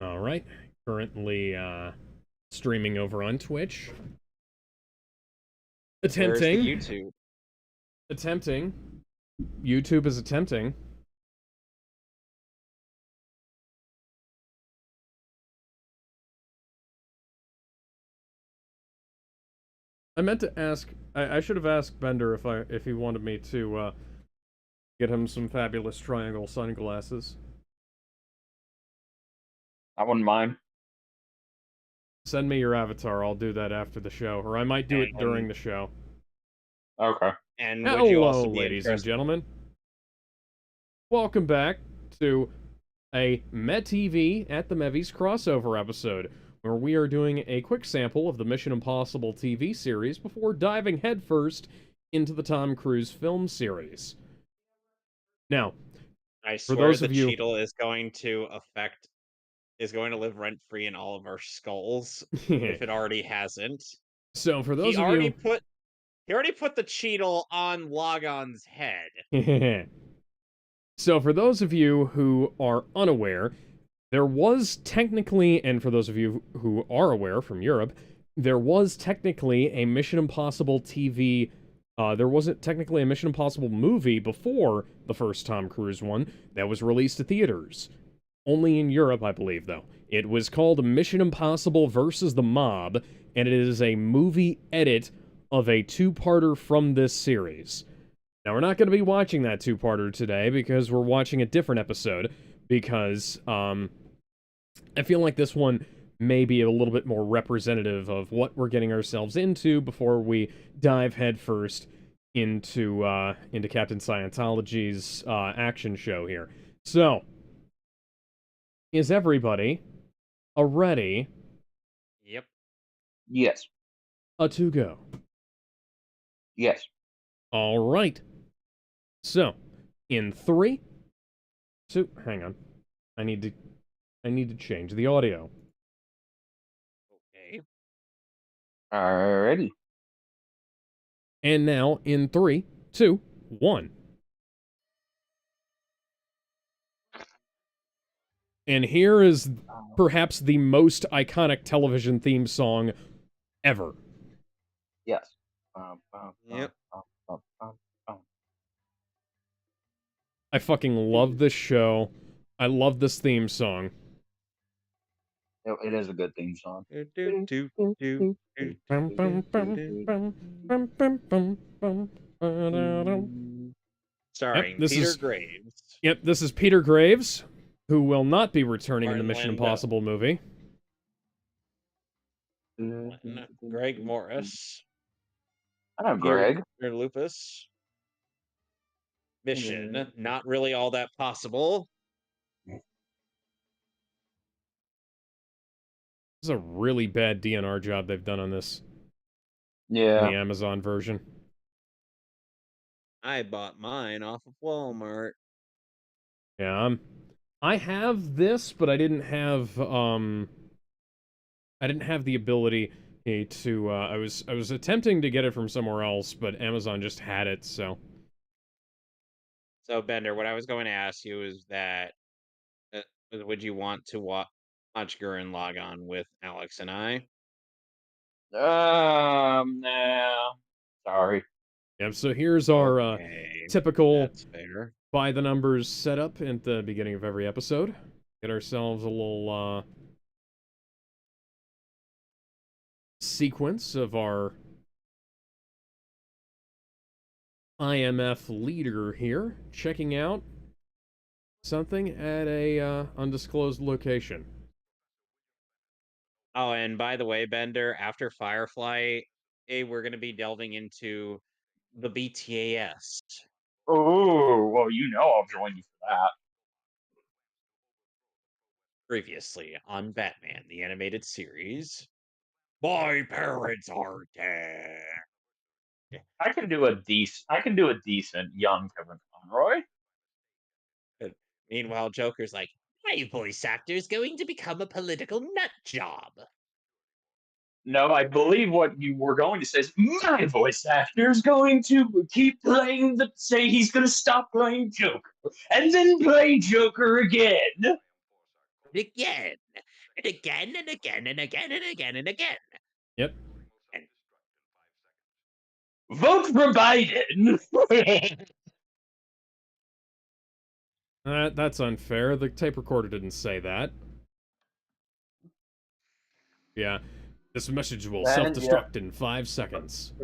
All right. Currently streaming over on Twitch. Where's the Attempting. YouTube? Attempting. YouTube is attempting. I meant to ask. I should have asked Bender if he wanted me to get him some fabulous triangle sunglasses. I wouldn't mind. Send me your avatar. I'll do that after the show, or I might do it during the show. Okay. And would you Hello, also be ladies and interested? gentlemen. Welcome back to a MedTV at the Mehvies crossover episode, where we are doing a quick sample of the Mission Impossible TV series before diving headfirst into the Tom Cruise film series. Now, I for swear those the of you... Cheetle is going to live rent-free in all of our skulls, if it already hasn't. So, for He those of already you... put the Cheetle on Logon's head. So, for those of you who are unaware, there was technically, and for those of you who are aware from Europe, there was technically a Mission Impossible TV. There wasn't technically a Mission Impossible movie before the first Tom Cruise one that was released to theaters. Only in Europe, I believe, though. It was called Mission Impossible vs. the Mob, and it is a movie edit of a two-parter from this series. Now, we're not going to be watching that two-parter today because we're watching a different episode, because I feel like this one may be a little bit more representative of what we're getting ourselves into before we dive headfirst into Captain Scientology's action show here. So, is everybody ready? Yep. Yes. To go? Yes. All right. So, in 3, 2, hang on. I need to change the audio. Okay. Alrighty. And now, in 3, 2, 1. And here is perhaps the most iconic television theme song ever. Yes. Yep. I fucking love this show. I love this theme song. It is a good theme song. Starring Peter Graves. Yep, this is Peter Graves, who will not be returning in the Martin Mission Landau. Impossible movie. Greg Morris. I know Greg. Peter Lupus. Mission, not really all that possible. This is a really bad DNR job they've done on this. Yeah. In the Amazon version. I bought mine off of Walmart. Yeah, I have this, but I didn't have the ability to I was attempting to get it from somewhere else, but Amazon just had it, so. So Bender, what I was going to ask you is that would you want to watch Gurren Lagann with Alex and I? Nah. Sorry. Yep, so here's our typical That's fair. by the numbers setup at the beginning of every episode. Get ourselves a little sequence of our IMF leader here, checking out something at a undisclosed location. Oh, and by the way, Bender, after Firefly, we're going to be delving into the BTAS. Oh, well, I'll join you for that. Previously on Batman, the animated series. My parents are dead. I can do a decent young Kevin Conroy. Meanwhile, Joker's like, my voice actor's going to become a political nut job. No, I believe what you were going to say is my voice actor's going to keep say he's going to stop playing Joker and then play Joker again. Again. And again and again and again and again and again. Yep. And Vote for Biden. That's unfair. The tape recorder didn't say that. Yeah. This message will And, yeah. self-destruct in 5 seconds.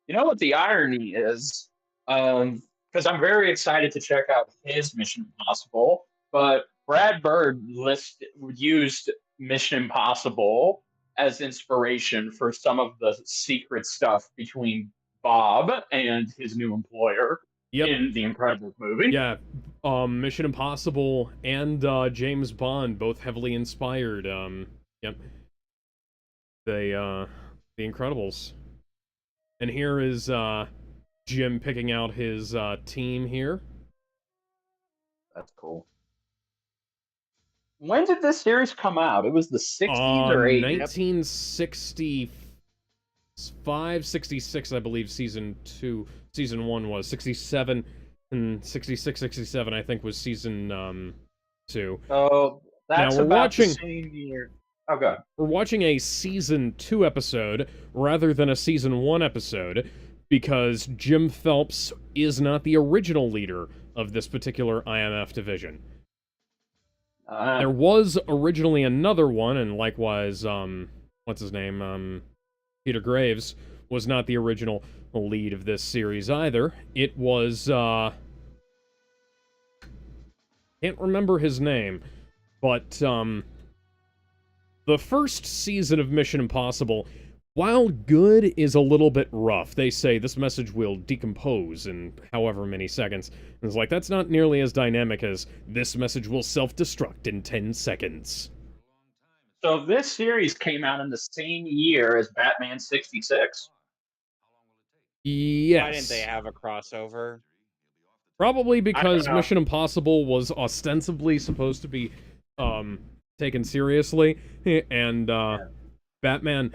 You know what the irony is? Because I'm very excited to check out his Mission Impossible, but Brad Bird used Mission Impossible as inspiration for some of the secret stuff between Bob and his new employer Yep. in the Incredibles movie. Yeah. Mission Impossible and James Bond both heavily inspired. Yep. The Incredibles. And here is Jim picking out his team here. That's cool. When did this series come out? It was the 60s or 80s? 1965, 66, I believe, season 1 was. 67 and 66, 67, I think, was season 2. Oh, that's now we're about watching, the same year. Oh, God. We're watching a season 2 episode rather than a season 1 episode because Jim Phelps is not the original leader of this particular IMF division. There was originally another one, and likewise, what's his name? Peter Graves was not the original lead of this series either. It was, can't remember his name, but, the first season of Mission Impossible, while good, is a little bit rough. They say this message will decompose in however many seconds. And it's like, that's not nearly as dynamic as this message will self-destruct in 10 seconds. So this series came out in the same year as Batman 66? Yes. Why didn't they have a crossover? Probably because Mission Impossible was ostensibly supposed to be, taken seriously, and, Batman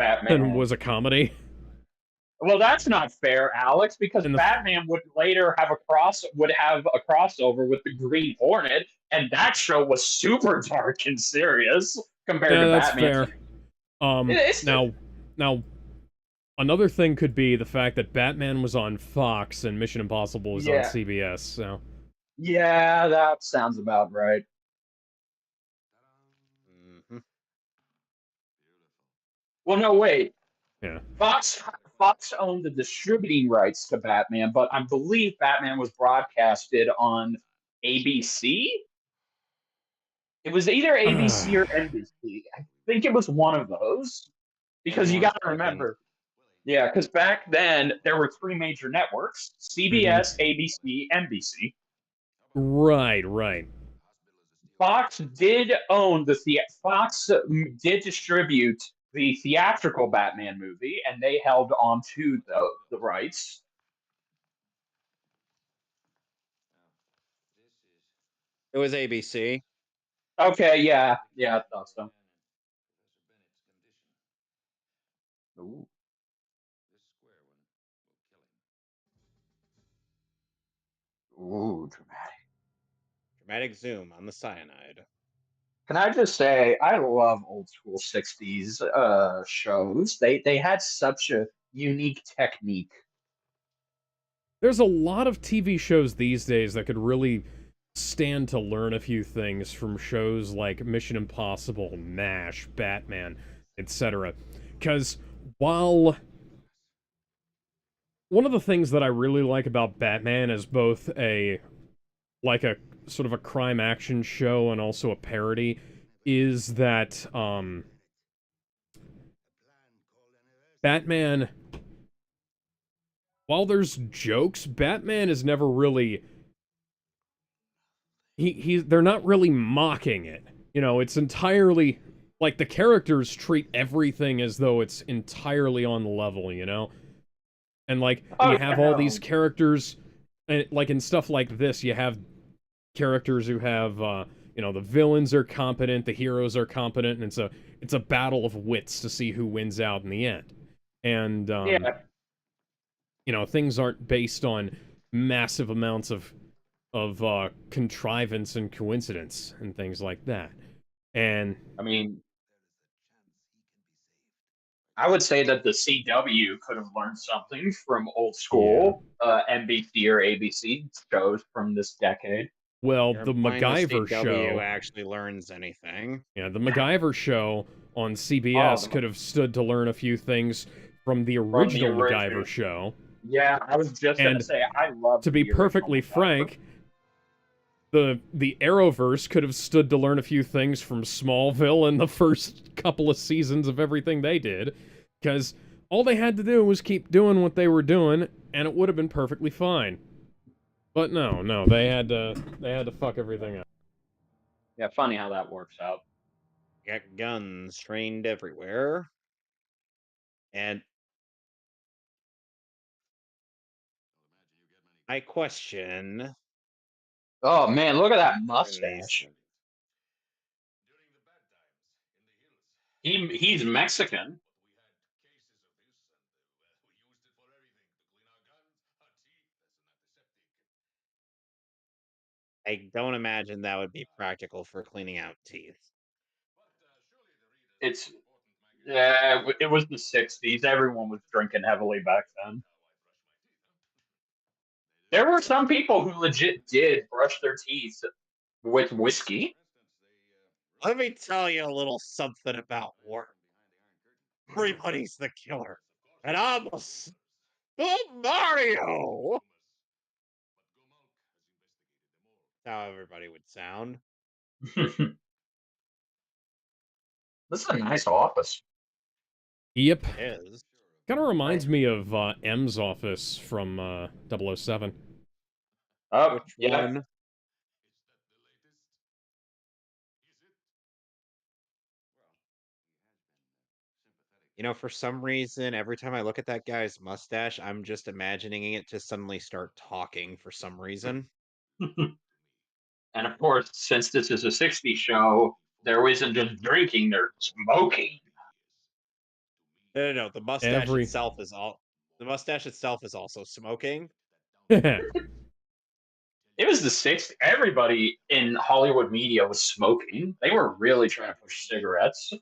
was a comedy. Well, that's not fair, Alex, because Batman would later have a crossover with the Green Hornet, and that show was super dark and serious compared to that's Batman. Fair. Now, another thing could be the fact that Batman was on Fox and Mission Impossible was on CBS. So. Yeah, that sounds about right. Well, no, wait. Yeah. Fox owned the distributing rights to Batman, but I believe Batman was broadcasted on ABC. It was either ABC or NBC. I think it was one of those. Because you got to remember, because back then there were 3 major networks: CBS, ABC, NBC. Right. Fox did distribute the theatrical Batman movie, and they held on to the rights. It was ABC. Okay, yeah, I thought so. Ooh. Ooh, dramatic. Dramatic zoom on the cyanide. Can I just say, I love old school 60s shows. They had such a unique technique. There's a lot of TV shows these days that could really stand to learn a few things from shows like Mission Impossible, MASH, Batman, etc. Because while one of the things that I really like about Batman is both a sort of a crime action show and also a parody, is that Batman, while there's jokes, Batman is never really they're not really mocking it. You know, it's entirely like the characters treat everything as though it's entirely on the level, you know? And like you have all these characters, and like in stuff like this, you have characters who have you know, the villains are competent, the heroes are competent, and it's a battle of wits to see who wins out in the end. And you know, things aren't based on massive amounts of contrivance and coincidence and things like that. And I mean, I would say that the CW could have learned something from old yeah, school NBC or ABC shows from this decade. well, You're the implying the MacGyver CW show, actually learns anything. yeah, the MacGyver show on Oh, CBS could have stood to learn a few things from the from the original original. MacGyver show. Yeah, I was just gonna And say I loved to be the original perfectly MacGyver. frank, the Arrowverse could have stood to learn a few things from Smallville in the first couple of seasons of everything they did, because all they had to do was keep doing what they were doing, and it would have been perfectly fine. But no, they had to fuck everything up. Yeah, funny how that works out. Got guns trained everywhere. And I question Oh man, look at that in these. mustache. He's Mexican. I don't imagine that would be practical for cleaning out teeth. It's yeah, it was the '60s. Everyone was drinking heavily back then. There were some people who legit did brush their teeth with whiskey. Let me tell you a little something about work. Everybody's the killer. And I'm a Mario! How everybody would sound. This is a nice office. Yep. Is. Kind of reminds me of M's office from 007. Oh, Which yeah. one? You know, for some reason, every time I look at that guy's mustache, I'm just imagining it to suddenly start talking for some reason. And of course, since this is a '60s show, there isn't just drinking, they're smoking. No. The mustache Every itself is all. The mustache itself is also smoking. It was the '60s. Everybody in Hollywood media was smoking. They were really trying to push cigarettes.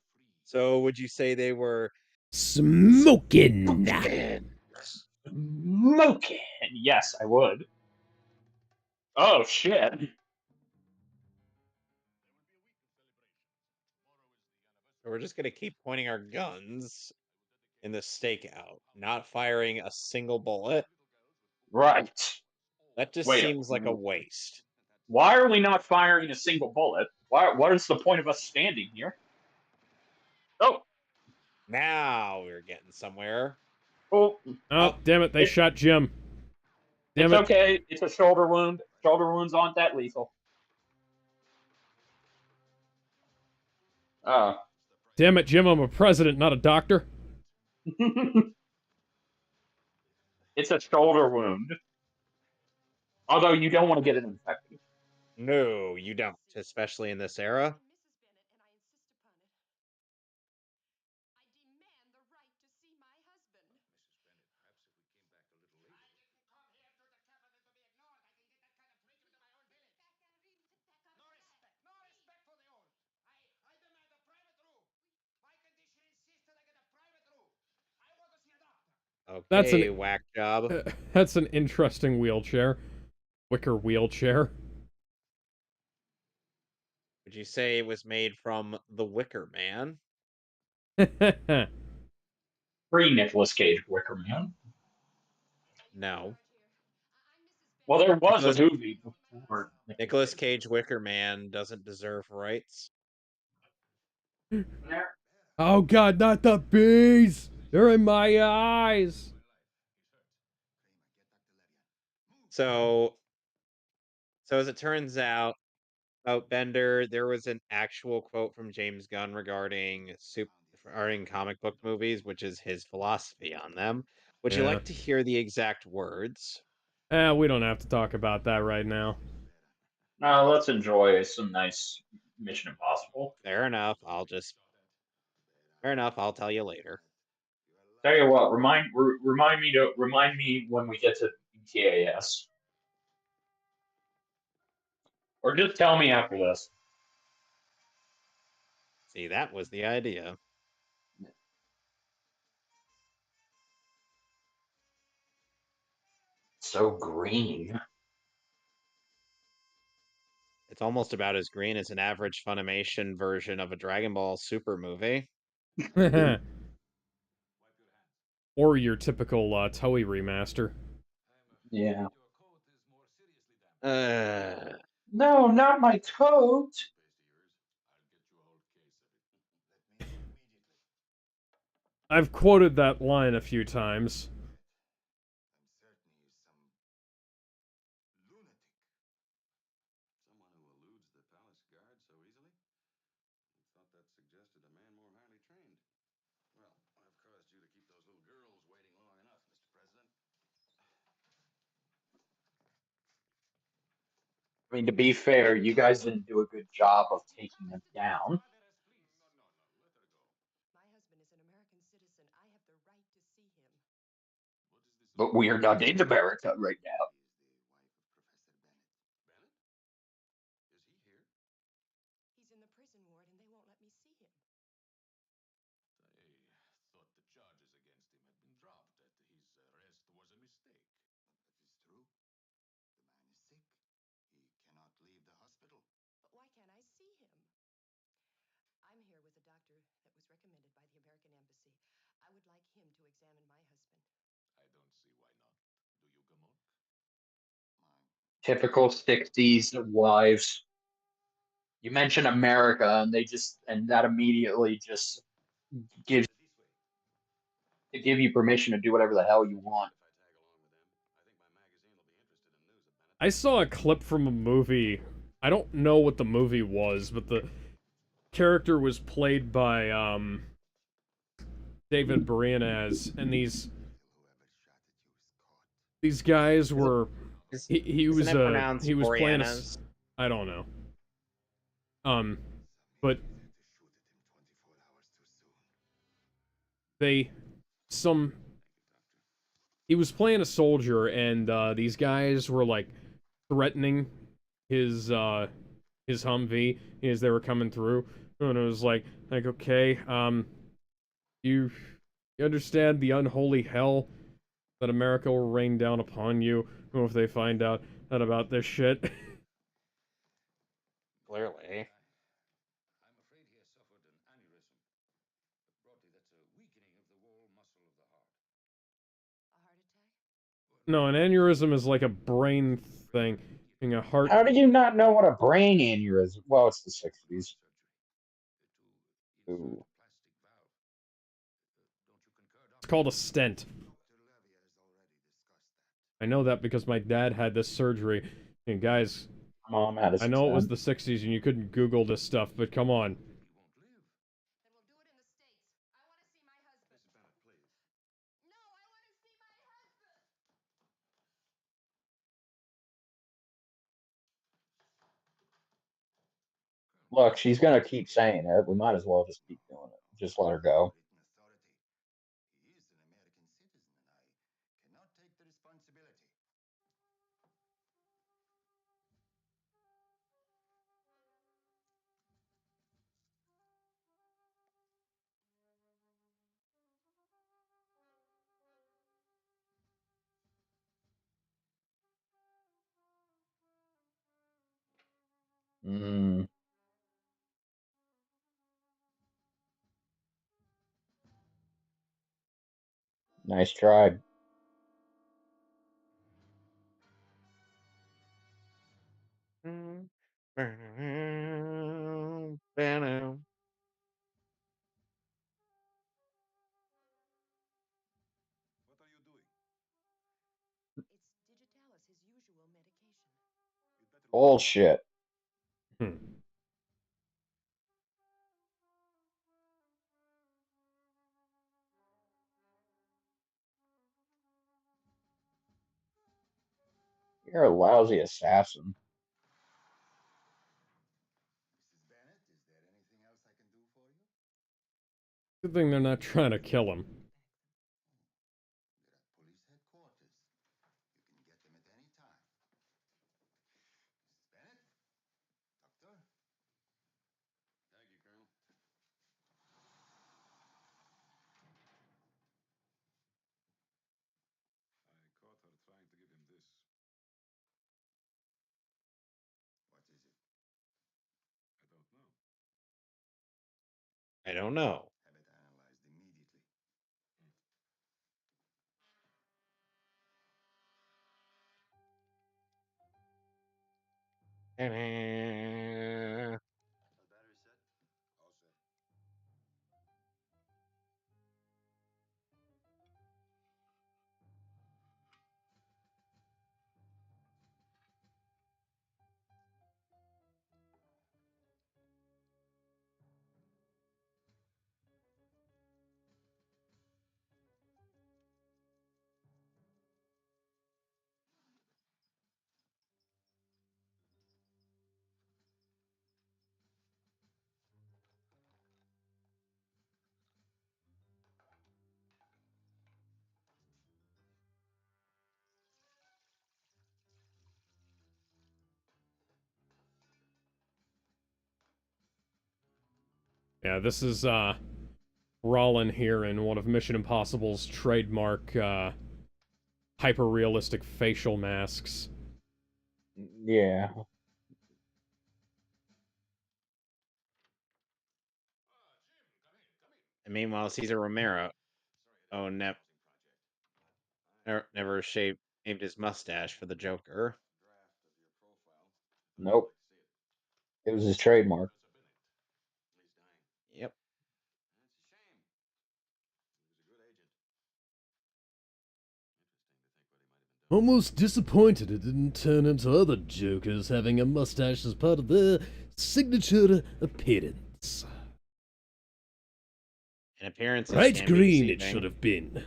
So, would you say they were smoking. smoking? Smoking. Yes, I would. Oh, shit. So we're just gonna keep pointing our guns in the stakeout, not firing a single bullet. Right. That just Wait, seems like a waste. why are we not firing a single bullet? What is the point of us standing here? Oh, Now we're getting somewhere. oh, Oh, Oh, damn it, they it, shot Jim. it's Damn it. okay. It's a shoulder wound. Shoulder wounds aren't that lethal. Uh, Damn it, Jim, I'm a president, not a doctor. it's a shoulder wound. Although you don't want to get it infected. no, you don't, especially in this era. That's an Okay, whack job. that's an interesting wheelchair. Wicker wheelchair. Would you say it was made from the Wicker Man? Pre Nicolas Cage Wicker Man. No. Well, there was a Nicholas, movie before Nicholas Cage Wicker Man doesn't deserve rights. Oh god, not the bees! They're in my eyes! So, so as it turns out, about Bender, there was an actual quote from James Gunn regarding comic book movies, which is his philosophy on them. Would you Yeah. like to hear the exact words? We don't have to talk about that right now. Now let's enjoy some nice Mission Impossible. Fair enough. Fair enough. I'll tell you later. Tell you what, remind me when we get to TAS, or just tell me after this. See, that was the idea. So green. It's almost about as green as an average Funimation version of a Dragon Ball Super movie. Or your typical Toei remaster. Yeah. Uh, No, not my coat. I've quoted that line a few times. I mean, to be fair, you guys didn't do a good job of taking him down. But we are not in America right now. Typical 60s wives. You mention America, and that immediately just gives to give you permission to do whatever the hell you want. I saw a clip from a movie. I don't know what the movie was, but the character was played by David Boreanaz, and these guys were is, he isn't was it pronounced he was playing Boreanaz? I don't know. But they some he was playing a soldier, and these guys were like threatening his Humvee as they were coming through, and it was like okay, you you understand the unholy hell that America will rain down upon you if they find out that about this shit. Clearly. No, an aneurysm is like a brain thing. And a heart. How do you not know what a brain aneurysm? Well, it's the 60s. Ooh. It's called a stent. I know that because my dad had this surgery. And guys, Mom had a I know it was stent. the 60s and you couldn't Google this stuff, but come on. Look, she's gonna keep saying it. We might as well just keep doing it. Just let her go. Mm, nice try. Bullshit. Hmm. You're a lousy assassin. Good thing they're not trying to kill him. I don't know. Ta-da. Yeah, this is Rollin here in one of Mission Impossible's trademark hyper-realistic facial masks. Yeah. And meanwhile, Cesar Romero, never shaved his mustache for the Joker. Nope. It was his trademark. Yep. Almost disappointed it didn't turn into other Jokers having a mustache as part of their signature appearance. And appearances Bright can green be it deceiving. should have been.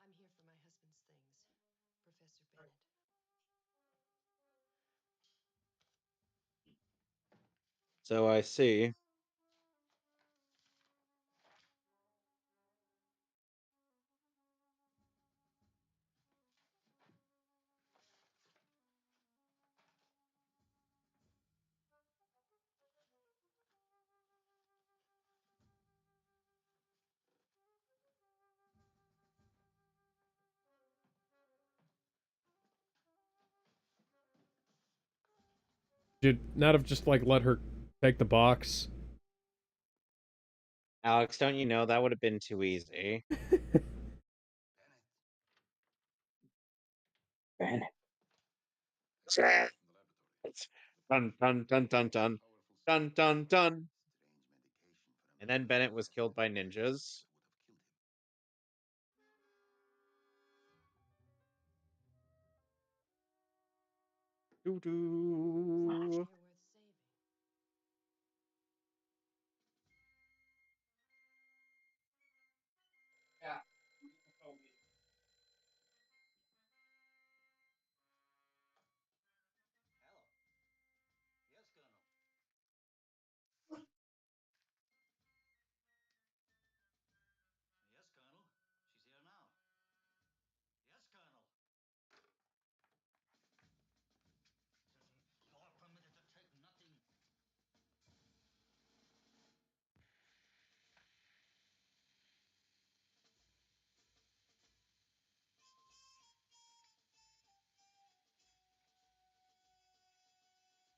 I'm here for my husband's things, Professor Bennett. So I see. Should not have just like let her take the box. Alex, don't you know that would have been too easy? Bennett. Dun dun dun dun dun dun dun dun. And then Bennett was killed by ninjas. Doo doo. You're worth saving.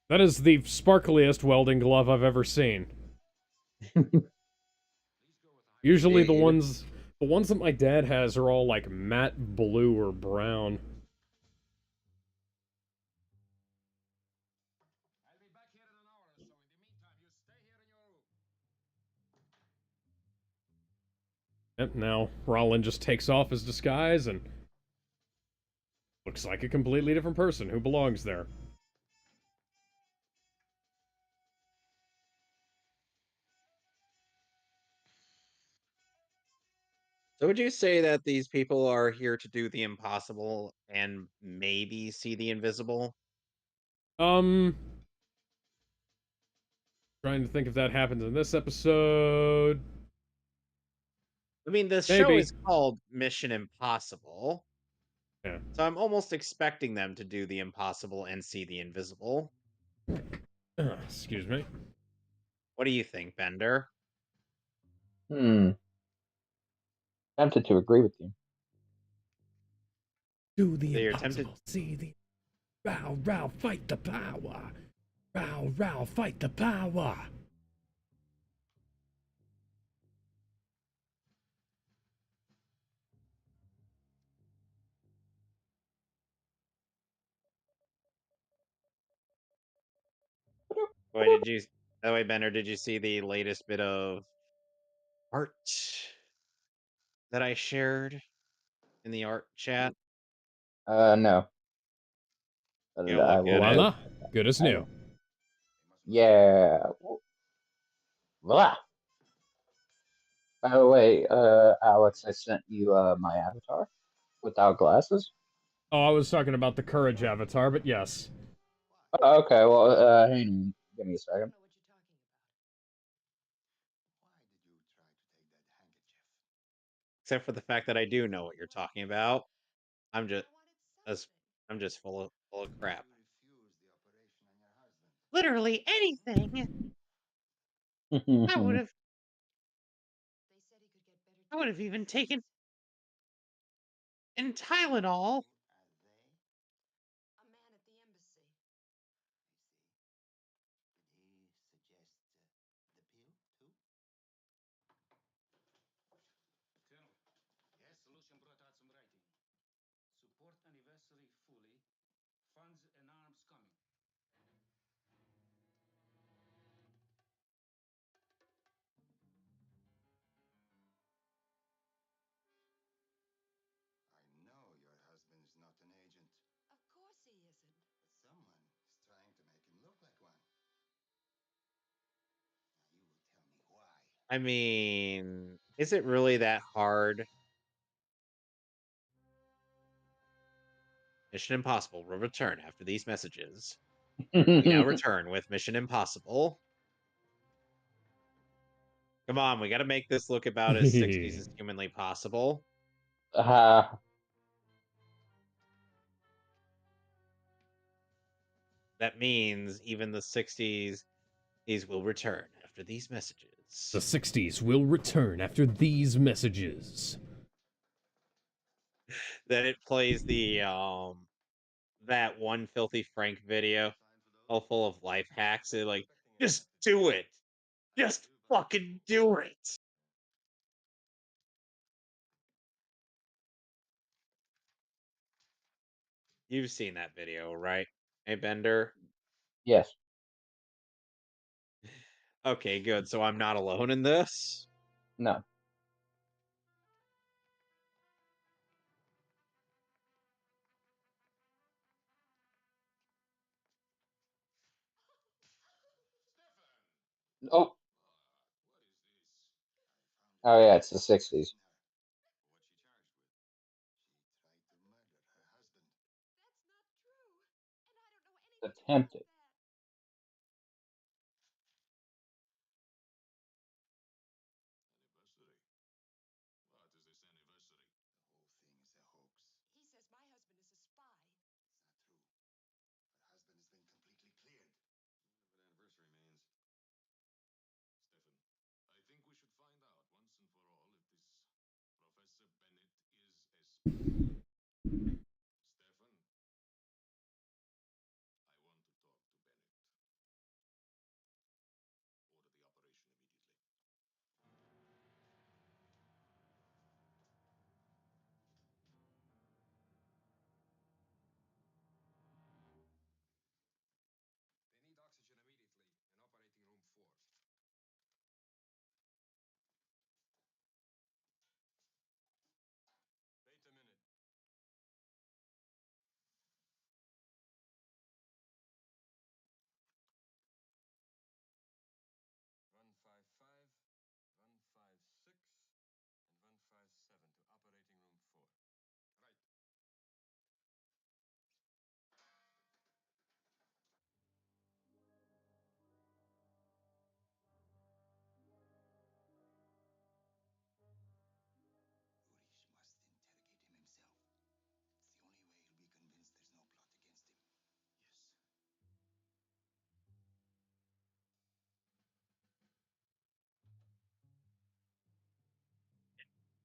That is the sparkliest welding glove I've ever seen. Usually Indeed. the ones that my dad has are all like matte blue or brown. Yep, now Rollin just takes off his disguise and looks like a completely different person who belongs there. So would you say that these people are here to do the impossible and maybe see the invisible? Um, trying to think if that happens in this episode. I mean, the show Maybe. is called Mission Impossible, Yeah. so I'm almost expecting them to do the impossible and see the invisible. Excuse me. What do you think, Bender? Hmm. Tempted to agree with you. Do the So you're tempted. impossible. See the. Row, row, fight the power. Row, row, fight the power. Boy, did you? By the way, Bender, did you see the latest bit of art that I shared in the art chat? No. But Go I look will at it. note. Voila. Good as I new. will. Yeah. Voila. By the way, Alex, I sent you my avatar without glasses. Oh, I was talking about the courage avatar, but yes. Oh, okay, well, hang on. Give me a I don't second. know what you're talking about. Except for the fact that I do know what you're talking about. I'm just, I wanted as- something. I'm just full of crap. Literally anything. I would have, They said he could get better I would have treatment. even taken in Tylenol. A man at the embassy. Yes, solution brought out some writing. Support anniversary fully. Funds and arms coming. I know your husband's not an agent, Of course he isn't. but someone is trying to make him look like one. Now you will tell me why. I mean, is it really that hard? Mission Impossible will return after these messages. We now return with Mission Impossible. Come on, we got to make this look about as 60s as humanly possible. uh, That means even the 60s will return after these messages. The 60s will return after these messages. Then it plays the that one Filthy Frank video, all full of life hacks. It like, just do it, just fucking do it. You've seen that video, right? Hey, Bender. yes. Okay, good. So I'm not alone in this. No. Oh. Oh, yeah, it's the 60s. That's not true. And I don't know anything about Attempted. that. He says my husband is a spy. Her husband has been completely cleared.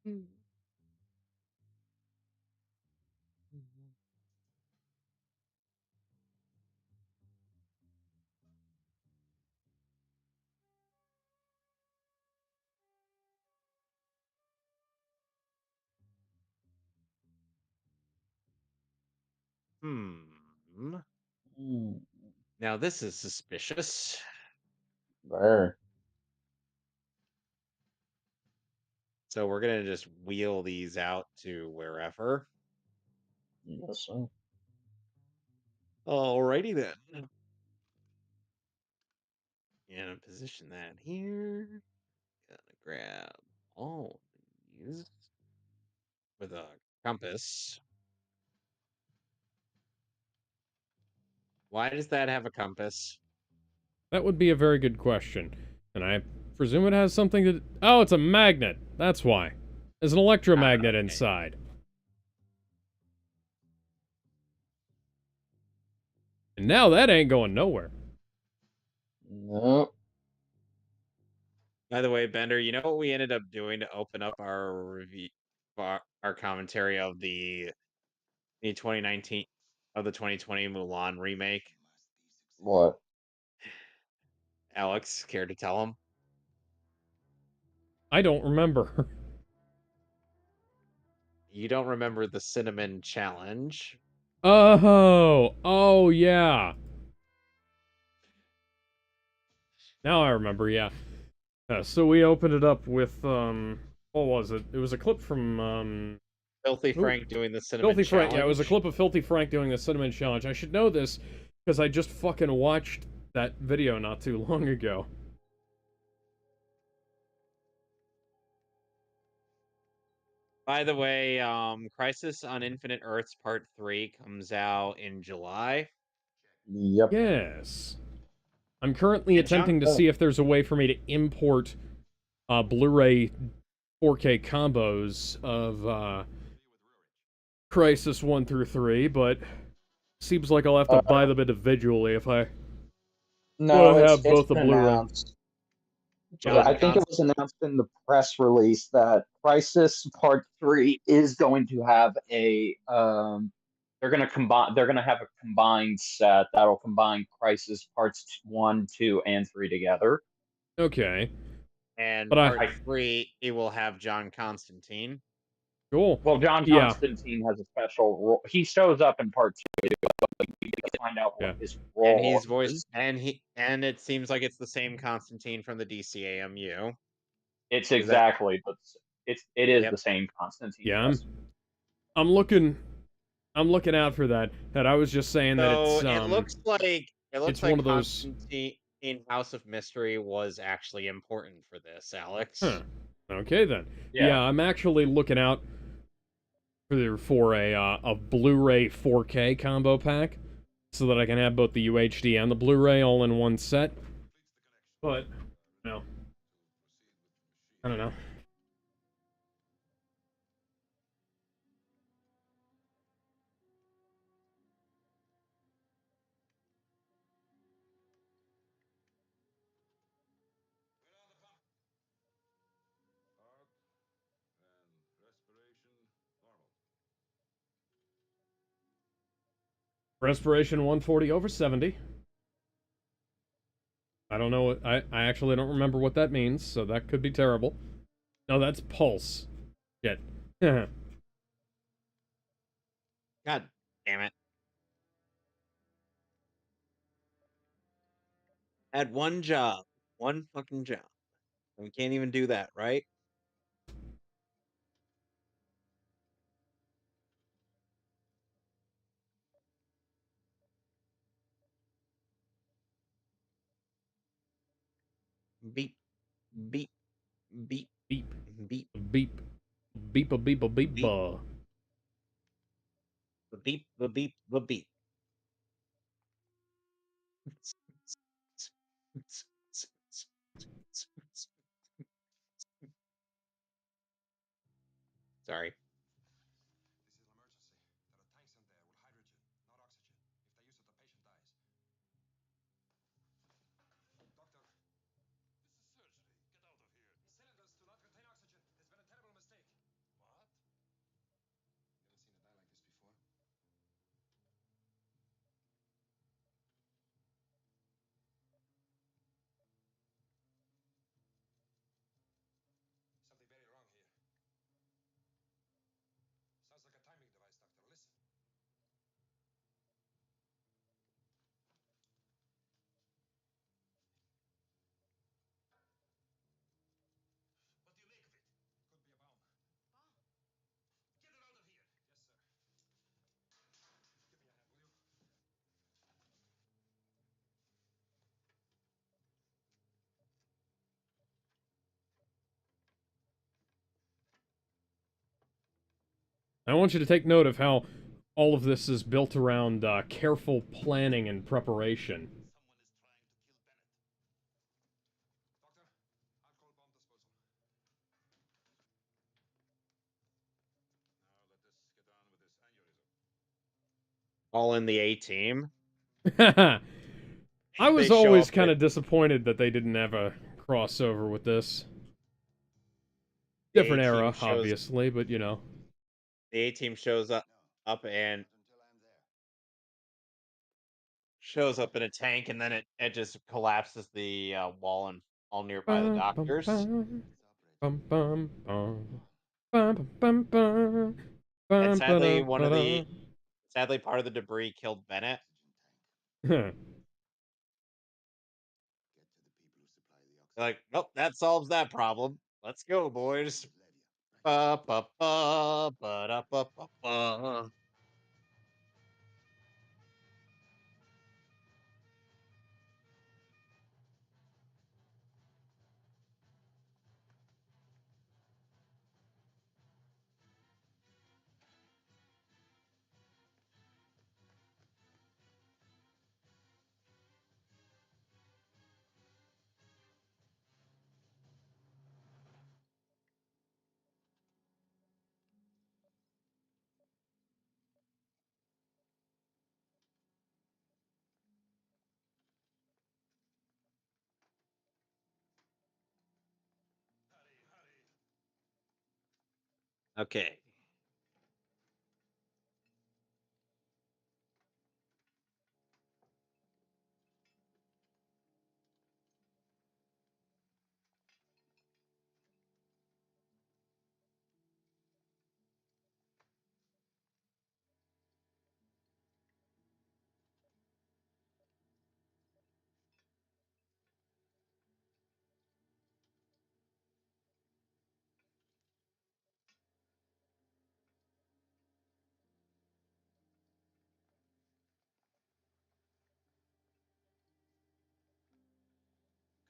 Hmm. Hmm. Now this is suspicious. There. So we're gonna just wheel these out to wherever. Yes, sir. Alrighty then. And position that here. Gonna grab all these with a compass. Why does that have a compass? That would be a very good question. And I presume it has something to... Oh, it's a magnet. That's why. There's an electromagnet Okay. inside. And now that ain't going nowhere. Nope. By the way, Bender, you know what we ended up doing to open up our review, our commentary of the 2019 of the 2020 Mulan remake? What? Alex, care to tell him? I don't remember. You don't remember the cinnamon challenge? Oh, yeah. Now I remember, yeah. So we opened it up with, what was it? It was a clip from, Filthy Ooh. Frank doing the cinnamon Filthy Frank. challenge. Yeah, it was a clip of Filthy Frank doing the cinnamon challenge. I should know this, because I just fucking watched that video not too long ago. By the way, Crisis on Infinite Earths Part 3 comes out in July. Yep. Yes. I'm currently And John, attempting to see if there's a way for me to import Blu-ray 4K combos of Crisis 1 through 3, but seems like I'll have to buy them individually if I No, want to have it's both a been Bluray. announced. John I think it was announced in the press release that Crisis Part 3 is going to have a they're gonna have a combined set that'll combine Crisis Parts 1, 2, and 3 together. Okay. and But Part 3, it will have John Constantine. Cool. Well, John Yeah. Constantine has a special role. He shows up in Part 2, but we get to find out what Yeah. his And role he's voiced, is. and it seems like it's the same Constantine from the DCAMU. It's Is that? exactly, but it is Yep. the same Constantine. Yeah, Yes. I'm looking out for that. That I was just saying that So it's it looks like it's one of those. Constantine in House of Mystery was actually important for this, Alex. Huh. Okay then. Yeah. Yeah, I'm actually looking out for a Blu-ray 4K combo pack, so that I can have both the UHD and the Blu-ray all in one set. But no, I don't know. Heart and respiration normal. Respiration 140 over 70. I don't know what I actually don't remember what that means, so that could be terrible. No, that's pulse. Shit. God damn it. Had one job. One fucking job. We can't even do that, right? Beep, beep, beep, Beep, beep, beep, beep, a beep, a beep, beep, the beep, the beep, the beep. Sorry. This is an emergency. There are tanks in there with hydrogen, not oxygen. If they use it, the patient dies. Doctor. This is surgery. Get out of here. These cylinders do not contain oxygen. There's been a terrible mistake. I want you to take note of how all of this is built around careful planning and preparation. All in the A team. I They was show always up kind at of disappointed that they didn't have a crossover with this. the Different A team era, shows obviously, but you know. the A team shows up and shows up in a tank, and then it just collapses the wall and all nearby the Bum, bum, doctors. bum, bum, bum, bum. Bum, bum, bum, And bum, sadly, ba-da, ba-da. part of the debris killed Bennett. Like, nope, that solves that problem. Let's go, boys. Ba ba ba ba da ba ba ba. Okay.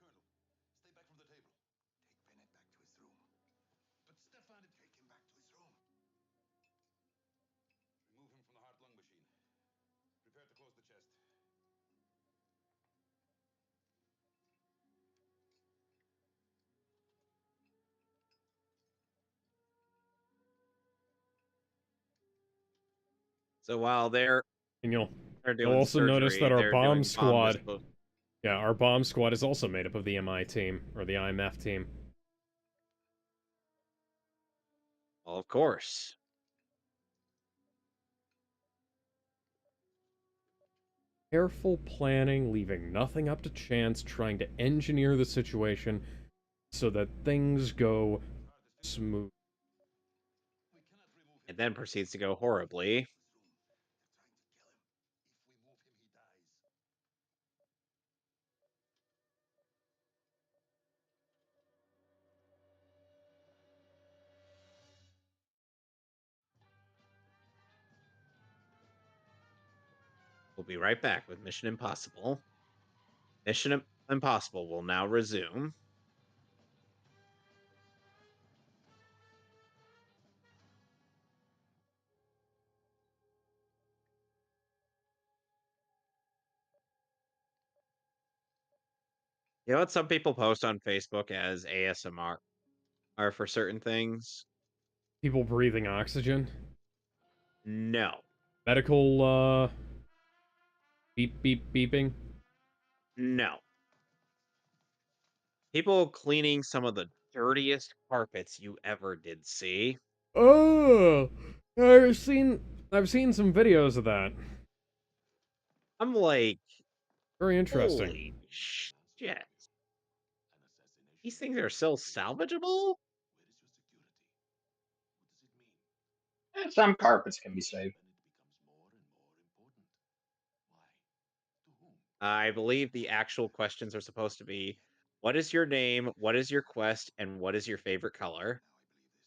Colonel, stay back from the table. Take Bennett back to his room. But Stefan, take him back to his room. Remove him from the heart-lung machine. Prepare to close the chest. So while they're And you'll doing also notice surgery, that our they're bomb doing bomb squad, disposal. yeah, our bomb squad is also made up of the MI team, or the IMF team. Well, of course. Careful planning, leaving nothing up to chance, trying to engineer the situation so that things go smooth. And then proceeds to go horribly. We'll be right back with Mission Impossible. Mission Impossible will now resume. You know what some people post on Facebook as ASMR are for certain things? People breathing oxygen. No. Medical, beep, beep, beeping. No. People cleaning some of the dirtiest carpets you ever did see. Oh, I've seen some videos of that. I'm like, Very interesting. holy shit. These things are so salvageable? Some carpets can be saved. I believe the actual questions are supposed to be, what is your name, what is your quest, and what is your favorite color?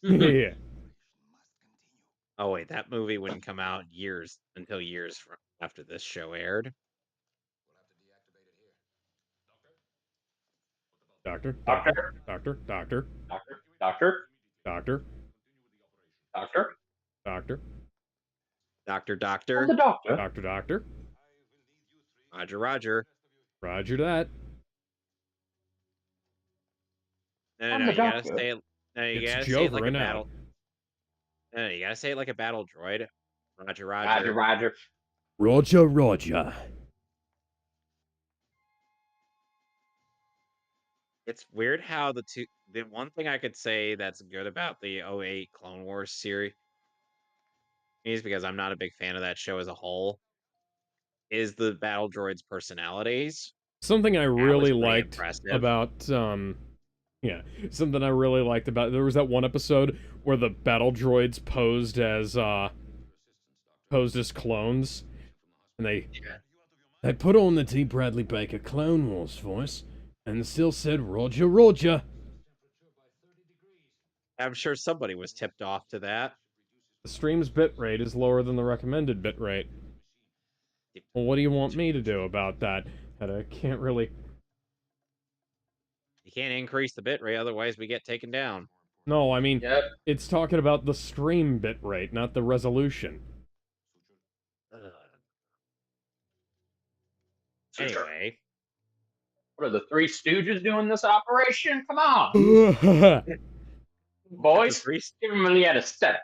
Yeah. Oh wait, that movie wouldn't come out until years after this show aired. Doctor, doctor, Doctor, doctor, doctor, doctor, doctor, doctor, doctor. Doctor. Doctor, I'm doctor. the doctor. Doctor, doctor. Roger, roger. Roger that. No, I'm no, the you gotta doctor. say it. No, you It's gotta say it like a Joverin out. battle. No, you gotta say it like a battle droid. Roger, Roger, roger. Roger. Roger, Roger. It's weird how the one thing I could say that's good about the '08 Clone Wars series is, because I'm not a big fan of that show as a whole, is the battle droids' personalities. Something I That was really pretty liked impressive. about yeah, something I really liked about, there was that one episode where the battle droids posed as clones, and they put on the T. Bradley Baker Clone Wars voice and still said Roger, Roger. I'm sure somebody was tipped off to that. The stream's bitrate is lower than the recommended bitrate. Well, what do you want me to do about that? That I can't really... You can't increase the bitrate, otherwise we get taken down. No, I mean, Yep. it's talking about the stream bitrate, not the resolution. Ugh. Anyway, What are the Three Stooges doing this operation? Come on, Yeah, boys. three- Give him the anesthetic.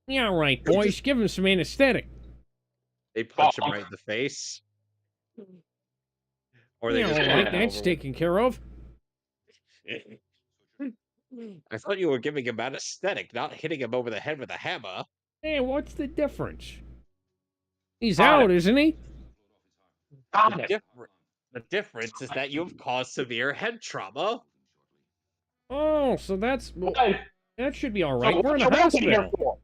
right, boys. Give him some anesthetic. they punch him Bonk. right in the face, or they Yeah, just all run right, him that's over taken care of. I thought you were giving him anesthetic, not hitting him over the head with a hammer. Hey, what's the difference? He's Got out, isn't he? Got it. The difference is that you've caused severe head trauma. Oh, so that's... Well, Hey, that should be all so right. what We're in are a you working here hospital. for?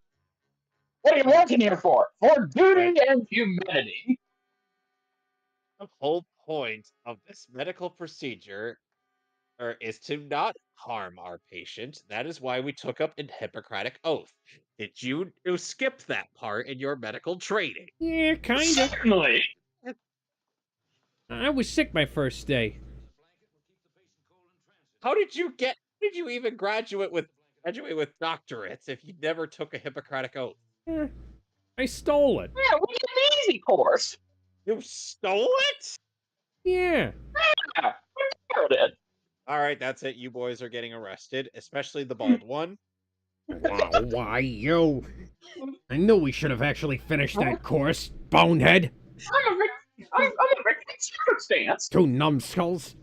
What are you working here for? For duty and humanity. The whole point of this medical procedure is to not harm our patient. That is why we took up an Hippocratic oath. Did you skip that part in your medical training? Yeah, kinda. Certainly. I was sick my first day. How did you even graduate with doctorates if you never took a Hippocratic oath? Eh, I stole it. Yeah, we did an easy course. You stole it? Yeah. Yeah, we borrowed it. All right, that's it. You boys are getting arrested, especially the bald one. Wow, why, you? I knew we should have actually finished that course, bonehead. I'm a victim circumstance. Two numbskulls.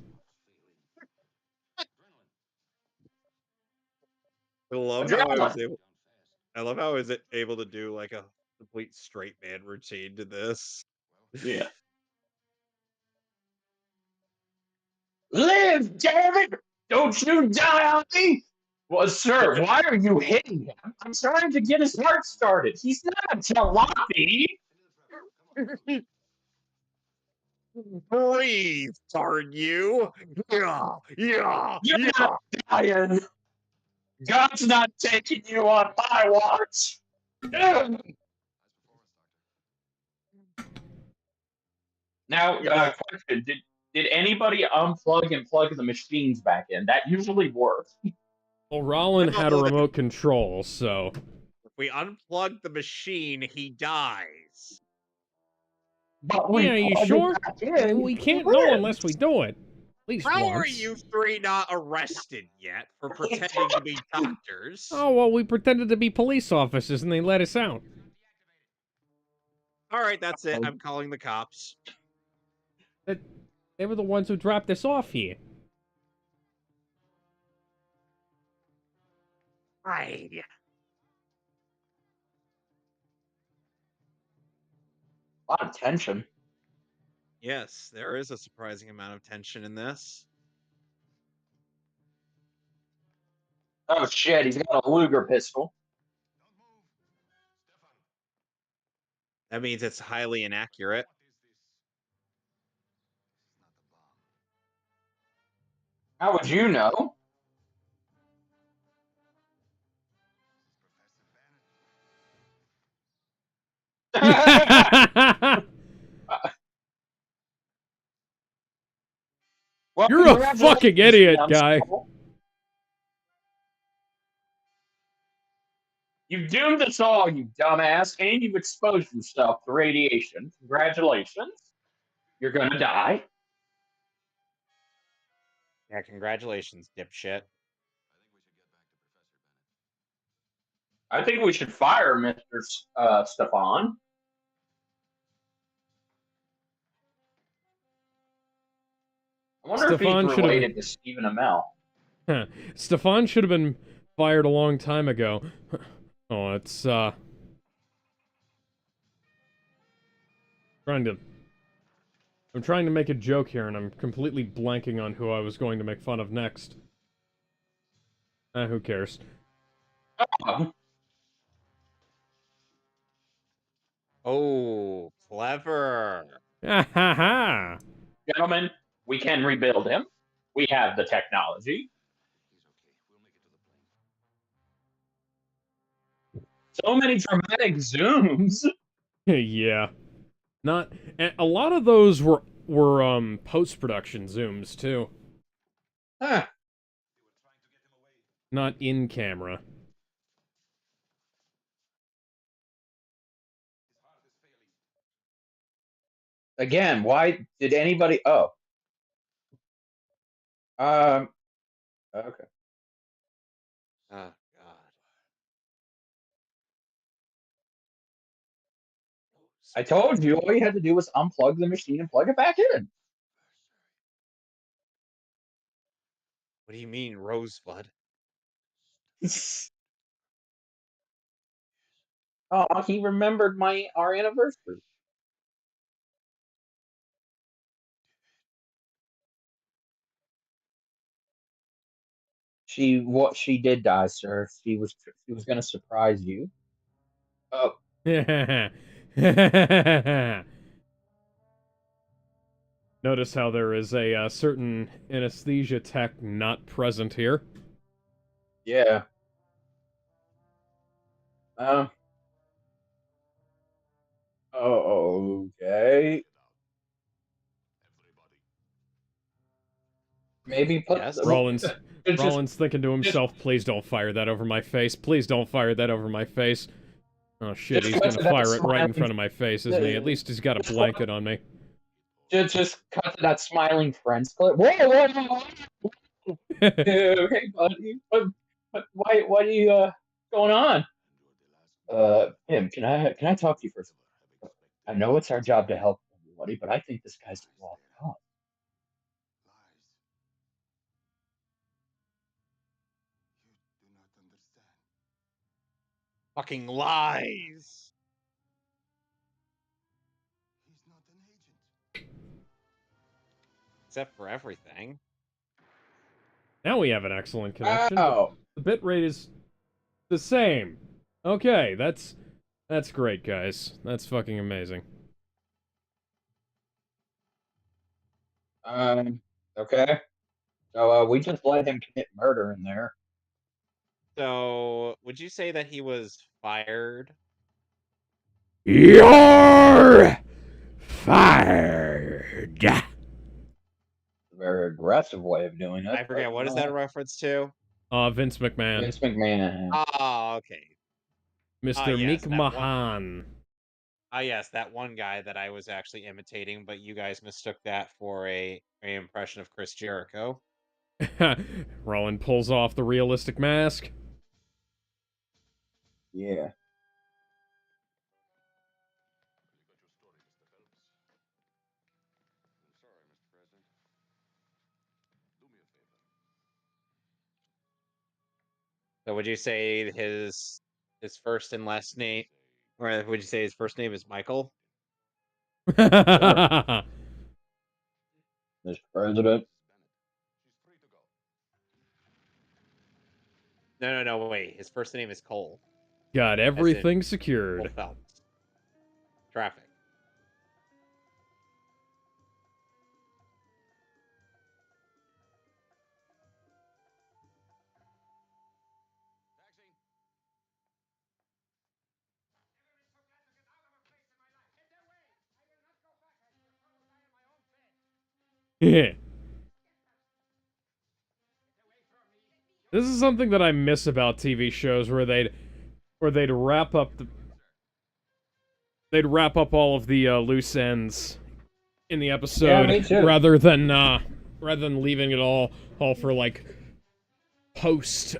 I love how I was able to do like a complete straight man routine to this. Yeah. Live, David! Don't you die on me! Well, sir, why are you hitting him? I'm trying to get his heart started. He's not a jalopy. Breathe, darn you! Yeah, yeah, You're yeah. not dying. God's not taking you on my watch. Ugh. Now, question: Did anybody unplug and plug the machines back in? That usually works. Well, Rollin had a remote control, so... If we unplug the machine, he dies. But we Yeah, are you plug it sure? back in, We can't he know lives. unless we do it. At least How once. are you three not arrested yet for pretending to be doctors? Oh, well, we pretended to be police officers and they let us out. All right, that's it. I'm calling the cops. They were the ones who dropped us off here. Hi. A lot of tension. Yes, there is a surprising amount of tension in this. Oh shit, he's got a Luger pistol. That means it's highly inaccurate. How would you know? Well, You're a congratulations, fucking idiot, young guy. soul. You've doomed us all, you dumbass, and you've exposed yourself to radiation. Congratulations. You're gonna die. Yeah, congratulations, dipshit. I think we should fire Mr. Stefan. I wonder if he's Stefan should have related to Stephen Amell. Stefan should have been fired a long time ago. Oh, it's trying to I'm trying to make a joke here and I'm completely blanking on who I was going to make fun of next. Who cares? Oh, clever. Ha ha ha! Gentlemen, we can rebuild him. We have the technology. So many dramatic zooms. Yeah. Not a lot of those were post-production zooms too. Huh. Not in camera. Again, why did anybody? Oh, okay. Oh, God. I told you all you had to do was unplug the machine and plug it back in. What do you mean, Rosebud? Oh, he remembered our anniversary. She did die, sir. She was gonna surprise you. Oh, Notice how there is a certain anesthesia tech not present here. yeah. Oh, okay. Maybe put Yes. Rollins just thinking to himself, please don't fire that over my face. Please don't fire that over my face. Oh shit, Just he's cut gonna to that fire it right in smiling- front of my face, isn't he? At least he's got a blanket on me. just cut to that smiling friends clip. Whoa. Hey, buddy. Why are you going on? Tim, can I talk to you for a second? I know it's our job to help everybody, but I think this guy's a lost cause. You do not understand. Fucking lies. He's not an agent. Except for everything. Now we have an excellent connection, but Oh, the bitrate is the same. Okay, that's great, guys. That's fucking amazing. okay. So we just let him commit murder in there. So, would you say that he was fired? You're fired. Very aggressive way of doing it. I forget, what is that a reference to? Vince McMahon. Vince McMahon. Oh, okay. Mr. yes, Meek that one- Mahan. Yes, that one guy that I was actually imitating, but you guys mistook that for a impression of Chris Jericho. Roland pulls off the realistic mask. Yeah. So would you say his first and last name, or would you say his first name is Michael? Mr. President. No, wait. His first name is Cole. Got everything Cole secured. Phelps. Traffic. Yeah. This is something that I miss about TV shows where they'd where they'd wrap up all of the loose ends in the episode me too. rather than leaving it all for like post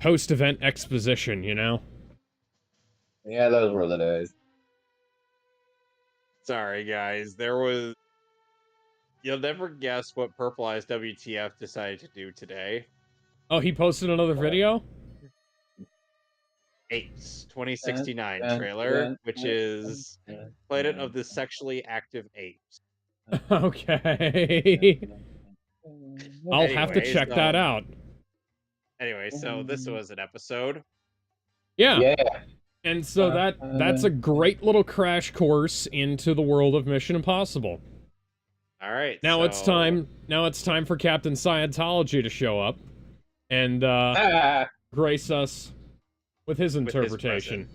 post event exposition, you know? Yeah, those were the days. Sorry, guys. You'll never guess what Purple Eyes WTF decided to do today. Oh, he posted another video? Apes 2069 trailer, which is Planet of the Sexually Active Apes. Okay. I'll have to Anyways, check that out. Anyway, so this was an episode. Yeah. Yeah. And so that's a great little crash course into the world of Mission Impossible. All right. Now so... it's time for Captain Scientology to show up and grace us with his interpretation.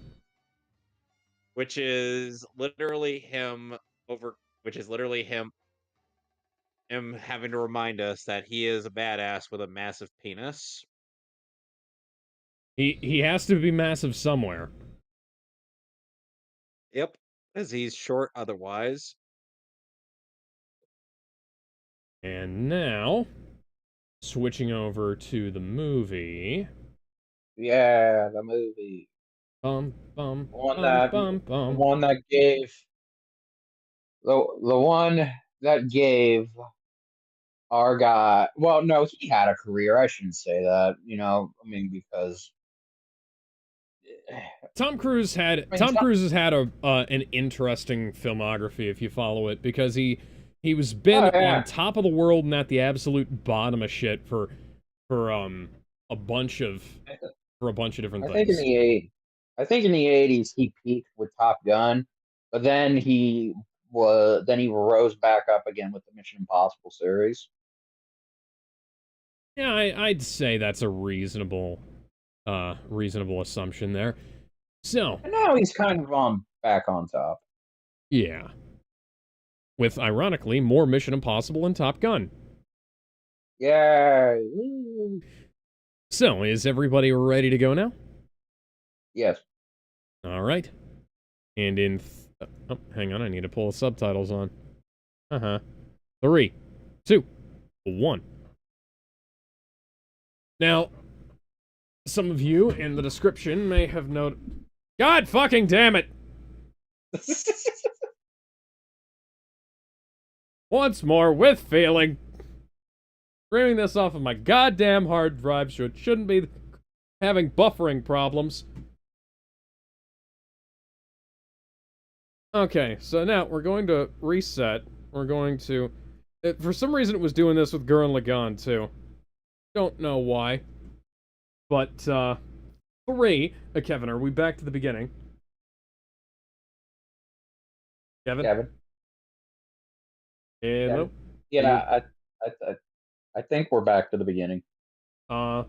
Which is literally him him having to remind us that he is a badass with a massive penis. He has to be massive somewhere. Yep, as he's short otherwise. And now, switching over to the movie. Yeah, the movie. Bum bum The one bum that bum the bum. one that gave the one that gave our guy. Well, no, he had a career. I shouldn't say that. You know, I mean, because Tom Cruise has had an interesting filmography if you follow it, because he was been on top of the world and at the absolute bottom of shit for a bunch of different things. I think in the 80s he peaked with Top Gun, but then he rose back up again with the Mission Impossible series. Yeah, I'd say that's a reasonable assumption there. So, And now he's kind of back on top. yeah. With, ironically, more Mission Impossible and Top Gun. Yeah. So, is everybody ready to go now? Yes. All right. And in... oh, hang on, I need to pull the subtitles on. 3, 2, 1. Now, some of you in the description may have noted... God fucking damn it! Once more, with feeling. Streaming this off of my goddamn hard drive, so it shouldn't be having buffering problems. Okay, so now we're going to reset. We're going to... for some reason it was doing this with Gurren Lagann, too. Don't know why. But, 3... Kevin, are we back to the beginning? Kevin? Hello? Yeah, I think we're back to the beginning. Kevin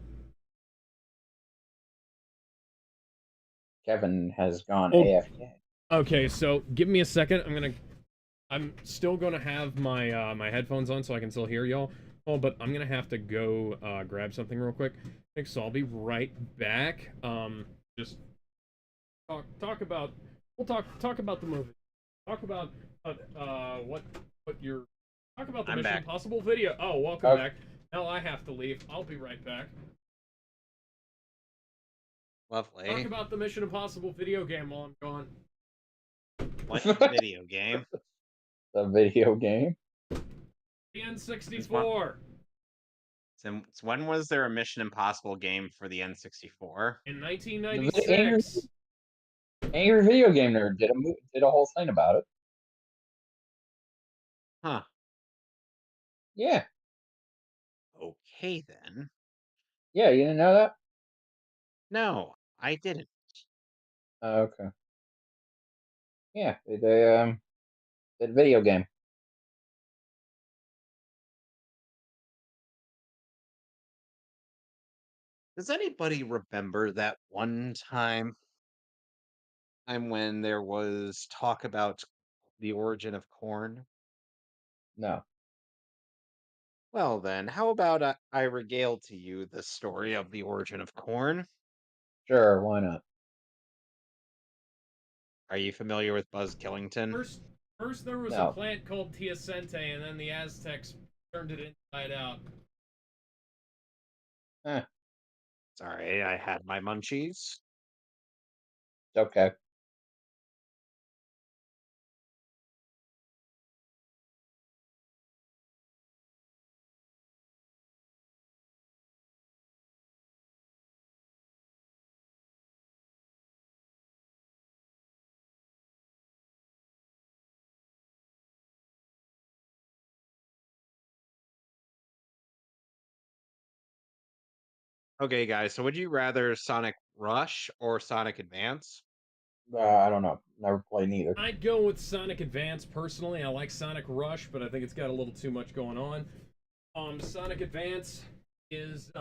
has gone AFK. Okay, so give me a second. I'm still gonna have my my headphones on so I can still hear y'all. Oh, but I'm gonna have to go grab something real quick. So I'll be right back. Just talk about the movie. Talk about what your talk about the Mission Impossible video. Oh, welcome back. Now I have to leave. I'll be right back. Lovely. Talk about the Mission Impossible video game while I'm gone. What video game? The video game? The N64. Since when was there a Mission Impossible game for the N64? In 1996. Angry Video Game Nerd did a whole thing about it. Huh. Yeah. Okay, then. Yeah, you didn't know that? No, I didn't. Oh, okay. Yeah, they did a video game. Does anybody remember that one time when there was talk about the origin of corn? No. Well, then, how about I regale to you the story of the origin of corn? Sure, why not? Are you familiar with Buzz Killington? First there was a No. plant called Teosinte, and then the Aztecs turned it inside out. Eh, Sorry, I had my munchies. it's okay. Okay, guys, so would you rather Sonic Rush or Sonic Advance? I don't know. Never played neither. I'd go with Sonic Advance personally. I like Sonic Rush, but I think it's got a little too much going on. Sonic Advance is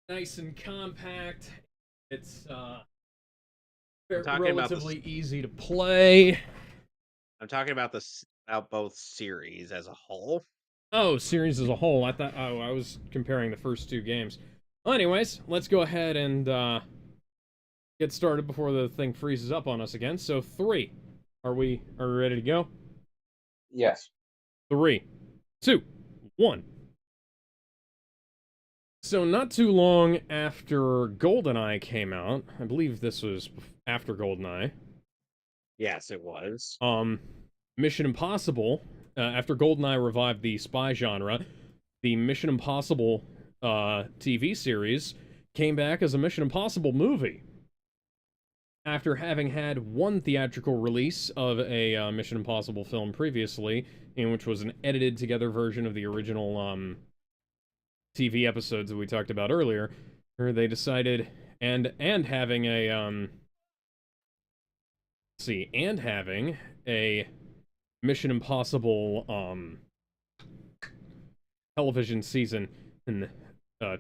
nice and compact. It's I'm talking relatively easy to play. I'm talking about about both series as a whole. Oh, series as a whole. I was comparing the first two games. Well, anyways, let's go ahead and get started before the thing freezes up on us again. So 3. Are we ready to go? Yes. 3, 2, 1. So not too long after GoldenEye came out, I believe this was after GoldenEye. Yes, it was. Mission Impossible, after GoldenEye revived the spy genre, the Mission Impossible TV series came back as a Mission Impossible movie. After having had one theatrical release of a Mission Impossible film previously, in which was an edited together version of the original TV episodes that we talked about earlier, they decided, and having a having a Mission Impossible television season, and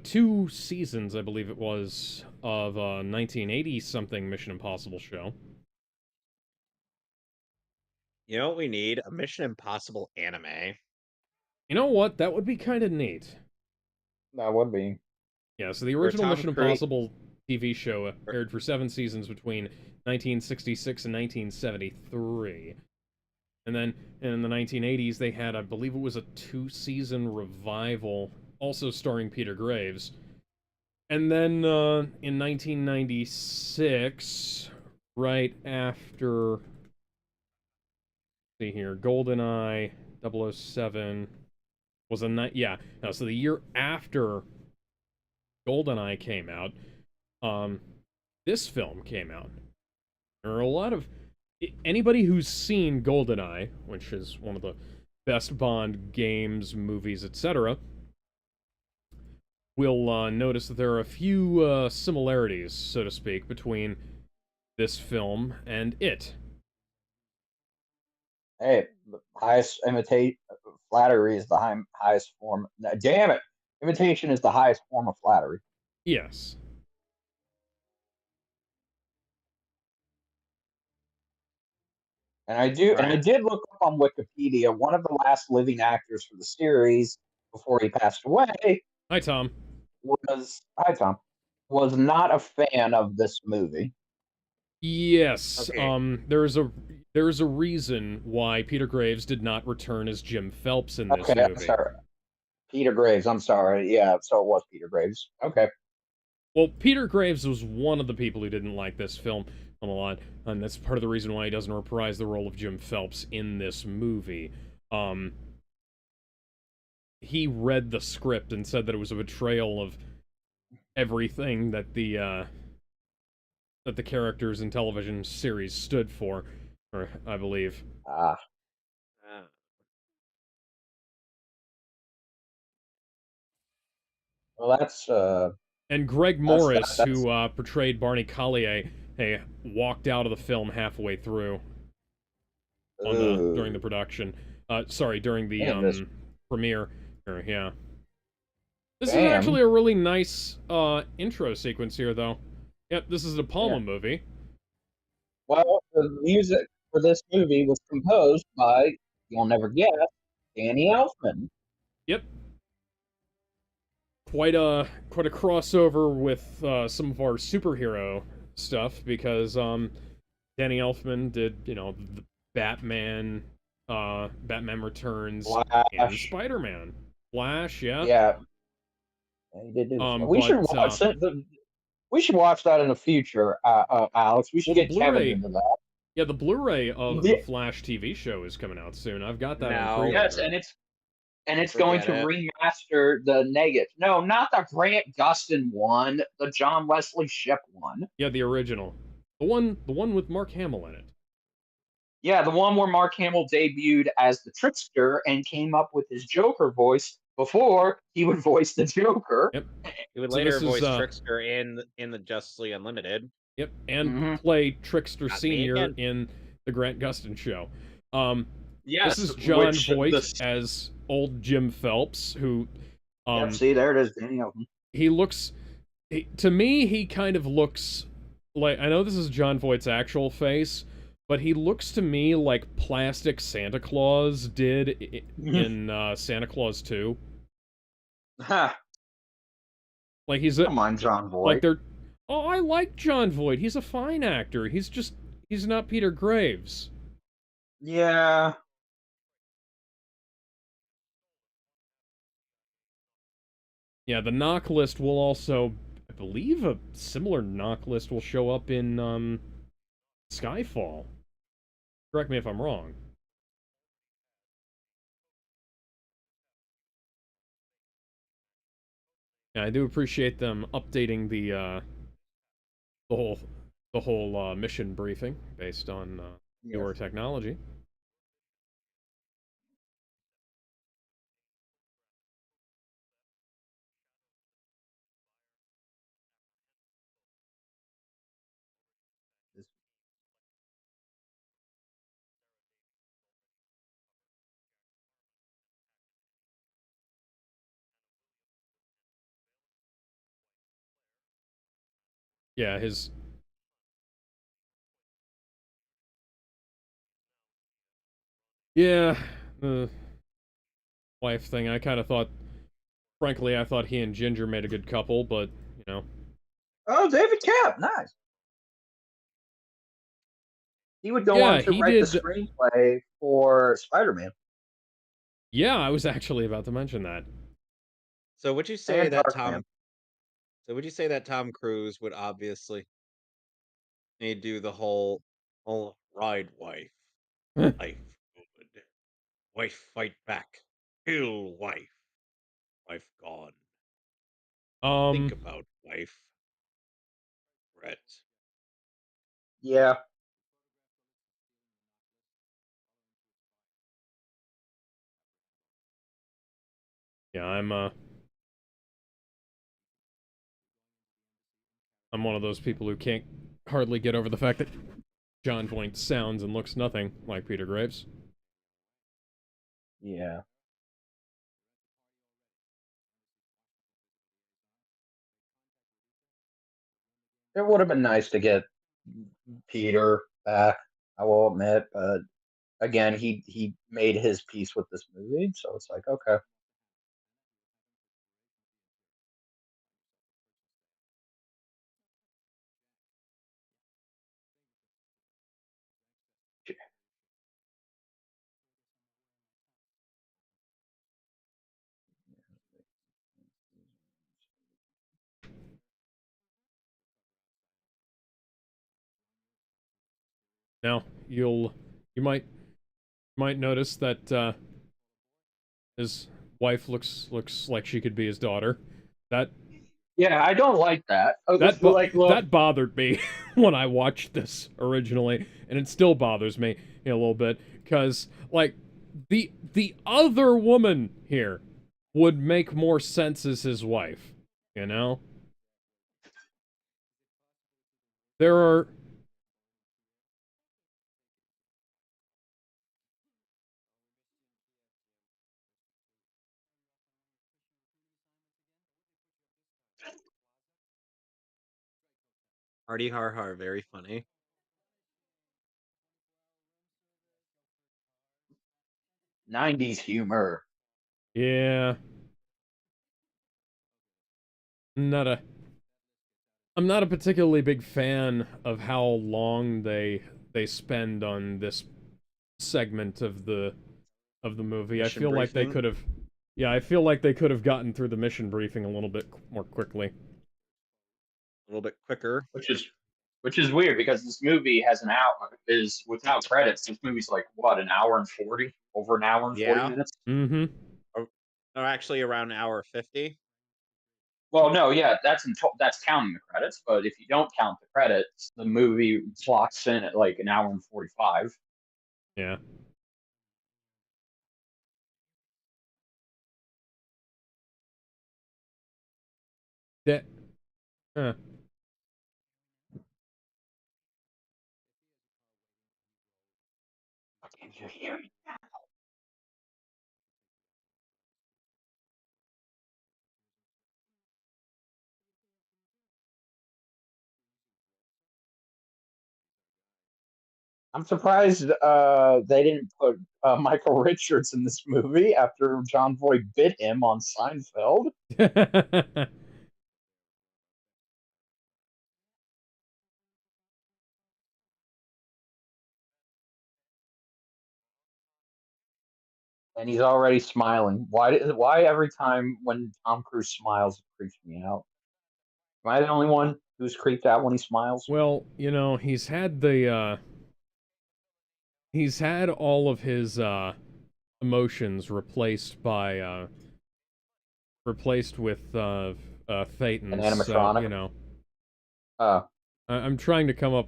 2 seasons, I believe it was, of a 1980 something Mission Impossible show. You know what we need? A Mission Impossible anime. You know what? That would be kind of neat. That would be. Yeah, so the Where original Tom Mission Cruise- Impossible TV show aired for 7 seasons between 1966 and 1973. And then in the 1980s, they had, I believe it was a 2-season revival, also starring Peter Graves. And then in 1996, right after, see here, GoldenEye 007 was a night, yeah. No, so the year after GoldenEye came out, this film came out. There are a lot of anybody who's seen GoldenEye, which is one of the best Bond games, movies, etc., will notice that there are a few similarities, so to speak, between this film and it. Hey, the highest flattery is the highest form. Damn it! Imitation is the highest form of flattery. Yes. And I Right. did look up on Wikipedia. One of the last living actors for the series before he passed away Hi, Tom. was hi Tom was not a fan of this movie. Yes. Okay. There's a reason why Peter Graves did not return as Jim Phelps in this Okay, I'm movie. sorry. Peter Graves. I'm sorry. Yeah, so it was Peter Graves. Okay. Well, Peter Graves was one of the people who didn't like this film a lot, and that's part of the reason why he doesn't reprise the role of Jim Phelps in this movie. He read the script and said that it was a betrayal of everything that the characters in television series stood for, or I believe. Ah. Well, that's And Greg That's- Morris, that's- who portrayed Barney Collier, walked out of the film halfway through during the production. During the premiere. Yeah. This is actually a really nice intro sequence here, though. Yep, this is a De Palma movie. Well, the music for this movie was composed by, you'll never guess, Danny Elfman. Yep. quite a crossover with some of our superhero stuff because Danny Elfman did the Batman, Batman Returns, and Flash. Spider-Man, Flash, yeah. Yeah, he did do the Flash. We should But watch that. We should watch that in the future, Alex. We should well, the get Kevin Blu-ray, into that. yeah, the Blu-ray of the Yeah. Flash TV show is coming out soon. I've got that on No. Yes, pre-order. and it's going Forget to it. remaster the negative. No, not the Grant Gustin one, the John Wesley Shipp one. Yeah, the original, the one with Mark Hamill in it. Yeah, the one where Mark Hamill debuted as the Trickster and came up with his Joker voice before he would voice the Joker. Yep. He would So later this is voice Trickster in the Justice League Unlimited. Yep, and Mm-hmm. play Trickster Not me Senior again. in the Grant Gustin show. Yes, This is John which Voight as old Jim Phelps, who yep, see, there it is, Danny Elfman. he looks to me he kind of looks like, I know this is John Voight's actual face, but he looks to me like plastic Santa Claus did in Santa Claus 2. Ha! Like he's Come on, John Voight. like they're I like John Voight. He's a fine actor. He's not Peter Graves. Yeah. Yeah, the knock list will also, I believe a similar knock list will show up in Skyfall. Correct me if I'm wrong. Yeah, I do appreciate them updating the whole mission briefing based on newer technology. Yeah, his the wife thing. I kind of thought, frankly, I thought he and Ginger made a good couple, but you know. Oh, David Cap, nice. He would go on Yeah, to he write the did. screenplay for Spider-Man. Yeah, I was actually about to mention that. So would you say And that Darkman. Tom Cruise would obviously need to do the whole ride wife, life good, wife fight back, kill wife, wife gone. Think about wife, Brett. Yeah. Yeah, I'm one of those people who can't hardly get over the fact that John Voight sounds and looks nothing like Peter Graves. Yeah. It would have been nice to get Peter back, I will admit, but again, he made his peace with this movie, so it's like, okay. Now, you might notice that his wife looks like she could be his daughter. That Yeah, I don't like that. Look, that bothered me when I watched this originally, and it still bothers me a little bit because like the other woman here would make more sense as his wife. You know, there are. Hardy har har, very funny. 90s humor. Yeah. Not a I'm not a particularly big fan of how long they spend on this segment of the movie. I Mission feel like they briefing. could have yeah, I feel like they could have gotten through the mission briefing a little bit more quickly. A little bit quicker. Which is weird because this movie has an hour is without credits. This movie's like what, an hour and 40, over an hour and 40 Yeah. minutes. Mm-hmm. Or actually around an hour 50. Well, no, yeah, that's counting the credits. But if you don't count the credits, the movie clocks in at like an hour and 45. Yeah. That huh. Can you hear me? I'm surprised they didn't put Michael Richards in this movie after John Voight bit him on Seinfeld. And he's already smiling. Why every time when Tom Cruise smiles, it creeps me out? Am I the only one who's creeped out when he smiles? Well, you know, he's had all of his emotions replaced with An Thetans, so, animatronic? you know. Uh, I'm trying to come up.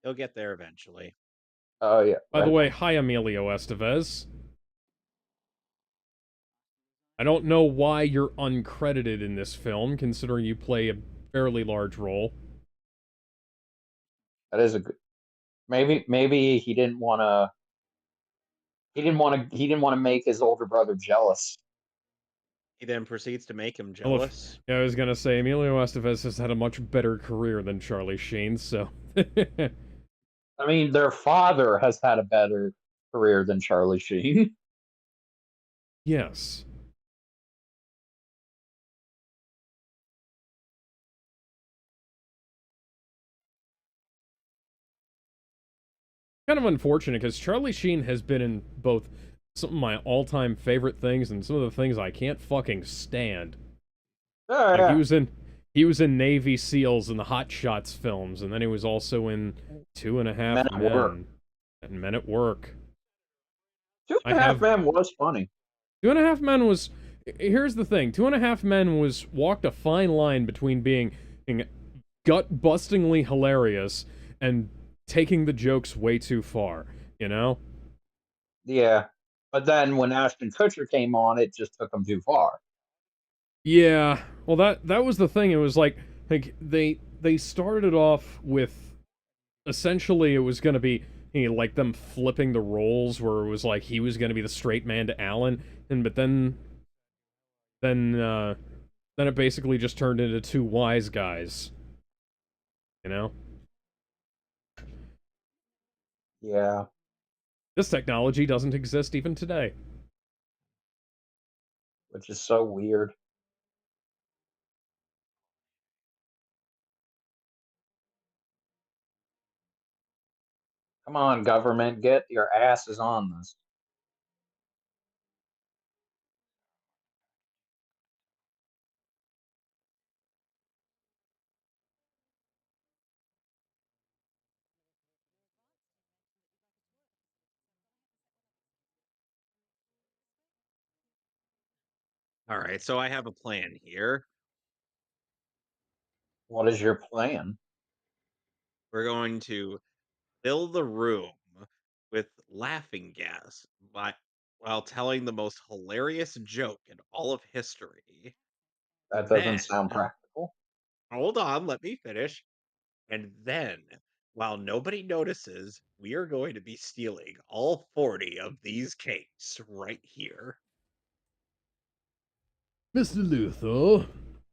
He'll get there eventually. oh yeah. By the Right. way, hi Emilio Estevez. I don't know why you're uncredited in this film, considering you play a fairly large role. That is a good. Maybe he didn't want to. He didn't want to make his older brother jealous. He then proceeds to make him Well, jealous. yeah, I was gonna say, Emilio Estevez has had a much better career than Charlie Sheen, so... I mean, their father has had a better career than Charlie Sheen. Yes. Kind of unfortunate, because Charlie Sheen has been in both some of my all-time favorite things and some of the things I can't fucking stand. Oh Like, yeah. he was in Navy SEALs and the Hot Shots films, and then he was also in Two and a Half Men at Work. Men and Men at Work. Two I and a Half have Men was funny. Two and a Half Men was... Here's the thing. Two and a Half Men walked a fine line between being gut-bustingly hilarious and taking the jokes way too far, you know? Yeah, but then when Ashton Kutcher came on, it just took him too far. Yeah. Well, that was the thing. It was like they started it off with essentially it was going to be like them flipping the roles where it was like he was going to be the straight man to Alan, and but then it basically just turned into two wise guys. You know? Yeah, This technology doesn't exist even today. which is so weird. Come on, government, get your asses on this. All right, so I have a plan here. What is your plan? We're going to fill the room with laughing gas while telling the most hilarious joke in all of history. That doesn't Then, sound practical. hold on, let me finish. And then, while nobody notices, we are going to be stealing all 40 of these cakes right here. Mr. Luthor,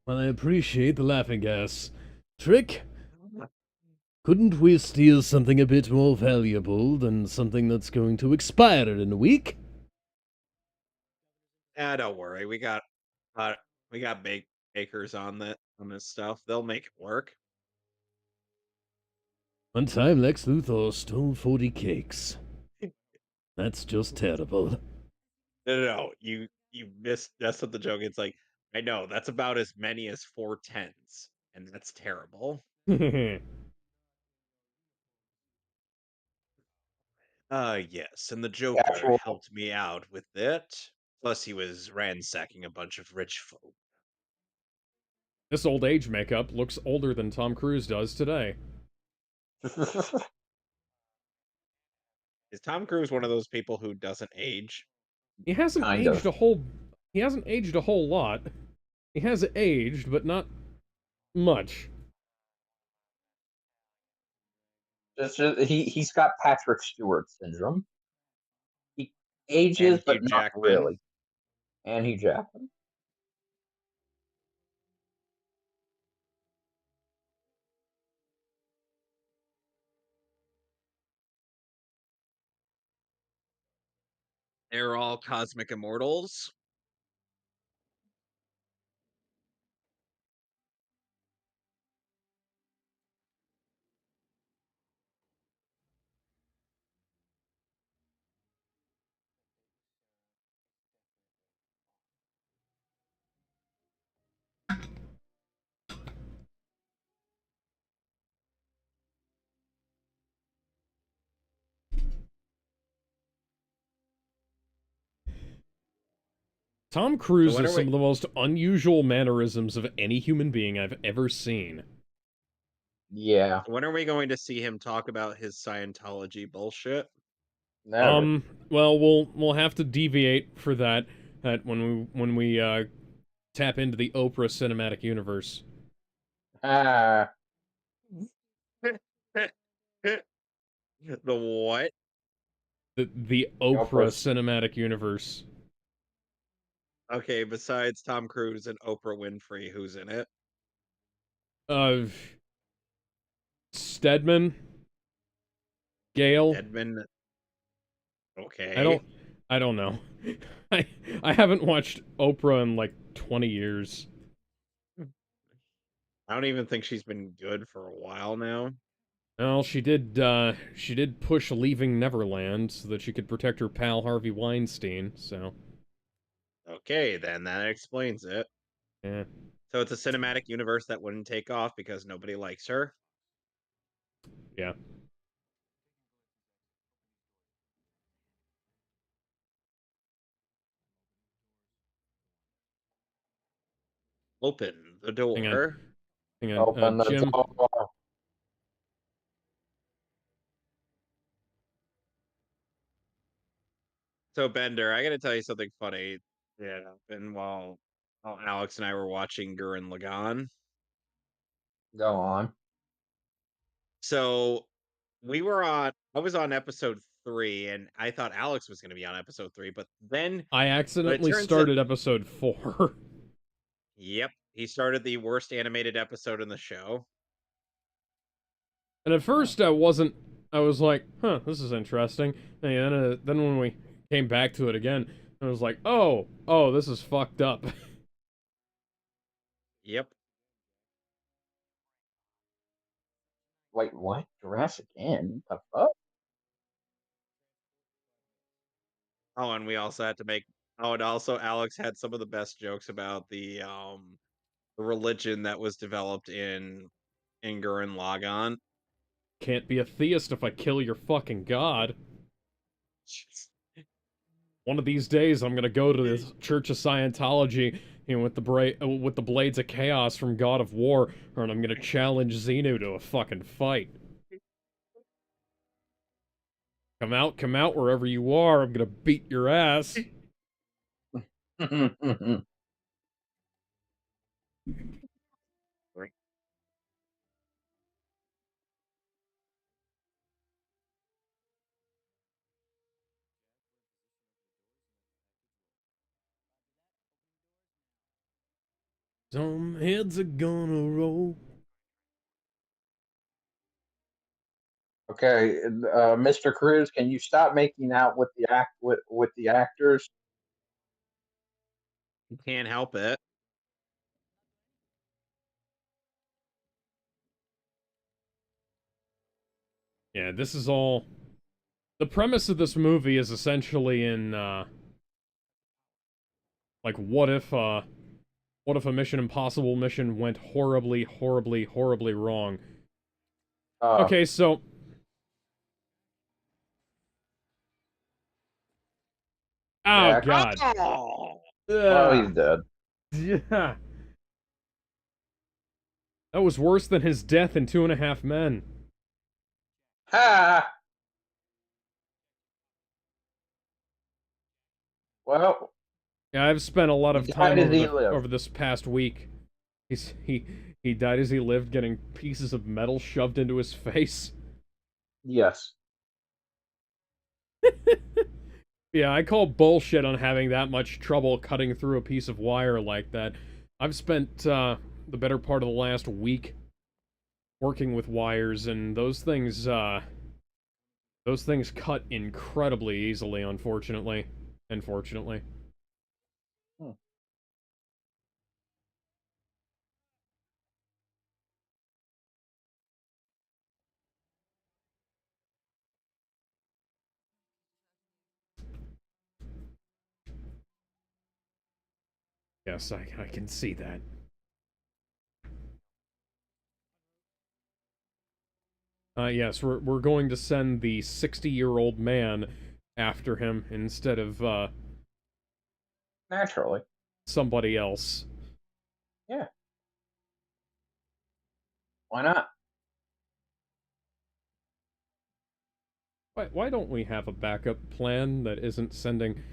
while I appreciate the laughing gas trick, couldn't we steal something a bit more valuable than something that's going to expire in a week? Don't worry, we got Uh, we got bakers on this stuff. They'll make it work. One time Lex Luthor stole 40 cakes. That's just terrible. No. You missed. That's what the joke. It's like I know that's about as many as 4 tens, and that's terrible. Yes, and the The Joker actual helped me out with it. Plus, he was ransacking a bunch of rich folk. This old age makeup looks older than Tom Cruise does today. Is Tom Cruise one of those people who doesn't age? He hasn't kind aged of. a whole he hasn't aged a whole lot. He has aged, but not much. He's got Patrick Stewart syndrome. He And ages, Hugh but not Jackman. really. And Hugh Jackman. They're all cosmic immortals. Tom So Cruise when has are we? some of the most unusual mannerisms of any human being I've ever seen. Yeah, When are we going to see him talk about his Scientology bullshit? never. Well, we'll have to deviate for that when we tap into the Oprah cinematic universe. Ah, The what? The the Oprah Oprah's cinematic universe. Okay, besides Tom Cruise and Oprah Winfrey, who's in it? Uh, Stedman, Gale. Edmund. I Okay. don't, I don't know. I I haven't watched Oprah in like 20 years. I don't even think she's been good for a while now. Well, she did push leaving Neverland so that she could protect her pal Harvey Weinstein. So, Okay, then that explains it. yeah, So it's a cinematic universe that wouldn't take off because nobody likes her. yeah. Open the Hang on, door. hang on. open the Jim, door. So Bender, I gotta tell you something funny. Yeah, and while Alex and I were watching Gurren Lagann, Go on. so I was on episode 3, and I thought Alex was gonna be on episode 3, I but it accidentally turns out, started episode 4. yep, he started the worst animated episode in the show. And at Oh. first I wasn't. I was like, "Huh, this is interesting." And then when we came back to it again, I was like, "Oh, this is fucked up." Yep. Wait, what? Jurassic Inn? The fuck? Oh, and we also had to make. Oh, and also Alex had some of the best jokes about the religion that was developed in Gurren Lagann. Can't be a theist if I kill your fucking god. One of these days, I'm gonna go to this Church of Scientology, with with the blades of chaos from God of War, and I'm gonna challenge Xenu to a fucking fight. Come out, wherever you are. I'm gonna beat your ass. Some heads are gonna roll. Okay, Mr. Cruz, can you stop making out with the with the actors? You can't help it. Yeah, this is all... The premise of this movie is essentially in, like, what if a Mission Impossible mission went horribly, horribly, horribly wrong? Okay, so... Oh, Jack. God. Oh! Oh, Ugh. he's dead. Yeah. That was worse than his death in 2.5 Men. Ha! Well, Yeah, I've spent a lot he of time died as he lived. over this past week. He died as he lived, getting pieces of metal shoved into his face. Yes. Yeah, I call bullshit on having that much trouble cutting through a piece of wire like that. I've spent the better part of the last week working with wires, and those things cut incredibly easily, unfortunately. Unfortunately. Yes, I can see that. Yes, we're going to send the 60-year-old man after him instead of Naturally. somebody else. Yeah. Why not? Why don't we have a backup plan that isn't sending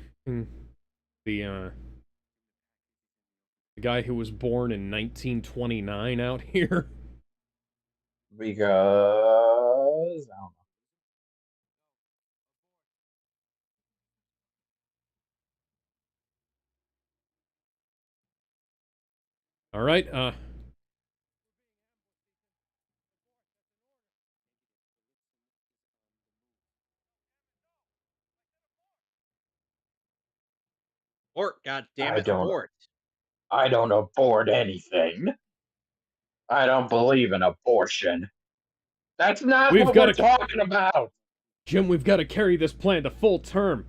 the guy who was born in 1929 out here? Because I don't know. All right, Abort, goddammit, abort. I don't abort anything. I don't believe in abortion. That's not We've what gotta- we're talking about. Jim, we've got to carry this plan to full term.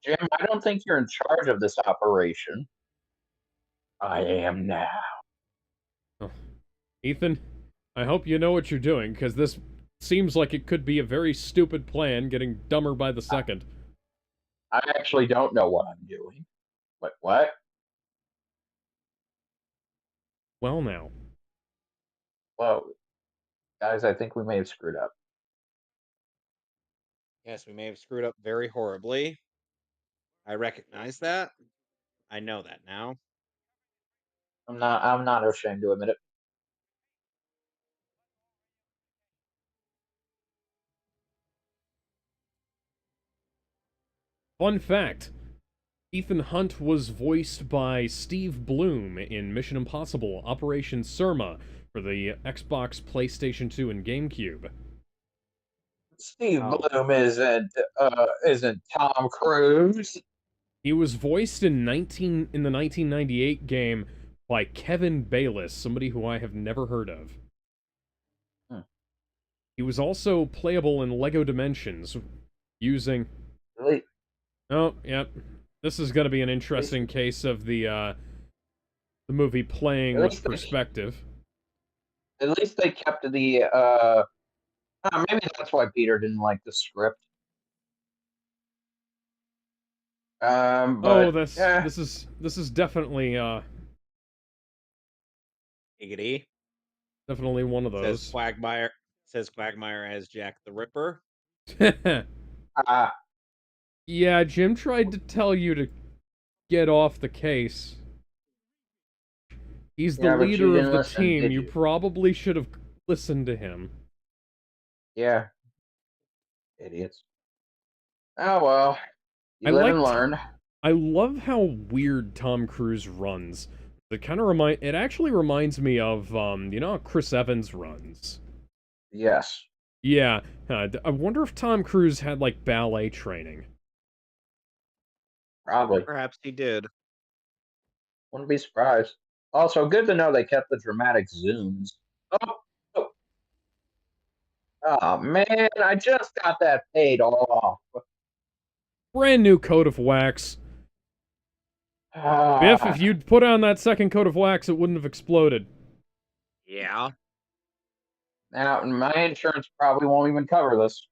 Jim, I don't think you're in charge of this operation. I am now. Oh. Ethan, I hope you know what you're doing, because this seems like it could be a very stupid plan, getting dumber by the second. I actually don't know what I'm doing. What? Well, now. Well, guys, I think we may have screwed up. Yes, we may have screwed up very horribly. I recognize that. I know that now. I'm not ashamed to admit it. Fun fact, Ethan Hunt was voiced by Steve Bloom in Mission Impossible Operation Surma for the Xbox, PlayStation 2, and GameCube. Steve Bloom isn't Tom Cruise. He was voiced in the 1998 game by Kevin Bayliss, somebody who I have never heard of. He was also playable in LEGO Dimensions using... Really? Oh, yep. This is going to be an interesting case of the movie playing with perspective. At least they kept the maybe that's why Peter didn't like the script. But this is definitely Giggity. definitely one of those. Says Quagmire as Jack the Ripper. Yeah, Jim tried to tell you to get off the case. He's the leader of the team. You probably should have listened to him. Yeah. Idiots. Oh well. You live and learn. I love how weird Tom Cruise runs. It actually reminds me of you know how Chris Evans runs. Yes. Yeah, I wonder if Tom Cruise had, like, ballet training. Probably. Perhaps he did. Wouldn't be surprised. Also, good to know they kept the dramatic zooms. Oh, oh, oh man, I just got that paid off. Brand new coat of wax. Biff, if Ah, you'd put on that second coat of wax, it wouldn't have exploded. Yeah. now my insurance probably won't even cover this.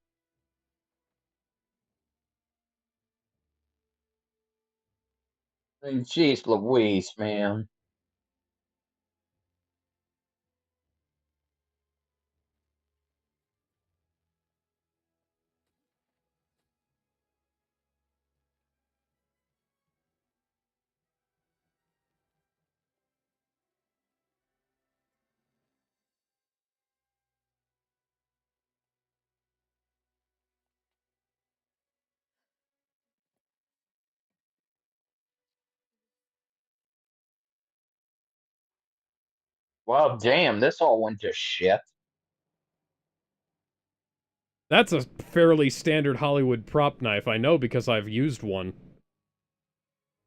I mean, jeez Louise, man. Well, damn, this all went to shit. That's a fairly standard Hollywood prop knife, I know because I've used one.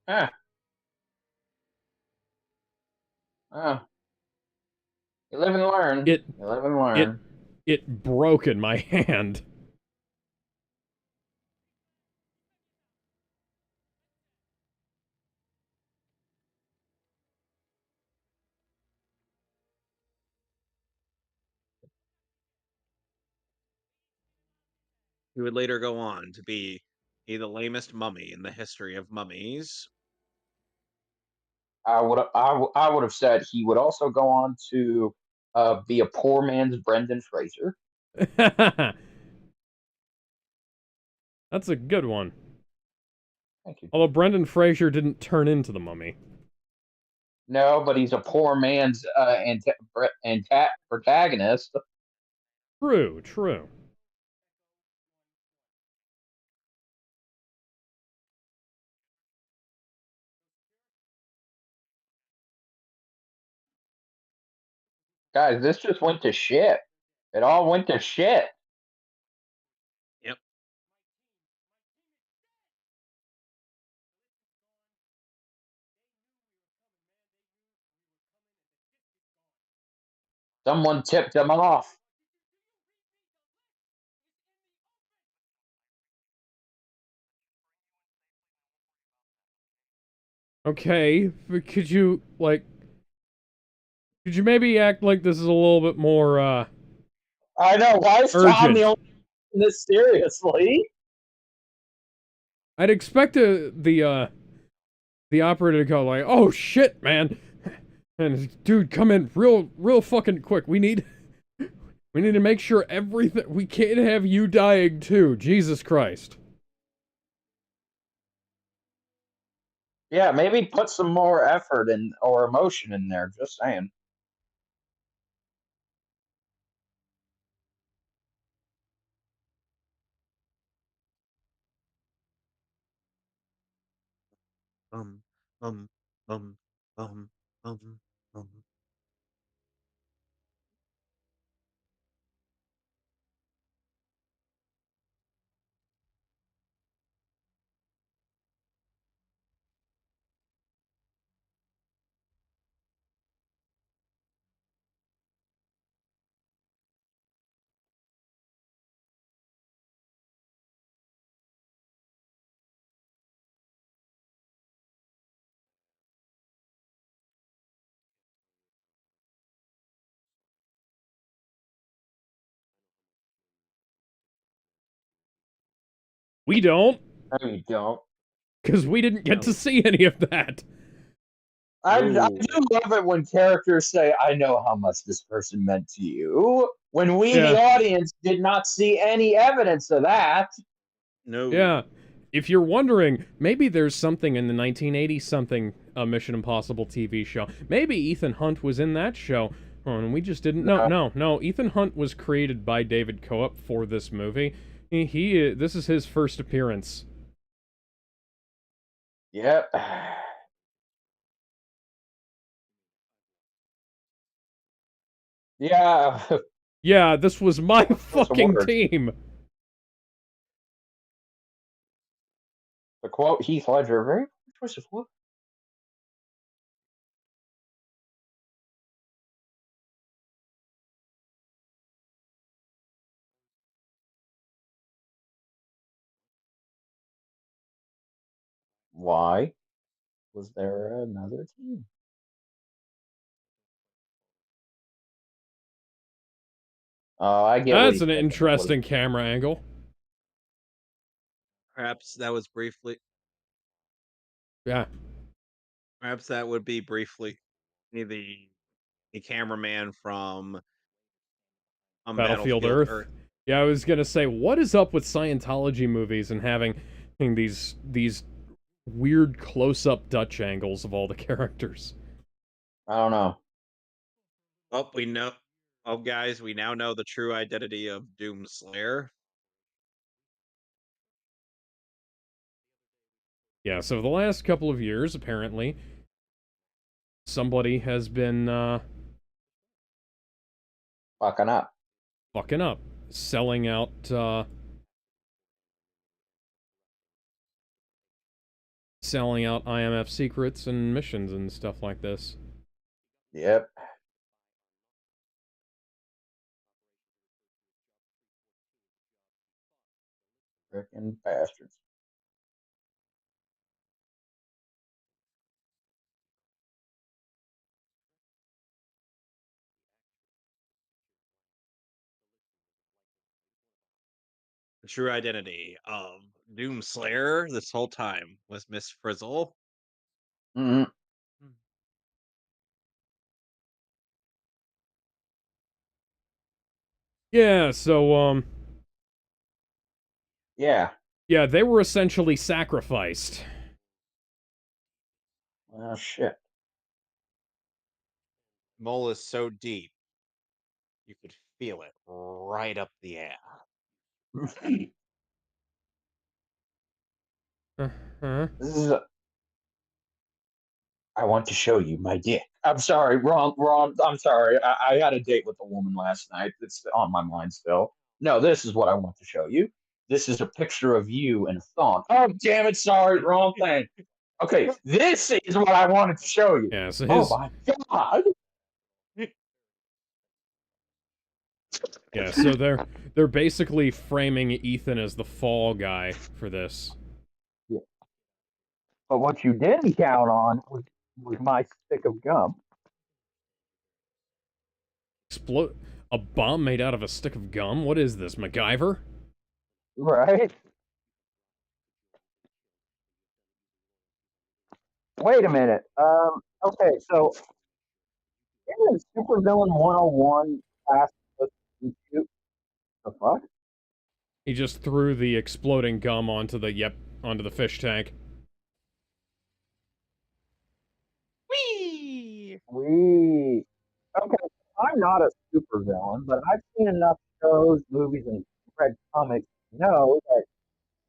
Ah, ah. You live and learn. It, You live and it, learn. it broke in my hand. He would later go on to be the lamest mummy in the history of mummies. I would have said he would also go on to be a poor man's Brendan Fraser. That's a good one. Thank you. Although Brendan Fraser didn't turn into the mummy. No, but he's a poor man's protagonist. True, true. Guys, this just went to shit. It all went to shit. Yep. Someone tipped him off. Okay, but could you, like, could you maybe act like this is a little bit more, I know. Why is Tom the urgent? only one this seriously? I'd expect the operator to go like, "Oh shit, man!" And dude, come in real fucking quick. We need to make sure everything. We can't have you dying too. Jesus Christ. Yeah, maybe put some more effort and or emotion in there. Just saying. Um, um, um, um, um, um. We don't, No, you don't. because we didn't get to No. see any of that. I No. do love it when characters say, "I know how much this person meant to you," when we, the Yeah, audience, did not see any evidence of that. No. yeah. If you're wondering, maybe there's something in the 1980 something Mission Impossible TV show. Maybe Ethan Hunt was in that show. Oh, and we just didn't. No, No. no, no. Ethan Hunt was created by David Coop for this movie. This is his first appearance. Yep. Yeah. Yeah, this was my Choice of fucking words. team. To quote Heath Ledger, very poor choice of words. Why was there another team? Oh, I get what That's he's an thinking. What is interesting camera angle. Perhaps that was briefly. Yeah. Perhaps that would be briefly the cameraman from Battlefield Battlefield Earth. Earth. Yeah, I was gonna say, what is up with Scientology movies and having these weird close-up Dutch angles of all the characters? I don't know. Oh, we know. Oh, guys, we now know the true identity of Doom Slayer. Yeah, so the last couple of years, apparently, somebody has been Fucking up. fucking up, selling out IMF secrets and missions and stuff like this. Yep. Frickin' bastards. The true identity of Doom Slayer this whole time was Miss Frizzle. Mm-hmm. Yeah, so Yeah. yeah, they were essentially sacrificed. Well, shit. Mole is so deep, you could feel it right up the ass. Uh-huh. This is. I want to show you my dick. I'm sorry, wrong. I'm sorry. I had a date with a woman last night. It's on my mind still. No, this is what I want to show you. This is a picture of you in a thong. Oh, damn it! Sorry, wrong thing. Okay, this is what I wanted to show you. Yeah, so Oh his my god! yeah, so they're basically framing Ethan as the fall guy for this. Yeah. But what you didn't count on was my stick of gum. Explode a bomb made out of a stick of gum? What is this, MacGyver? Right? Wait a minute. Okay, so in Supervillain 101 class, shoot the fuck? He just threw the exploding gum onto the fish tank. Whee! We okay. I'm not a supervillain, but I've seen enough shows, movies, and read comics to know that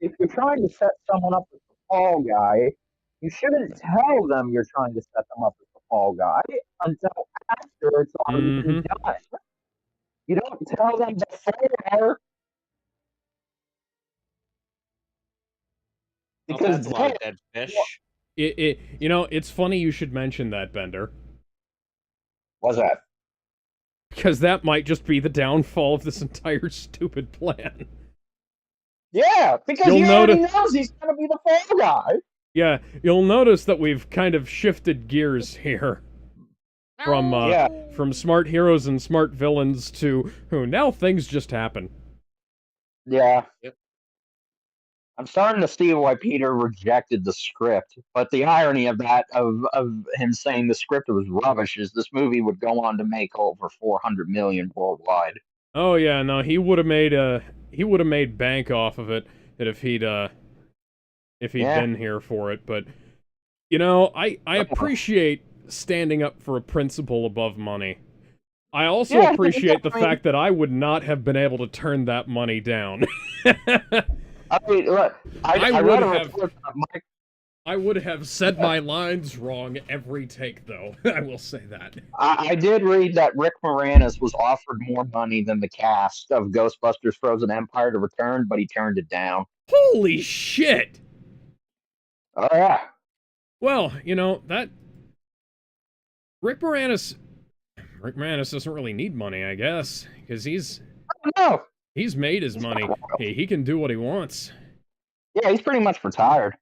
if you're trying to set someone up as the fall guy, you shouldn't tell them you're trying to set them up as the fall guy until after it's already been Mm-hmm. done. You don't tell them before Oh, because that's a lot then of dead fish. It's funny you should mention that, Bender, what's that? because that might just be the downfall of this entire stupid plan. Yeah, because You'll he already notice- knows he's gonna be the fall guy. Yeah, you'll notice that we've kind of shifted gears here from Yeah. from smart heroes and smart villains to who now things just happen. Yeah. Yep. I'm starting to see why Peter rejected the script, but the irony of that, of him saying the script was rubbish, is this movie would go on to make over 400 million worldwide. Oh yeah, no, he would have made bank off of it if he'd Yeah. been here for it. But I appreciate standing up for a principle above money. I also Yeah, appreciate the I mean- fact that I would not have been able to turn that money down. I mean, look, I I read would a have- report that Mike. I would have said my lines wrong every take, though. I will say that. I did read that Rick Moranis was offered more money than the cast of Ghostbusters Frozen Empire to return, but he turned it down. Holy shit! Oh, yeah. Well, you know, that... Rick Moranis... Rick Moranis doesn't really need money, I guess, because he's No. made his money. He can do what he wants. Yeah, he's pretty much retired.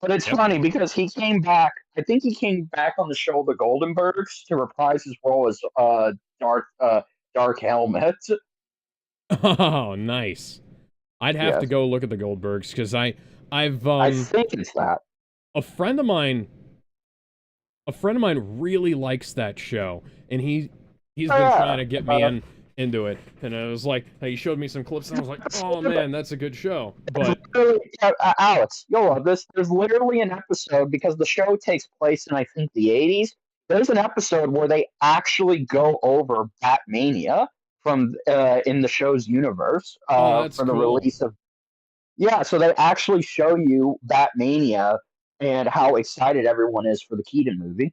But it's Yep. funny because he came back. I think he came back on the show The Goldenbergs to reprise his role as Dark Helmet. Oh, nice. I'd have to Yes, go look at the Goldbergs, because I've, I think it's that. a friend of mine really likes that show, and he's been trying to get me into it, and I was like, he showed me some clips, and I was like, oh man, that's a good show. But Alex, you'll love this. There's literally an episode because the show takes place in I think the 80s. There's an episode where they actually go over Batmania from in the show's universe oh, that's for the cool. release of. Yeah, so they actually show you Batmania and how excited everyone is for the Keaton movie.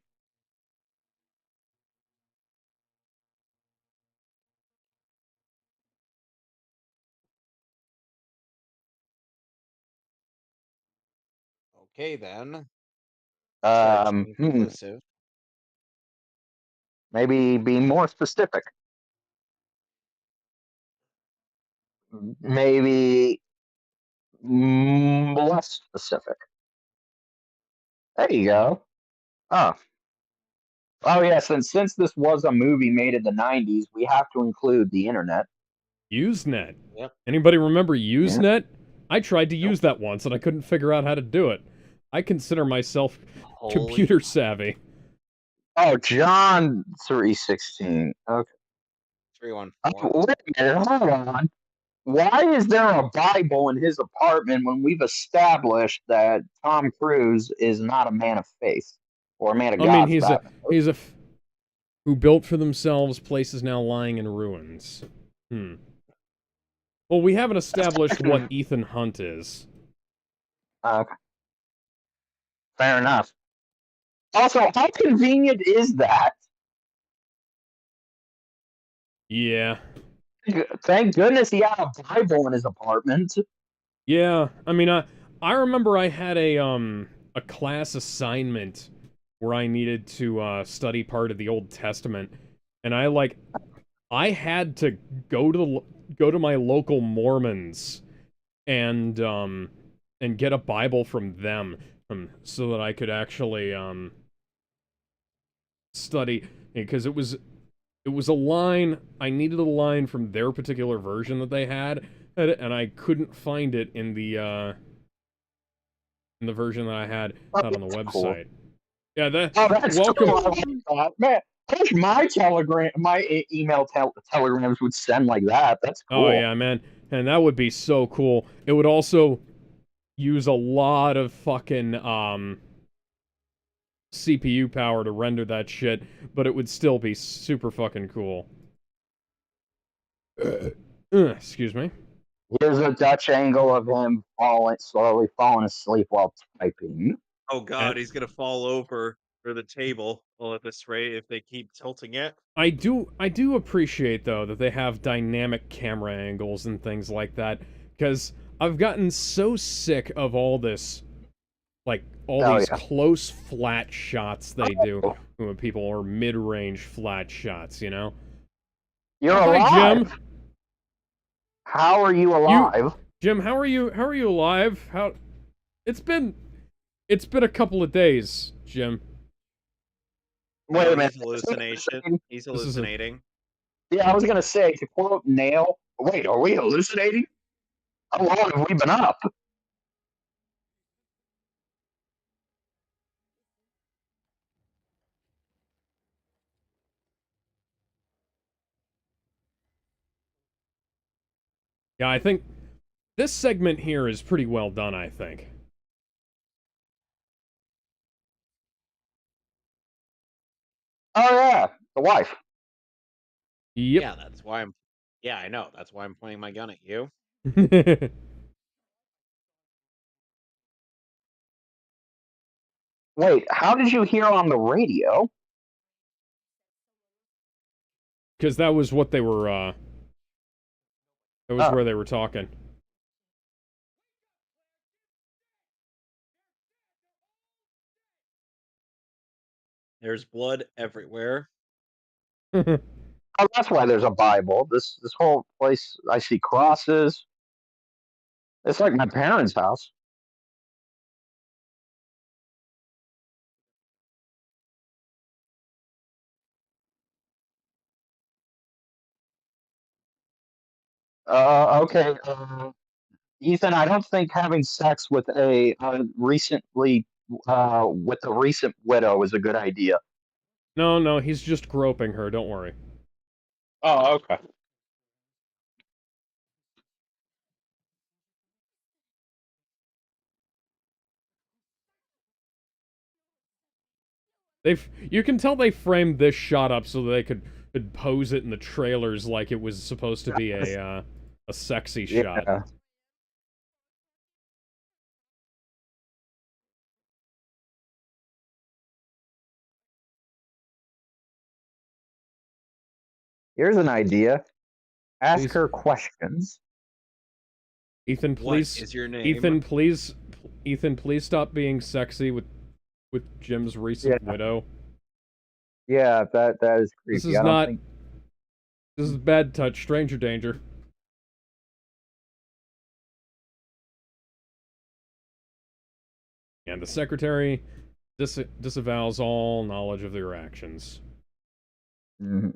Okay, then. Search Um, hmm, inconclusive. maybe be more specific. Maybe less specific. There you go. Oh, oh yeah. Since this was a movie made in the '90s, we have to include the internet. Usenet. Yep. Anybody remember Yeah. Usenet? I tried to Nope. use that once, and I couldn't figure out how to do it. I consider myself Holy computer savvy. Oh, John 316. Okay. 314. Wait a minute. Hold on. Why is there a Bible in his apartment when we've established that Tom Cruise is not a man of faith or a man of I mean, God? For that matter? who built for themselves places now lying in ruins. Well, we haven't established what Ethan Hunt is. Okay. Fair enough. Also, how convenient is that? Yeah. Thank goodness he had a Bible in his apartment. Yeah. I mean, I remember I had a class assignment where I needed to study part of the Old Testament, and I had to go to my local Mormons and get a Bible from them, so that I could actually study, because it was a line. I needed a line from their particular version that they had, and I couldn't find it in the version that I had Oh, out on the that's website. cool. Yeah, that. Oh, that's Welcome. cool. I like that. Man, I wish my email telegrams would send like that. That's Oh cool. yeah, man, and that would be so cool. It would also use a lot of fucking CPU power to render that shit, but it would still be super fucking cool. Excuse me. Here's a Dutch angle of him slowly falling asleep while typing. Oh god, And he's gonna fall over for the table. Well, at this rate, if they keep tilting it. I do appreciate, though, that they have dynamic camera angles and things like that, because I've gotten so sick of all this, like, all Oh, these yeah. close flat shots they do Oh, when people, or mid-range flat shots, you know? you're Hi, alive. Jim. How are you alive? Jim, how are you alive? It's been a couple of days, Jim. Wait No, a minute. he's hallucination. He's This is a hallucinating. Yeah, I was gonna say to quote Nail. Wait, are we hallucinating? How long have we been up? Yeah, I think this segment here is pretty well done, I think. Oh yeah, the wife. Yep. Yeah, that's why I'm. Yeah, I know. That's why I'm pointing my gun at you. Wait, how did you hear on the radio? Because that was what they were, that was Oh, where they were talking. There's blood everywhere. oh, that's why there's a Bible. This whole place, I see crosses. It's like my parents' house. Okay. Ethan, I don't think having sex with a with a recent widow is a good idea. No, he's just groping her, don't worry. Oh, okay. You can tell they framed this shot up so that they could pose it in the trailers like it was supposed to be a sexy shot. Yeah. Here's an idea. Ask Please. her questions. Ethan, What please. is your name? Ethan, please stop being sexy with Jim's recent widow. Yeah, that is creepy. This is not. This is bad touch. Stranger danger. And the secretary disavows all knowledge of their actions. Mhm.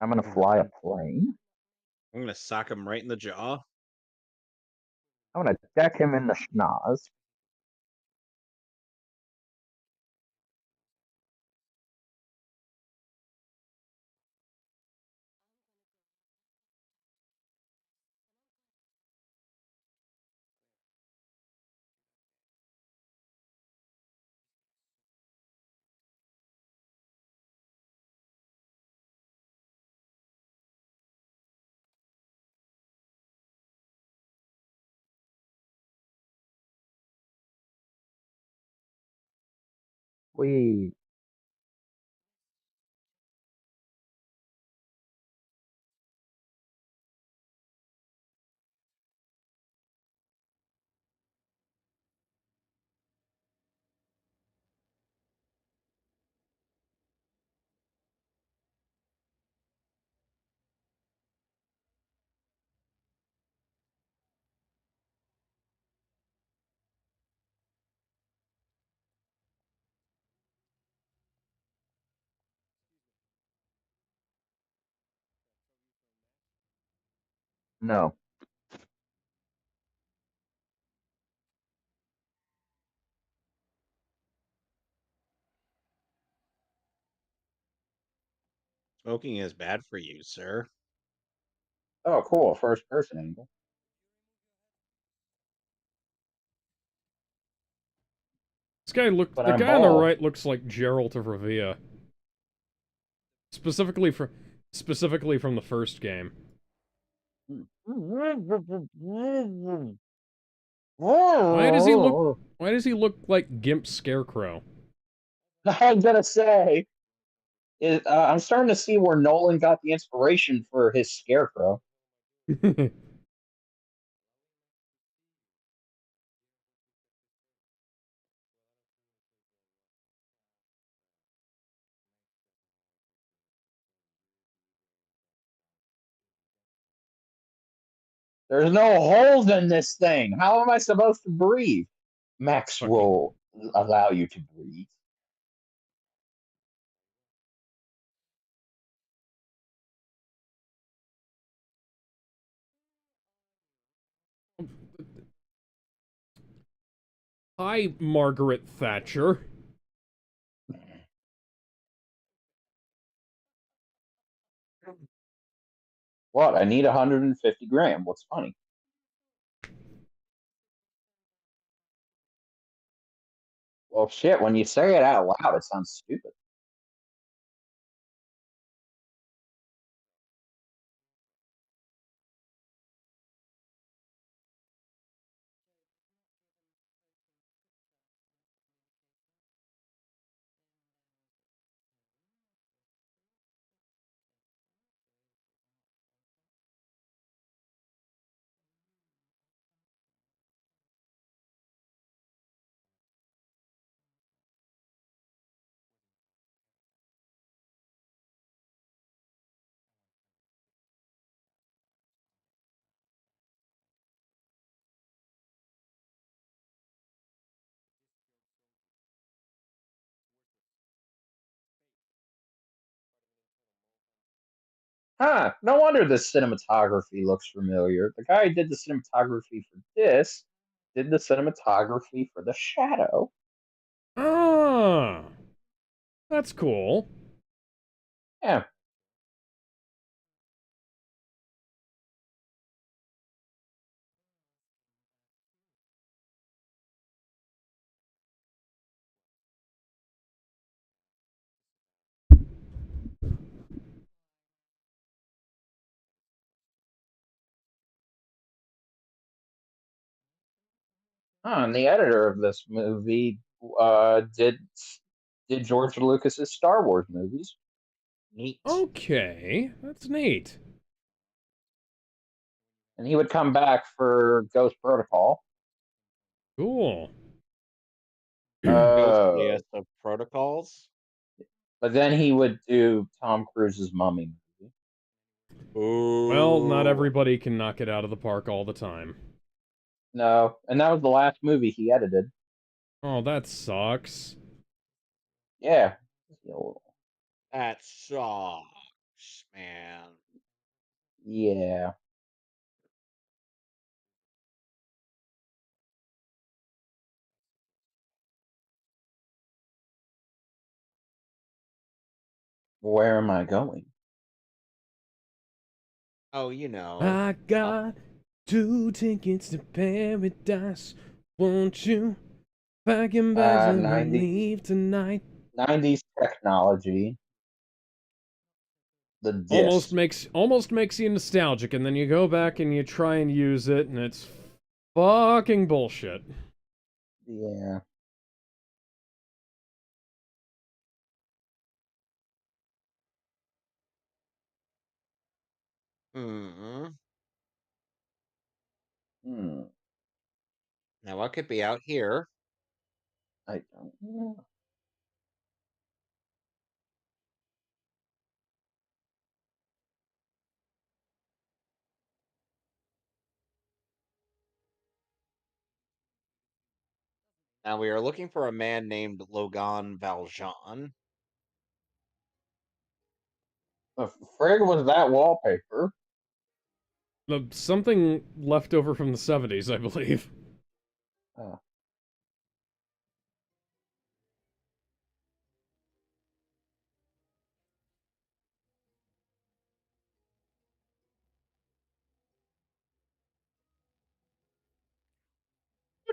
I'm gonna fly a plane. I'm gonna sock him right in the jaw. I'm gonna deck him in the schnoz. We no. Smoking is bad for you, sir. Oh, cool. First person angle. But The I'm guy on the bald. right looks like Geralt of Rivia. Specifically from the first game. Why does he look like Gimp Scarecrow? I'm gonna say, I'm starting to see where Nolan got the inspiration for his scarecrow. There's no holes in this thing. How am I supposed to breathe? Max Fucking will allow you to breathe. Hi, Margaret Thatcher. What? I need 150 grand. What's funny? Well, shit. When you say it out loud, it sounds stupid. Huh, no wonder the cinematography looks familiar. The guy who did the cinematography for this did the cinematography for The Shadow. Ah, that's cool. Yeah. Huh, and the editor of this movie did George Lucas's Star Wars movies. Neat. Okay, that's neat. And he would come back for Ghost Protocol. Cool. Oh. of protocols. But then he would do Tom Cruise's Mummy movie. Well, not Ooh. everybody can knock it out of the park all the time. No, and that was the last movie he edited. Oh, that sucks. Yeah. That sucks, man. Yeah. Where am I going? Oh, you know. I got 2 tickets to paradise. Won't you pack your bags and 90, leave tonight? 90s technology. The Almost disc. makes you nostalgic, and then you go back and you try and use it, and it's fucking bullshit. Yeah. Hmm. Hmm. Now, what could be out here? I don't know. Now, we are looking for a man named Logan Valjean. The frig was that wallpaper? Something left over from the 70s, I believe. Uh,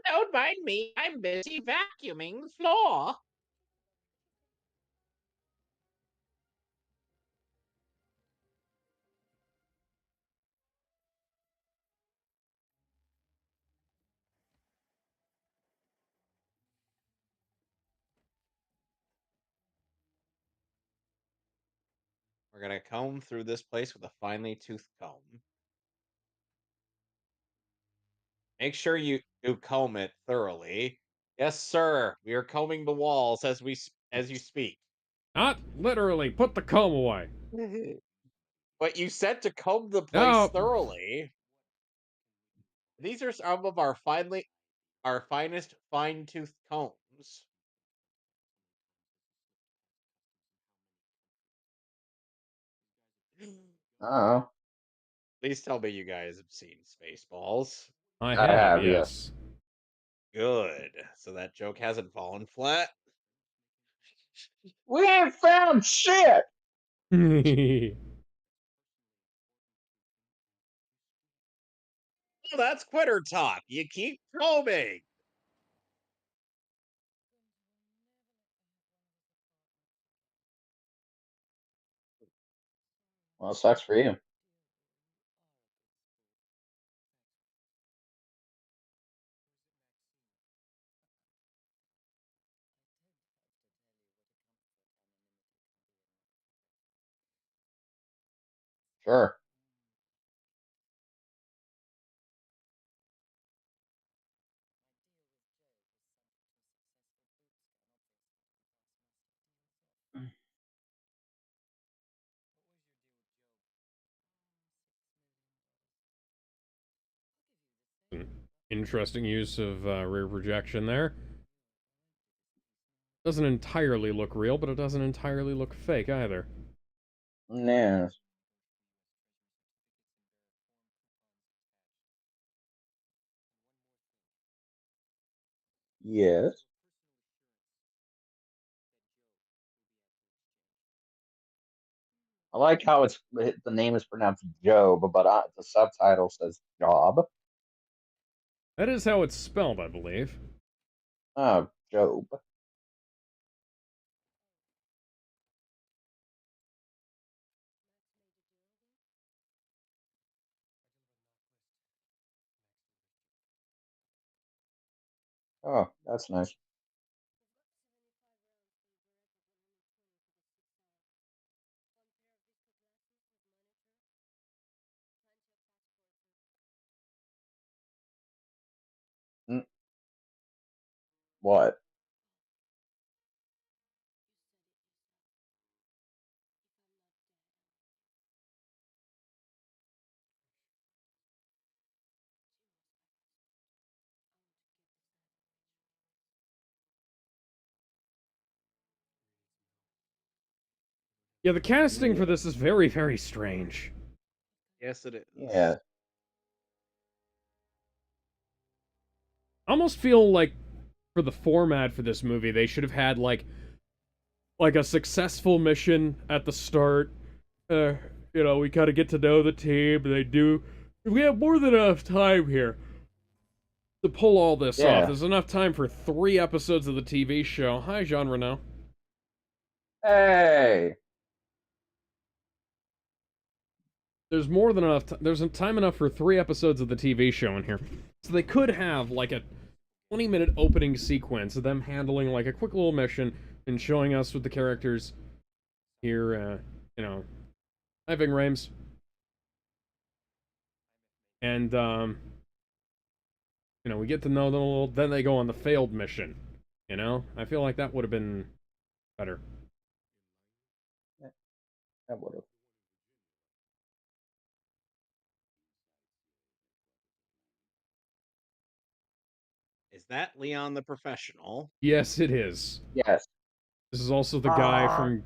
Don't mind me. I'm busy vacuuming the floor. We're going to comb through this place with a finely toothed comb. Make sure you comb it thoroughly. Yes, sir. We are combing the walls as you speak. Not literally, put the comb away. But you said to comb the place No. thoroughly. These are some of our finest fine toothed combs. oh, Please tell me you guys have seen Spaceballs. I I have, have, yes. yes. Good. So that joke hasn't fallen flat. We ain't found shit! that's quitter talk. You keep probing. Well, it sucks for you. Sure. Interesting use of rear projection there. Doesn't entirely look real, but it doesn't entirely look fake either. Yes. Yes. I like how the name is pronounced Job, but the subtitle says Job. That is how it's spelled, I believe. Oh, Job. Oh, that's nice. Mm, what? Yeah, the casting for this is very, very strange. Yes, it is. Yeah. I almost feel like for the format for this movie, they should have had like a successful mission at the start. Uh, we kind of get to know the team. They do. We have more than enough time here to pull all this off. Yeah. There's enough time for 3 episodes of the TV show. Hi, Jean Renault. Hey. There's more than enough. There's time enough for 3 episodes of the TV show in here, so they could have like a 20-minute opening sequence of them handling like a quick little mission and showing us with the characters here. Hi, Ving Rhames. And we get to know them a little. Then they go on the failed mission. I feel like that would have been better. That would have. Is that Leon the Professional? Yes, it is. Yes. This is also the guy Ah, from.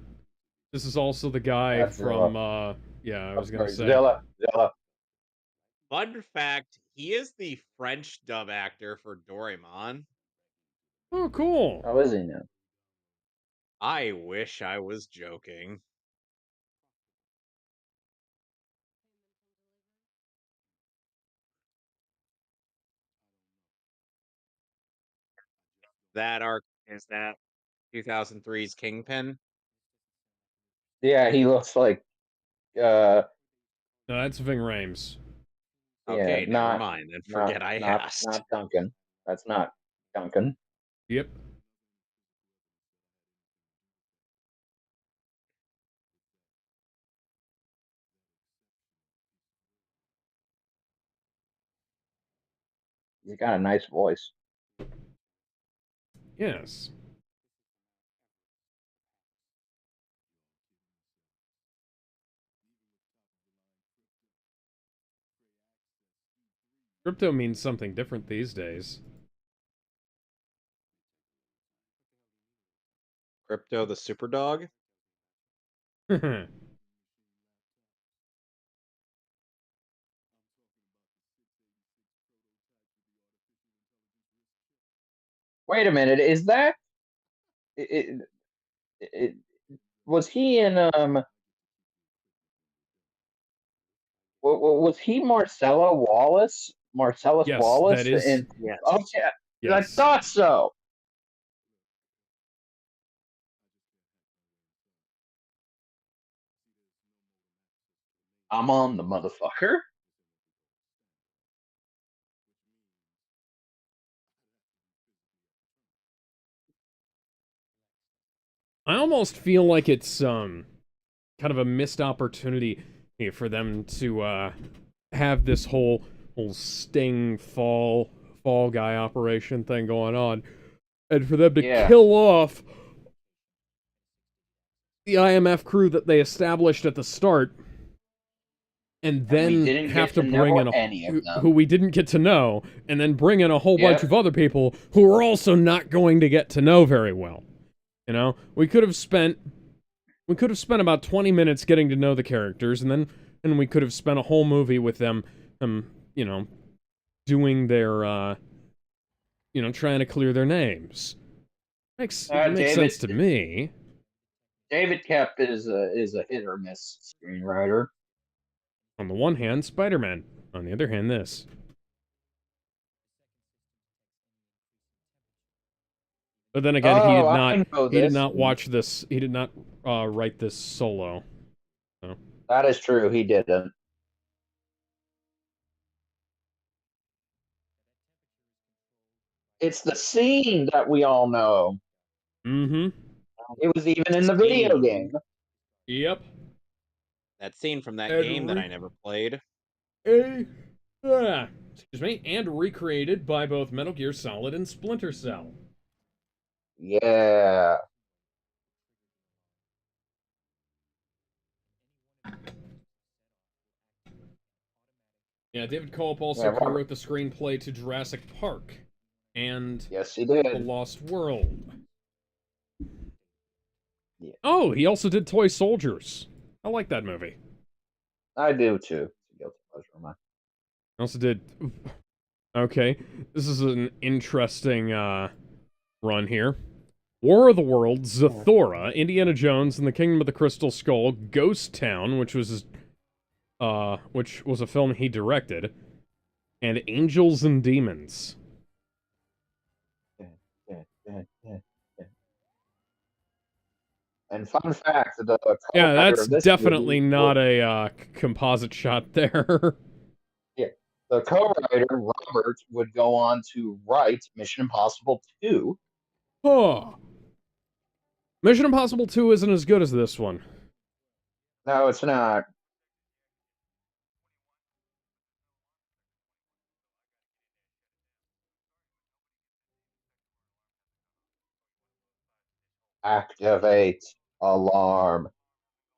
This is also the guy that's from. Zilla. Yeah, I was gonna say. Zilla. Zilla. Fun fact, he is the French dub actor for Doraemon. Oh, cool. How is he now? I wish I was joking. That arc is that 2003's Kingpin. Yeah, he looks like uh No, that's Ving Rhames. yeah, Okay, never mind. Then forget I asked. not Duncan. That's not Duncan. Yep. He's got a nice voice. Yes. Crypto means something different these days. Crypto the Super Dog. Wait a minute, is that it, it, was he in was he Marcella Wallace Marcellus Yes, Wallace? that is. And Yes. okay, I Yes. thought so. I'm on the motherfucker. I almost feel like it's kind of a missed opportunity for them to have this whole Sting fall guy operation thing going on, and for them to Yeah. kill off the IMF crew that they established at the start, and And we then didn't have get to to bring know in any of them. who we didn't get to know, and then bring in a whole bunch Yep. of other people who we're also not going to get to know very well. You know, we could have spent about 20 minutes getting to know the characters, and we could have spent a whole movie with them, you know, doing their, trying to clear their names. Makes sense to me. David Kep is a hit or miss screenwriter. On the one hand, Spider-Man. On the other hand, this. But then again, I know he did this. not watch this. He did not write this solo. So. That is true. He didn't. It's the scene that we all know. Mm-hmm. It was even in the video game. Yep. That scene from that And game that I never played. Excuse me. And recreated by both Metal Gear Solid and Splinter Cell. Yeah. Yeah, David Culp also co-wrote the screenplay to Jurassic Park and yes, he did. The Lost World. Yeah. Oh, he also did Toy Soldiers. I like that movie. I do too. Guilty pleasure of mine. I also did. Okay, this is an interesting run here. War of the Worlds, Zathura, Indiana Jones and the Kingdom of the Crystal Skull, Ghost Town, which was a film he directed, and Angels and Demons. And fun fact, the Yeah, that's of this definitely movie not a composite shot there. Yeah, the co-writer Robert would go on to write Mission Impossible 2. Huh. Mission Impossible 2 isn't as good as this one. No, it's not. Activate alarm.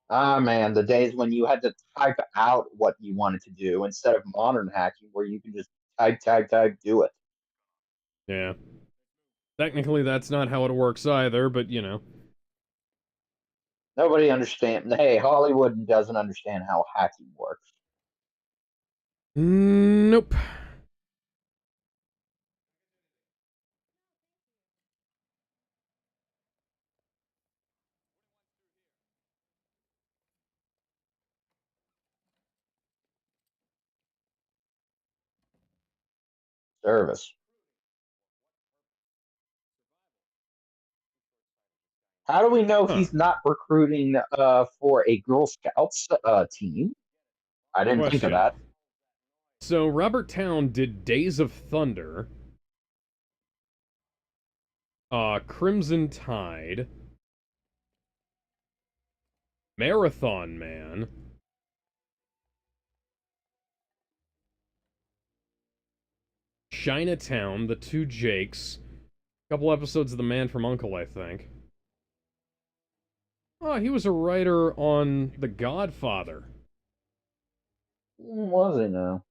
Ah, man, the days when you had to type out what you wanted to do instead of modern hacking where you can just type, do it. Yeah. Technically, that's not how it works either, but you know. Nobody understands. Hey, Hollywood doesn't understand how hacking works. Nope. Service. How do we know he's not recruiting for a Girl Scouts team? I didn't think of that. So Robert Towne did Days of Thunder, Crimson Tide, Marathon Man, Chinatown, The Two Jakes, a couple episodes of The Man from U.N.C.L.E., I think. Oh, he was a writer on The Godfather. Was he now?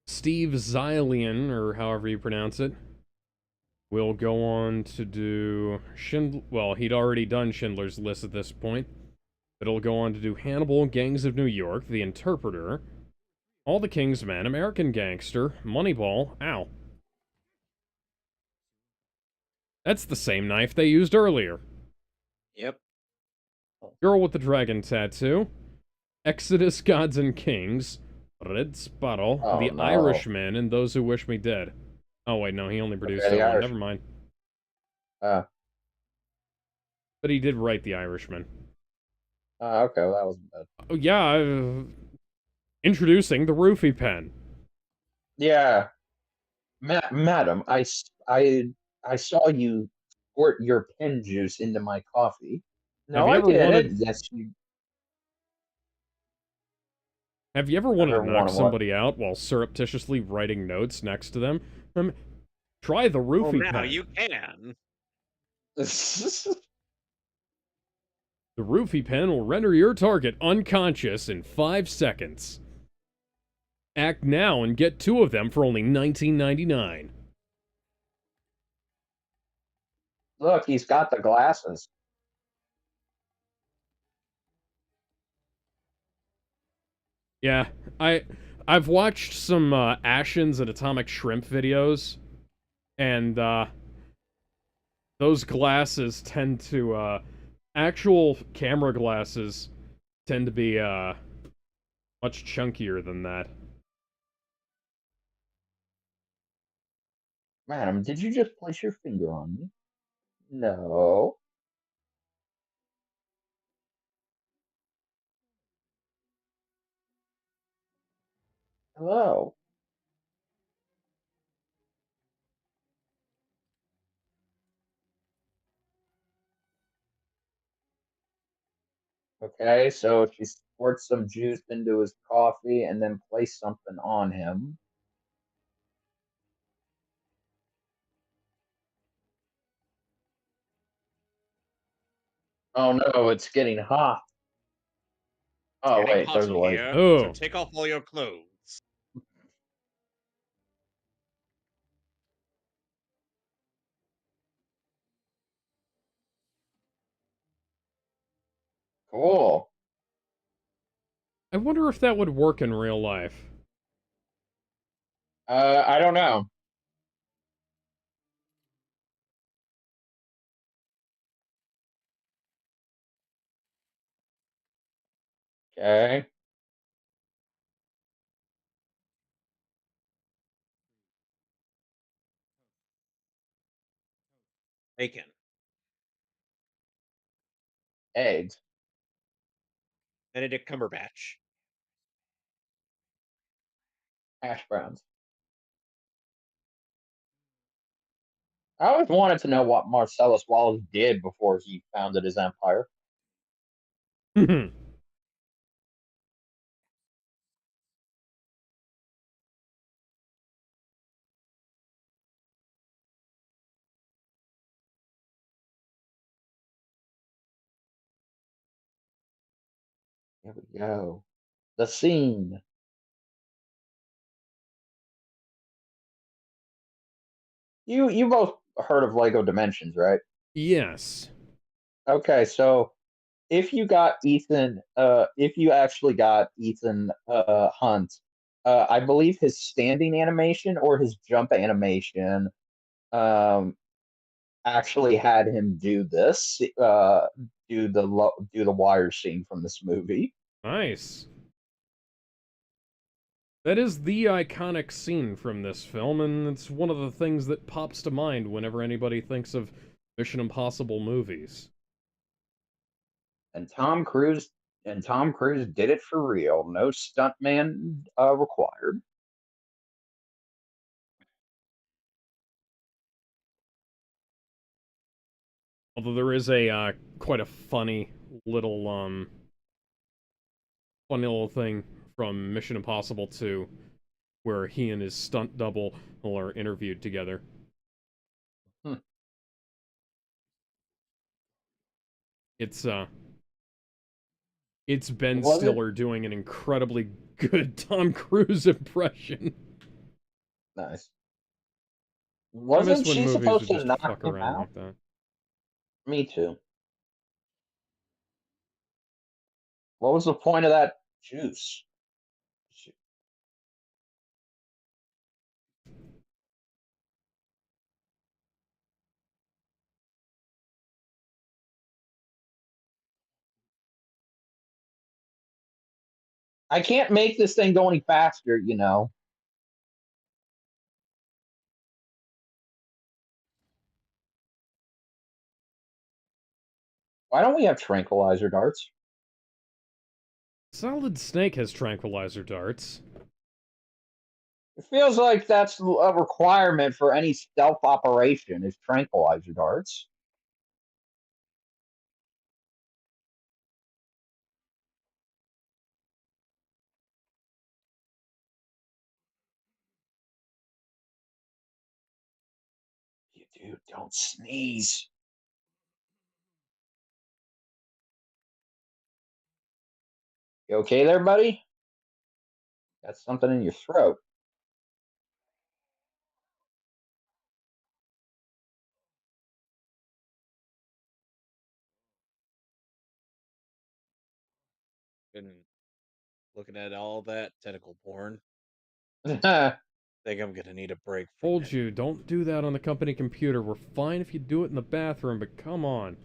Steve Xylian, or however you pronounce it, will go on to do well, he'd already done Schindler's List at this point, but he'll go on to do Hannibal, Gangs of New York, The Interpreter, All the King's Men, American Gangster, Moneyball, ow, That's the same knife they used earlier. Yep. Girl with the dragon tattoo. Exodus, Gods and Kings. Red Sparrow. Oh, The no. Irishman, and Those Who Wish Me Dead. Oh, wait, no, he only produced Okay, The that one. Irish- Never mind. Uh, But he did write The Irishman. okay, well, that was bad. Oh, yeah, introducing the roofie pen. Yeah, madam, I saw you squirt your pen juice into my coffee. Have No, you I ever wanted- didn't. Yes, you Have you ever wanted to ever knock wanted what? somebody out while surreptitiously writing notes next to them? Try the Well, roofie now pen. you can. The roofie pen will render your target unconscious in 5 seconds. Act now and get 2 of them for only $19.99. Look, he's got the glasses. Yeah, I've watched some Ashens and Atomic Shrimp videos, and those glasses tend to actual camera glasses tend to be much chunkier than that. Madam, did you just place your finger on me? No. Hello. Okay, so she squirts some juice into his coffee and then placed something on him. Oh no, it's getting hot. Oh Getting wait, hot there's a in light. here, so Oh. take off all your clothes. Cool. I wonder if that would work in real life. I don't know. Okay. Bacon. Eggs. Benedict Cumberbatch. Hash browns. I always wanted to know what Marcellus Wallace did before he founded his empire. Here we go. The scene. You both heard of Lego Dimensions, right? Yes. Okay, so if you got Ethan, if you actually got Ethan Hunt, I believe his standing animation or his jump animation, um, actually had him do this, do the wire scene from this movie. Nice. That is the iconic scene from this film, and it's one of the things that pops to mind whenever anybody thinks of Mission Impossible movies. And Tom Cruise did it for real. No stuntman required. Although there is a quite a funny little thing from Mission Impossible 2 where he and his stunt double are interviewed together. Hmm. It's Ben Was it? Stiller doing an incredibly good Tom Cruise impression. Nice. I miss Wasn't when she movies supposed would to just knock fuck him around out? like that. Me too. What was the point of that juice? I can't make this thing go any faster, you know. Why don't we have tranquilizer darts? Solid Snake has tranquilizer darts. It feels like that's a requirement for any stealth operation is tranquilizer darts. You dude, don't sneeze. You okay there, buddy? Got something in your throat. Been looking at all that tentacle porn. Oh, Think I'm gonna need a break from Told it. you, don't do that on the company computer. We're fine if you do it in the bathroom, but come on.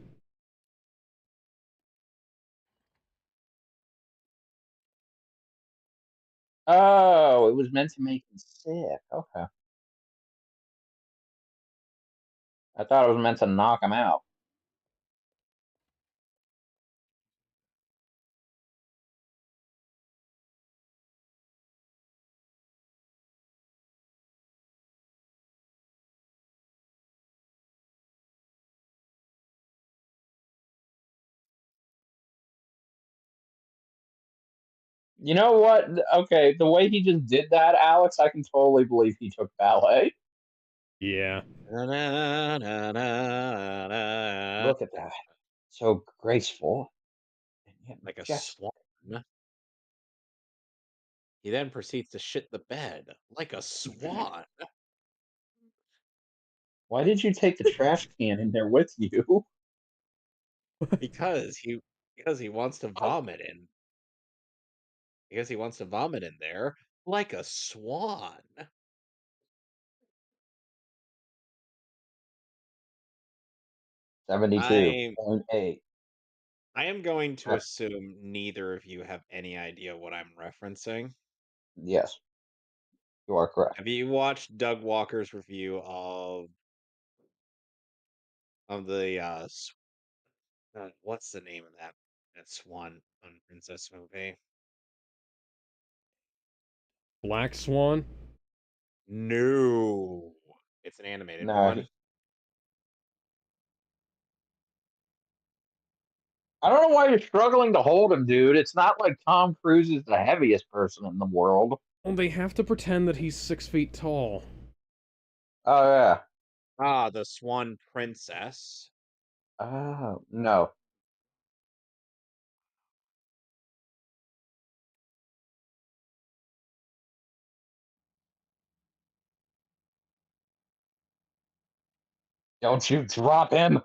it was meant to make him sick. Okay. I thought it was meant to knock him out. You know what? Okay, the way he just did that, Alex, I can totally believe he took ballet. Yeah. Look at that. So graceful and yet Like a majestic. swan. He then proceeds to shit the bed like a swan. Why did you take the trash can in there with you? because he wants to vomit in there like a swan. 72.8. I am going to assume neither of you have any idea what I'm referencing. Yes, you are correct. Have you watched Doug Walker's review of the what's the name of that swan princess movie? Black Swan? No, it's an animated No, one. I don't know why you're struggling to hold him, dude. It's not like Tom Cruise is the heaviest person in the world. Well, they have to pretend that he's 6 feet tall. Oh, yeah. Ah, the Swan Princess. Oh, no. Don't you drop him.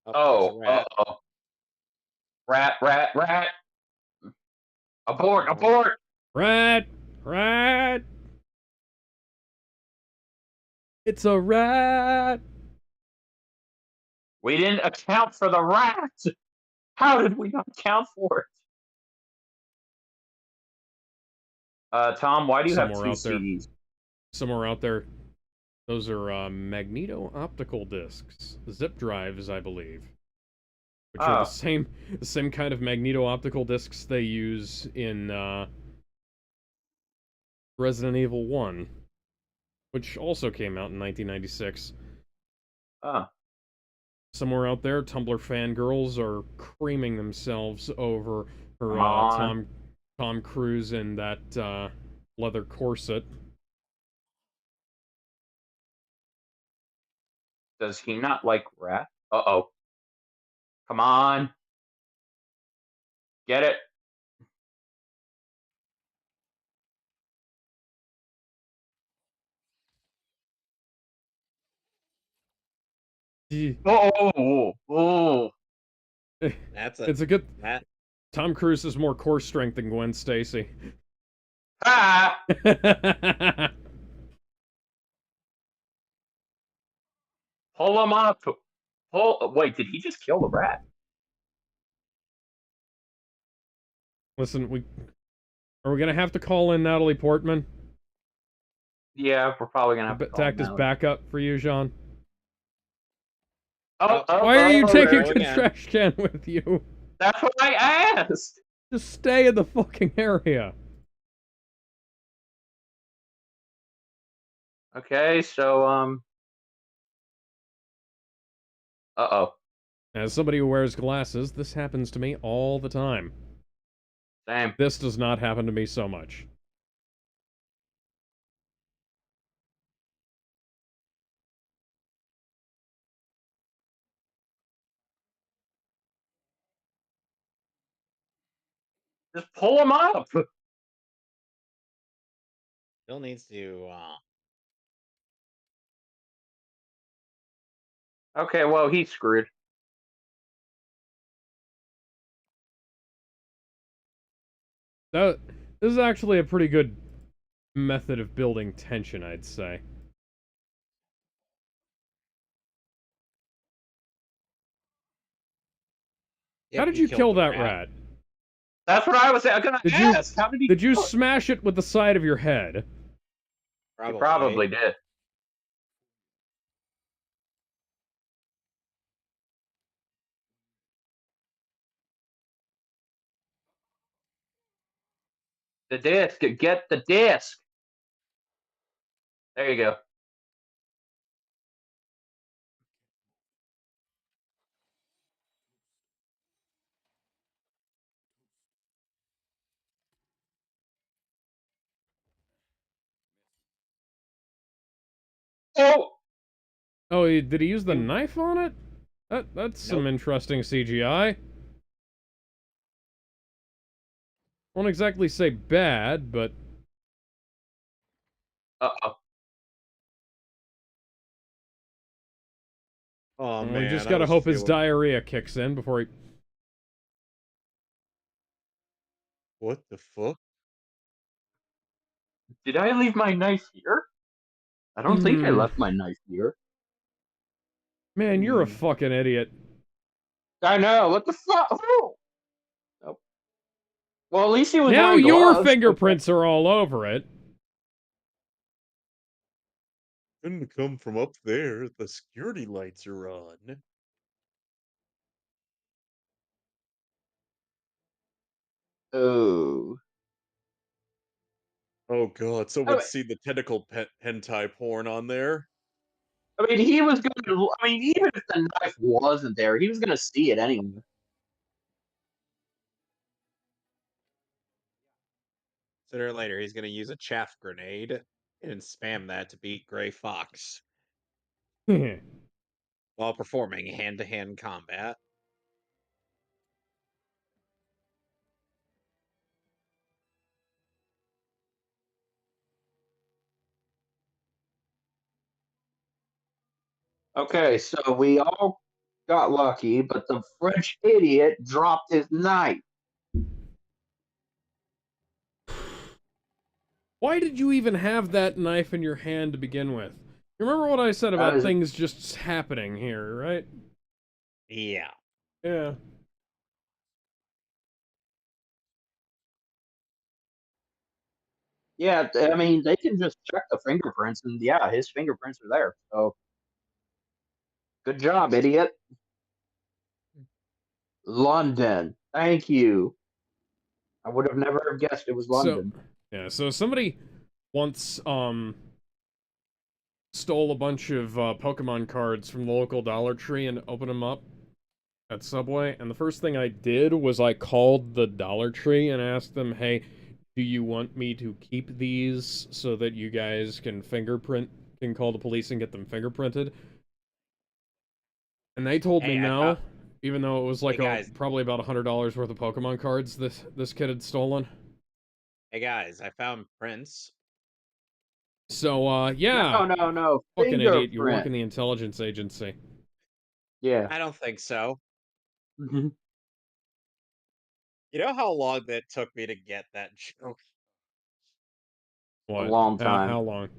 Oh, there's a Oh, rat. uh-oh. Rat, rat, rat. Abort, Oh, abort. Rat! Rat! It's a rat! We didn't account for the rat. How did we not account for it? Tom, why do you have Somewhere two out there. CDs? Somewhere out there. Those are magneto-optical discs. Zip drives, I believe. Which are Oh, the same kind of magneto-optical discs they use in Resident Evil 1, which also came out in 1996. oh. Somewhere out there, Tumblr fangirls are creaming themselves over her Come on. Tom Cruise in that leather corset. Does he not like rat? Uh-oh. Come on. Get it. Oh, oh. that's a It's a good. that. Tom Cruise has more core strength than Gwen Stacy. Ah! Pull him up. Oh, wait, did he just kill the rat? Listen, are we gonna have to call in Natalie Portman Yeah, we're probably gonna have to to call him act as now. backup for you, Jean? Oh, Why are you taking there a we go. trash can with you? That's what I asked. Just stay in the fucking area. Okay, so uh-oh. As somebody who wears glasses, this happens to me all the time. Same. This does not happen to me so much. Just pull him up. Still needs to. Okay, well, he's screwed. This is actually a pretty good method of building tension, I'd say. How Yep, did he you killed kill the that rat? That's what I was gonna ask. How did he Did you kill it? smash it with the side of your head? He probably did. The disc. Get the disc. There you go. Oh! Oh, did he use the knife on it? That's some Nope. interesting CGI. Won't exactly say bad, but Uh-oh. Oh we man, just I gotta was hope his feeling. diarrhea kicks in before he... What the fuck? Did I leave my knife here? I don't think I left my knife here. Man, you're a fucking idiot. I know. What the fuck? Oh. Oh. Well, at least he was Now wearing your gloves. fingerprints are all over it. Couldn't come from up there. The security lights are on. Oh. Oh god, I someone's seen the tentacle hentai porn on there. mean, he was going to. I mean, even if the knife wasn't there, he was going to see it anyway. Sooner or later, he's gonna use a chaff grenade and spam that to beat Gray Fox while performing hand-to-hand combat. Okay, so we all got lucky, but the French idiot dropped his knife. Why did you even have that knife in your hand to begin with? You remember what I said about things just happening here, right? Yeah. Yeah. Yeah, I mean, they can just check the fingerprints, and yeah, his fingerprints are there. So, good job, idiot. London. Thank you. I would have never guessed it was London. So somebody once, stole a bunch of Pokemon cards from the local Dollar Tree and opened them up at Subway, and the first thing I did was I called the Dollar Tree and asked them, hey, do you want me to keep these so that you guys can call the police and get them fingerprinted? And they told me Hey, no, even though it was like Hey, guys. probably about $100 worth of Pokemon cards this kid had stolen. Hey guys, I found prints. So, yeah. No. Fucking idiot, you work Fingerprint. in the intelligence agency. Yeah. I don't think so. Mm-hmm. You know how long that took me to get that joke? What? A long time. How long?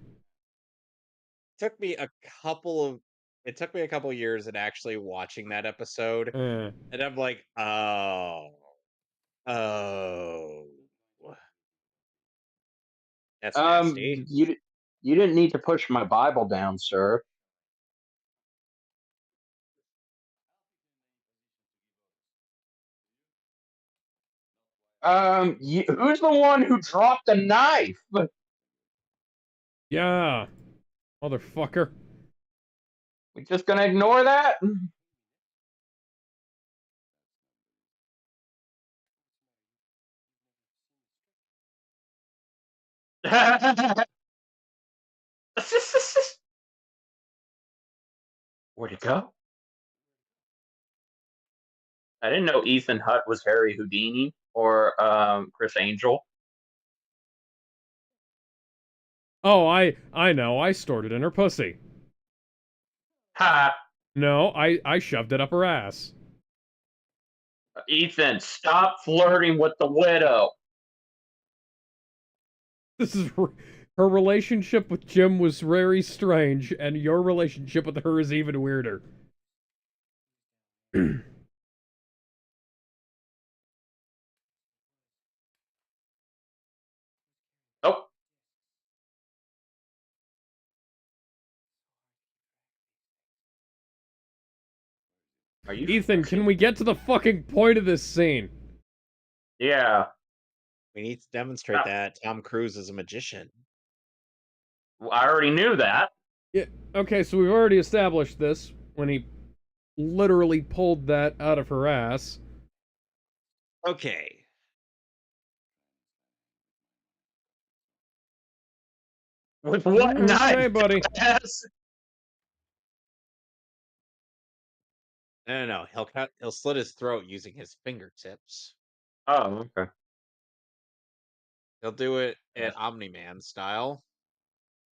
Took me a couple of it took me a couple years at actually watching that episode, Eh. and I'm like, oh, that's nasty. You didn't need to push my Bible down, sir. Who's the one who dropped the knife? Yeah, motherfucker. We just gonna ignore that? Where'd it go? I didn't know Ethan Hutt was Harry Houdini or Chris Angel. Oh, I know. I stored it in her pussy. Ha! No, I shoved it up her ass. Ethan, stop flirting with the widow. This is her relationship with Jim was very strange, and your relationship with her is even weirder. Oh. Are you Ethan, can we get to the fucking point of this scene? Yeah. We need to demonstrate that Tom Cruise is a magician. I already knew that. Yeah. Okay, so we've already established this when he literally pulled that out of her ass. Okay. With what knife? Okay, buddy. Yes. No. He'll slit his throat using his fingertips. Oh, okay. He'll do it at Omni-Man style.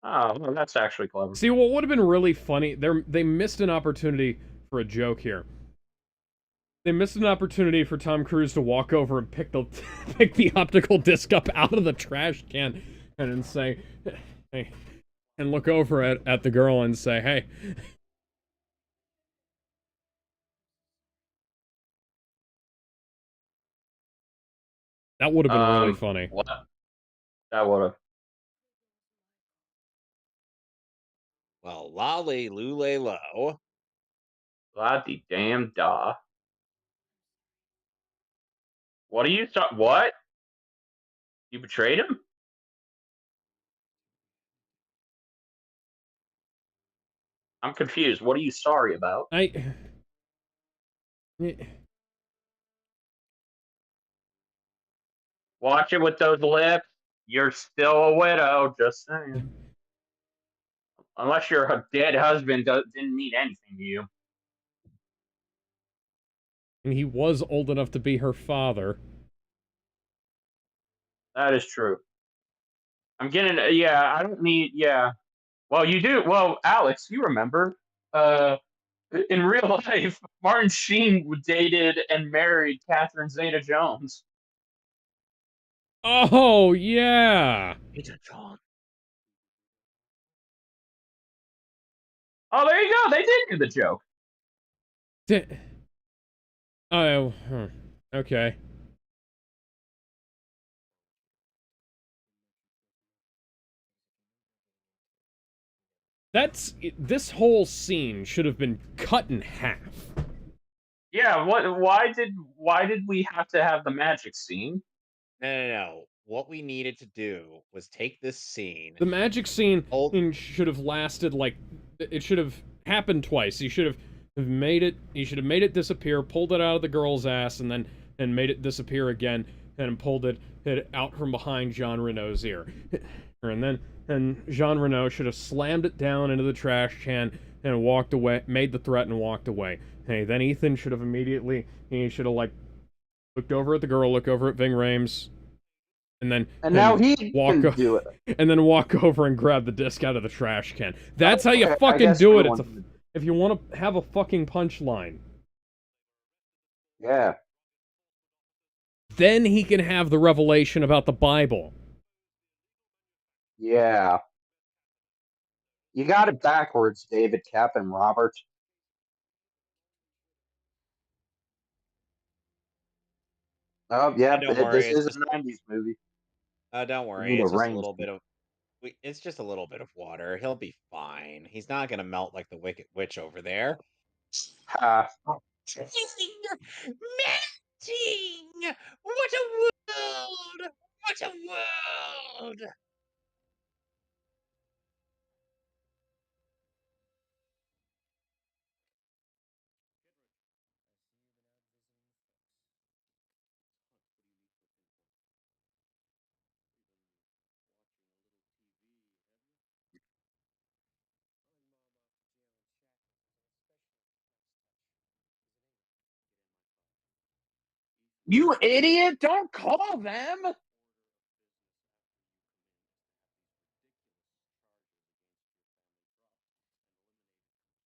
Oh, well, that's actually clever. See, what would have been really funny, they missed an opportunity for a joke here. They missed an opportunity for Tom Cruise to walk over and pick the optical disc up out of the trash can and then say, hey, and look over at the girl and say, hey. That would have been really funny. What? That would have. Well, lolly lule low. La de damn da. What are you what? You betrayed him? I'm confused. What are you sorry about? Watch it with those lips. You're still a widow, just saying. Unless your dead husband didn't mean anything to you. And he was old enough to be her father. That is true. I'm getting, yeah, I don't need, yeah. Well, you do. Well, Alex, you remember, in real life, Martin Sheen dated and married Catherine Zeta-Jones. Oh, yeah! Zeta-Jones. Oh, there you go. They did do the joke. Oh, okay. This whole scene should have been cut in half. Yeah, why did we have to have the magic scene? No. What we needed to do was take this scene. The magic scene should have lasted like it should have happened twice. You should have made it disappear, pulled it out of the girl's ass, and made it disappear again, and pulled it out from behind Jean Reno's ear. And Jean Reno should have slammed it down into the trash can and walked away, made the threat and walked away. Hey, then Ethan should have like looked over at the girl, looked over at Ving Rhames, and now he can do it. And then walk over and grab the disc out of the trash can. That's how you fucking do it. If you want to have a fucking punchline. Yeah. Then he can have the revelation about the Bible. Yeah. You got it backwards, David, Captain Robert. Oh, yeah, Don't worry, this it's is just a 90s movie. don't You worry, need a it's just a ring. little bit of it's just a little bit of water. He'll be fine. He's not gonna melt like the Wicked Witch over there. Ha. Melting! What a world! What a world! You idiot! Don't call them!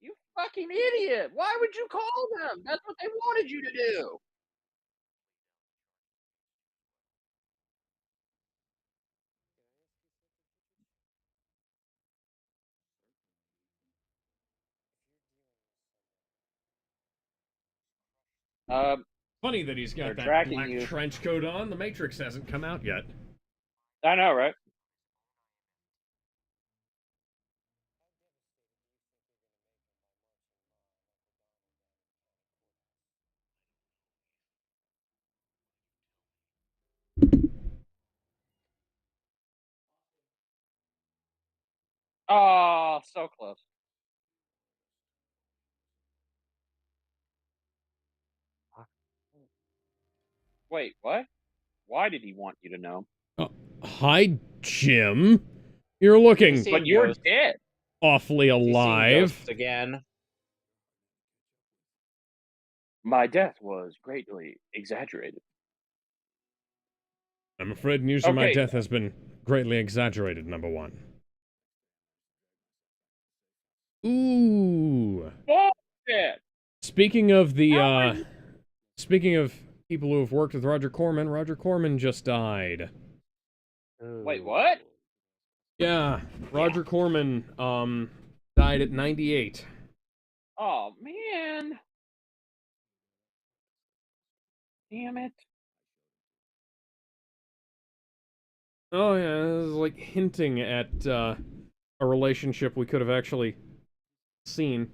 You fucking idiot! Why would you call them? That's what they wanted you to do. Funny that he's They're got that tracking black you. trench coat on. The Matrix hasn't come out yet. I know, right? Oh, so close. Wait, what? Why did he want you to know? Hi, Jim. You're He's looking seeing But you're ghosts. dead. awfully He's seeing alive. ghosts again. My death was greatly exaggerated. I'm afraid news of my Okay. death has been greatly exaggerated, number one. Ooh. Bullshit. Speaking of the, How are you- speaking of people who have worked with Roger Corman just died. Wait, what? Yeah, Roger Corman, died at 98. Oh man. Damn it. Oh yeah, it was like hinting at, a relationship we could have actually seen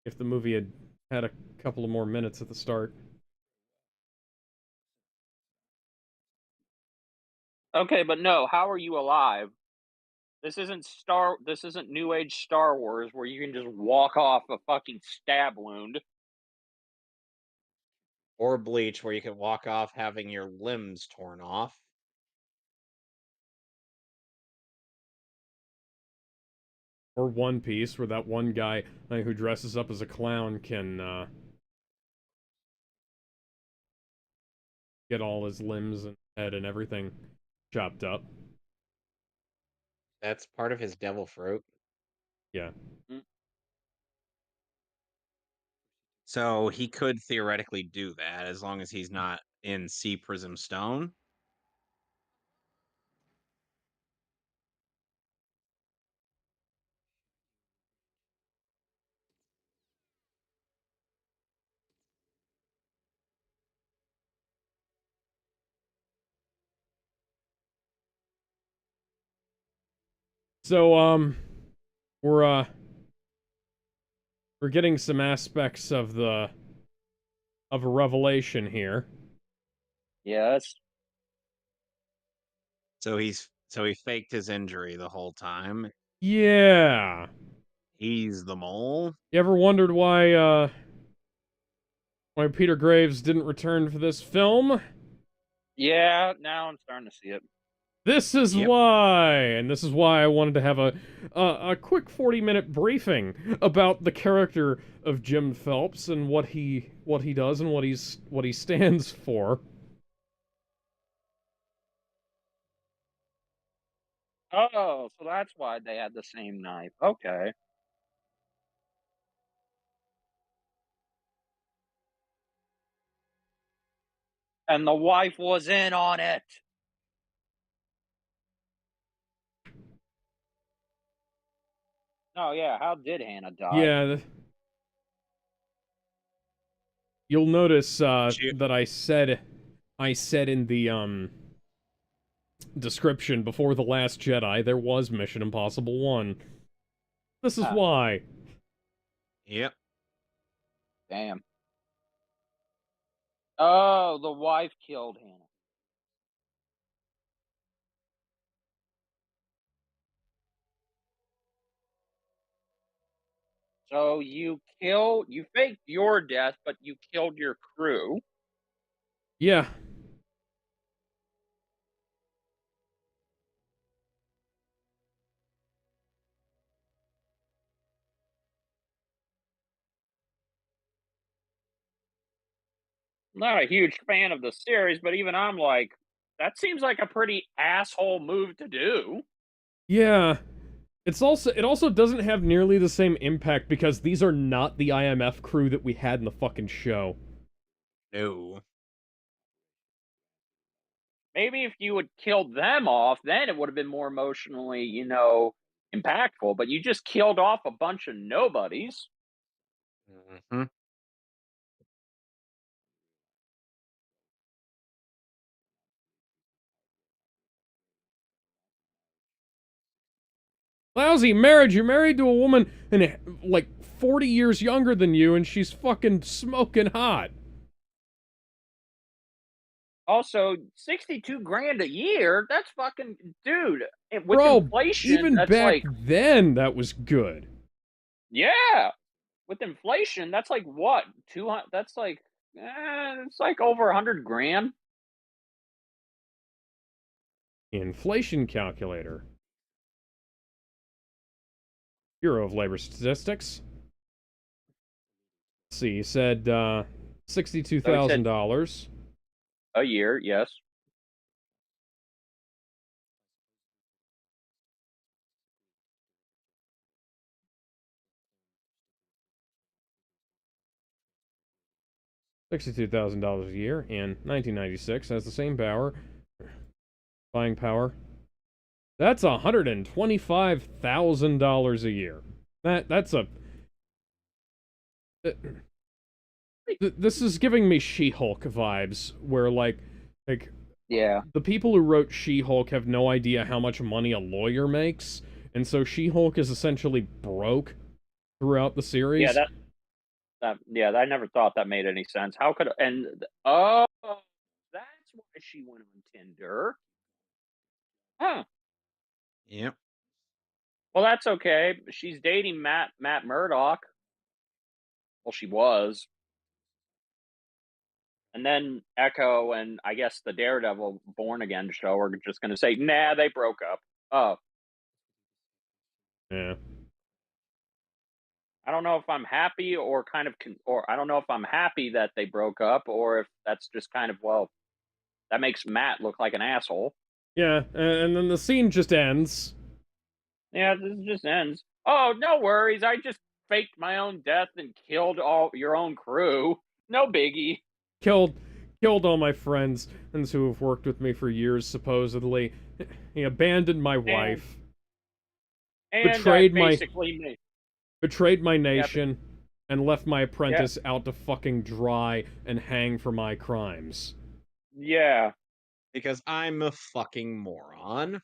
if the movie had had a couple of more minutes at the start. Okay, but no, how are you alive? This isn't New Age Star Wars where you can just walk off a fucking stab wound. Or Bleach, where you can walk off having your limbs torn off. Or One Piece, where that one guy who dresses up as a clown can get all his limbs and head and everything chopped up. That's part of his devil fruit. Yeah. So he could theoretically do that as long as he's not in Sea Prism Stone. So, we're getting some aspects of a revelation here. Yes. So he faked his injury the whole time. Yeah. He's the mole. You ever wondered why Peter Graves didn't return for this film? Yeah, now I'm starting to see it. This is Yep. why, and this is why I wanted to have a quick 40-minute briefing about the character of Jim Phelps and what he does and what he stands for. Oh, so that's why they had the same knife. Okay. And the wife was in on it. Oh yeah, how did Hannah die? Yeah, you'll notice She, that I said in the description before The Last Jedi there was Mission Impossible 1. This is Huh. why. yep. Damn. Oh, the wife killed Hannah. So you faked your death, but you killed your crew. Yeah. Not a huge fan of the series, but even I'm like, that seems like a pretty asshole move to do. Yeah. It also doesn't have nearly the same impact because these are not the IMF crew that we had in the fucking show. No. Maybe if you had killed them off, then it would have been more emotionally, impactful. But you just killed off a bunch of nobodies. Hmm. Lousy marriage, you're married to a woman and like 40 years younger than you and she's fucking smoking hot. Also, 62 grand a year, that's fucking, dude, with Bro, inflation, even that's back like, then that was good. yeah, with inflation, that's like what? 200, that's like, it's like over 100 grand. Inflation calculator. Bureau of Labor Statistics. Let's see, he said So he said $62,000. a year, yes. $62,000 a year in 1996 has the same power. Buying power. That's $125,000 a year. That's a. This is giving me She-Hulk vibes, where like Yeah. the people who wrote She-Hulk have no idea how much money a lawyer makes, and so She-Hulk is essentially broke throughout the series. Yeah, I never thought that made any sense. How could oh, that's why she went on Tinder. Huh. Yep. Well, that's okay. She's dating Matt Murdock. Well, she was. And then Echo and I guess the Daredevil Born Again show are just going to say, "Nah, they broke up." Oh, Yeah. I don't know if I'm happy or kind of or I don't know if I'm happy that they broke up or if that's just kind of, well, that makes Matt look like an asshole. Yeah, and then the scene just ends. Yeah, this just ends. Oh, no worries. I just faked my own death and killed all your own crew. No biggie. Killed all my friends and who have worked with me for years, supposedly. He abandoned my wife. And Betrayed my basically me. betrayed my Yeah, nation and left my yeah, apprentice out to fucking dry and hang for my crimes. yeah. Because I'm a fucking moron.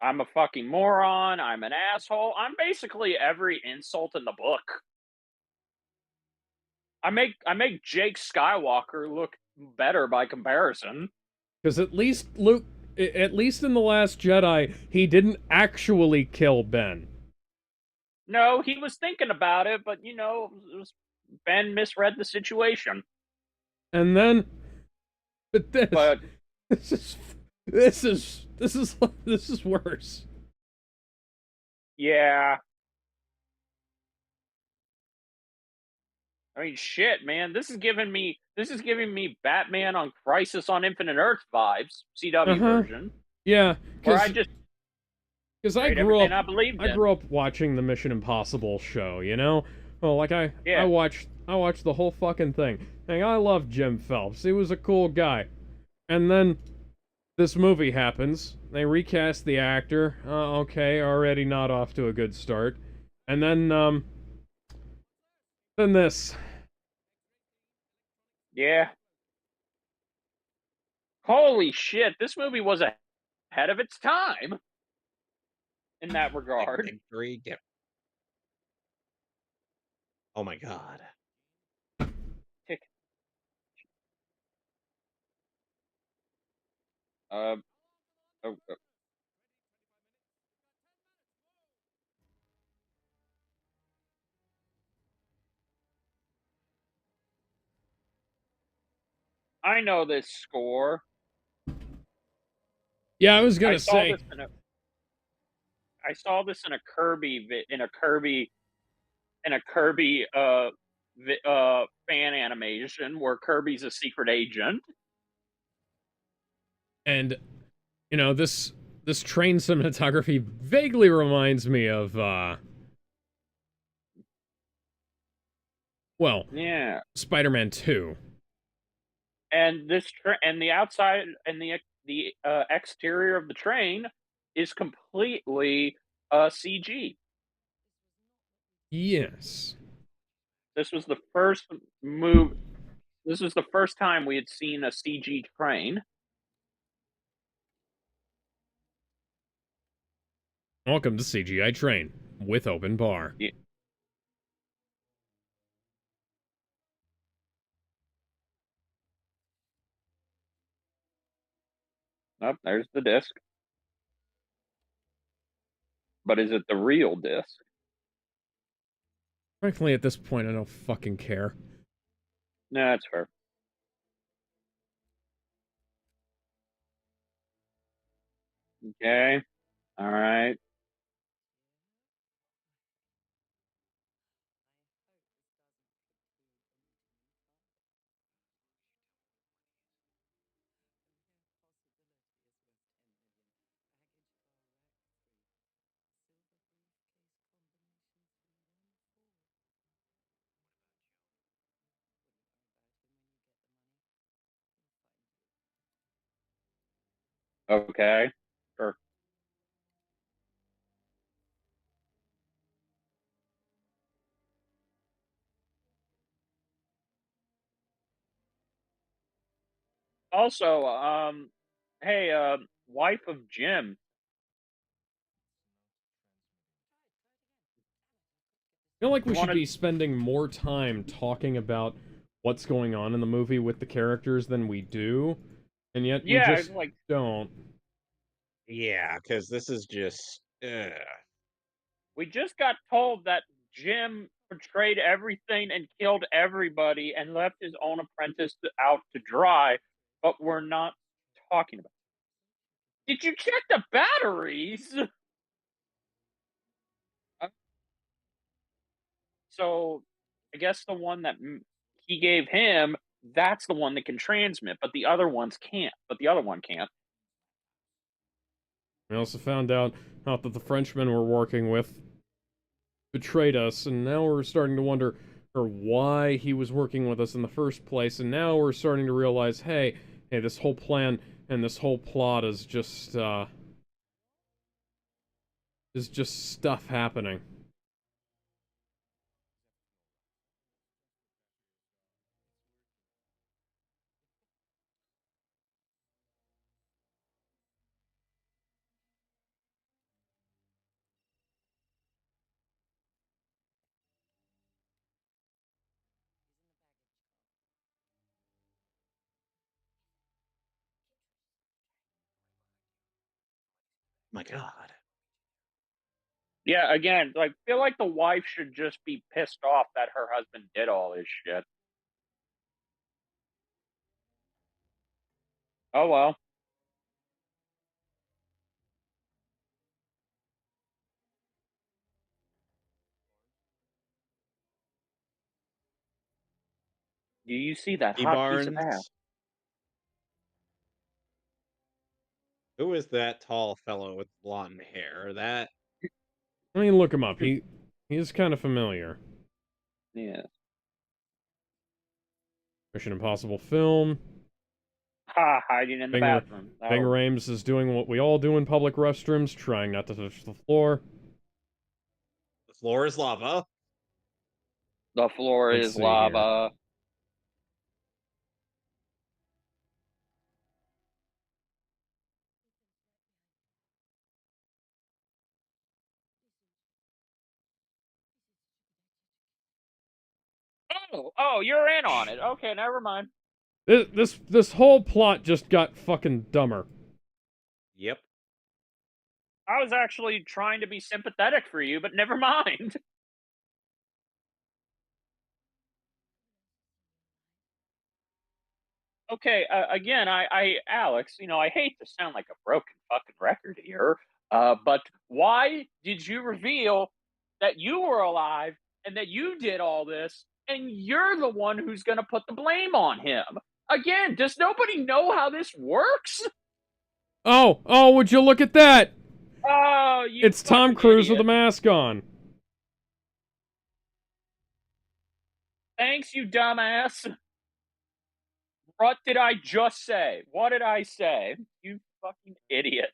I'm a fucking moron. I'm an asshole. I'm basically every insult in the book. I make Jake Skywalker look better by comparison. Because at least Luke, at least in The Last Jedi, he didn't actually kill Ben. No, he was thinking about it, but Ben misread the situation. And then, but But this is this is this is this is worse. yeah, I mean, shit, man. This is giving me Batman on Crisis on Infinite Earth vibes, CW version, Yeah, where I because just I prayed grew everything up I believed I in. grew up watching the Mission Impossible show, you know? Well, like I Yeah, watched the whole fucking thing. Like, I love Jim Phelps. He was a cool guy. And then this movie happens. They recast the actor. Okay, already not off to a good start. And then this. Yeah. Holy shit, this movie was ahead of its time in that Like regard. big three. Get. Oh my god. Tick. Uh, oh, I know this score. Yeah, I was I gonna saw say. this in a I saw this in a Kirby fan animation where Kirby's a secret agent. And this train cinematography vaguely reminds me of well, Yeah. Spider-Man 2. And and the outside and the exterior of the train is completely CG. Yes. This was the first move. This was the first time we had seen a CG train. Welcome to CGI Train with open bar. Yeah. Oh, there's the disc. But is it the real disc? Frankly, at this point, I don't fucking care. No, that's fair. Okay. All right. Okay. Sure. Also, hey, wife of Jim. I feel like we You should want to? be spending more time talking about what's going on in the movie with the characters than we do, and yet we Yeah, just like don't. Yeah, because this is just. we just got told that Jim betrayed everything and killed everybody and left his own apprentice out to dry, but we're not talking about. Did you check the batteries? Uh, So, I guess the one that he gave him, that's the one that can transmit, but the other ones can't. But the other one can't. We also found out that the Frenchmen we're working with betrayed us, and now we're starting to wonder why he was working with us in the first place, and now we're starting to realize, hey, this whole plan and this whole plot is just stuff happening. My god. Yeah, again, like feel like the wife should just be pissed off that her husband did all this shit. Oh well. Do you see that E. hot piece of ass? Barnes. Who is that tall fellow with blonde hair? That. I mean, look him up. He's kind of familiar. Yeah. Mission Impossible film. Ha, hiding in the Ving, bathroom. Ving Oh, Rhames is doing what we all do in public restrooms, trying not to touch the floor. floor is lava. The floor Let's is see lava. Oh, you're in on it. Okay, never mind. This whole plot just got fucking dumber. Yep. I was actually trying to be sympathetic for you, but never mind. Okay, again, Alex, I hate to sound like a broken fucking record here, but why did you reveal that you were alive and that you did all this, and you're the one who's going to put the blame on him? Again, does nobody know how this works? Oh, would you look at that? Oh, you It's Tom fucking Cruise with idiot. a mask on. Thanks, you dumbass. What did I just say? What did I say? You fucking idiot.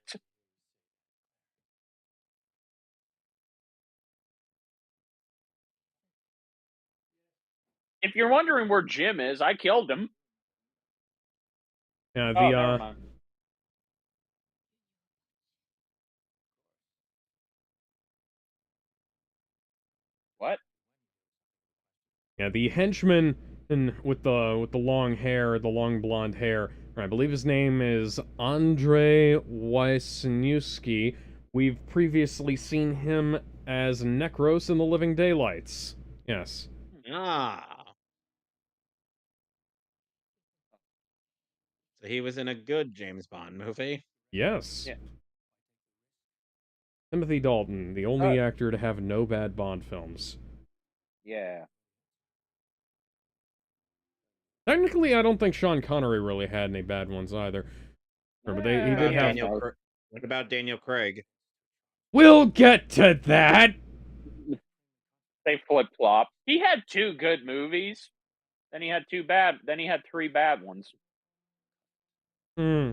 If you're wondering where Jim is, I killed him. Yeah, Oh, never mind. What? Yeah, the henchman with the long hair, the long blonde hair. I believe his name is Andrei Wisniewski. We've previously seen him as Necros in the Living Daylights. Yes. Ah. So he was in a good James Bond movie. Yes. Yeah. Timothy Dalton, the only actor to have no bad Bond films. Yeah. Technically, I don't think Sean Connery really had any bad ones either. Remember, he Yeah, did yeah, have... no. What about Daniel Craig? We'll get to that! They flip flop. He had 2 good movies. Then he had 2 bad. Then he had 3 bad ones. Hmm.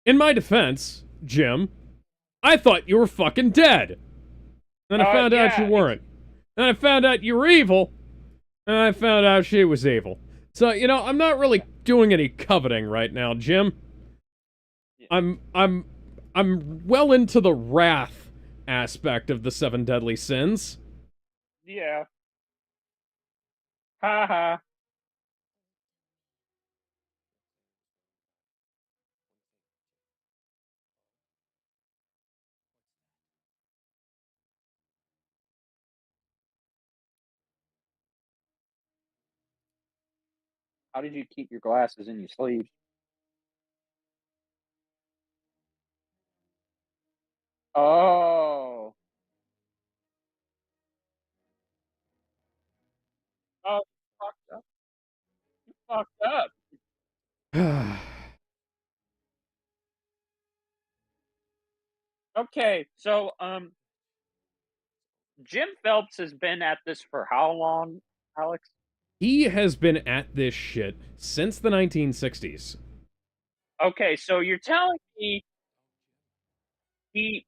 In my defense, Jim, I thought you were fucking dead. Then I found out you yeah, weren't. Then I found out you were evil. And I found out she was evil. So, I'm not really doing any coveting right now, Jim. Yeah. I'm well into the wrath aspect of the 7 deadly sins. Yeah. Ha ha. How did you keep your glasses in your sleeves? Oh. Oh, fucked up. You fucked up. Okay, so Jim Phelps has been at this for how long, Alex? He has been at this shit since the 1960s. Okay, so you're telling me he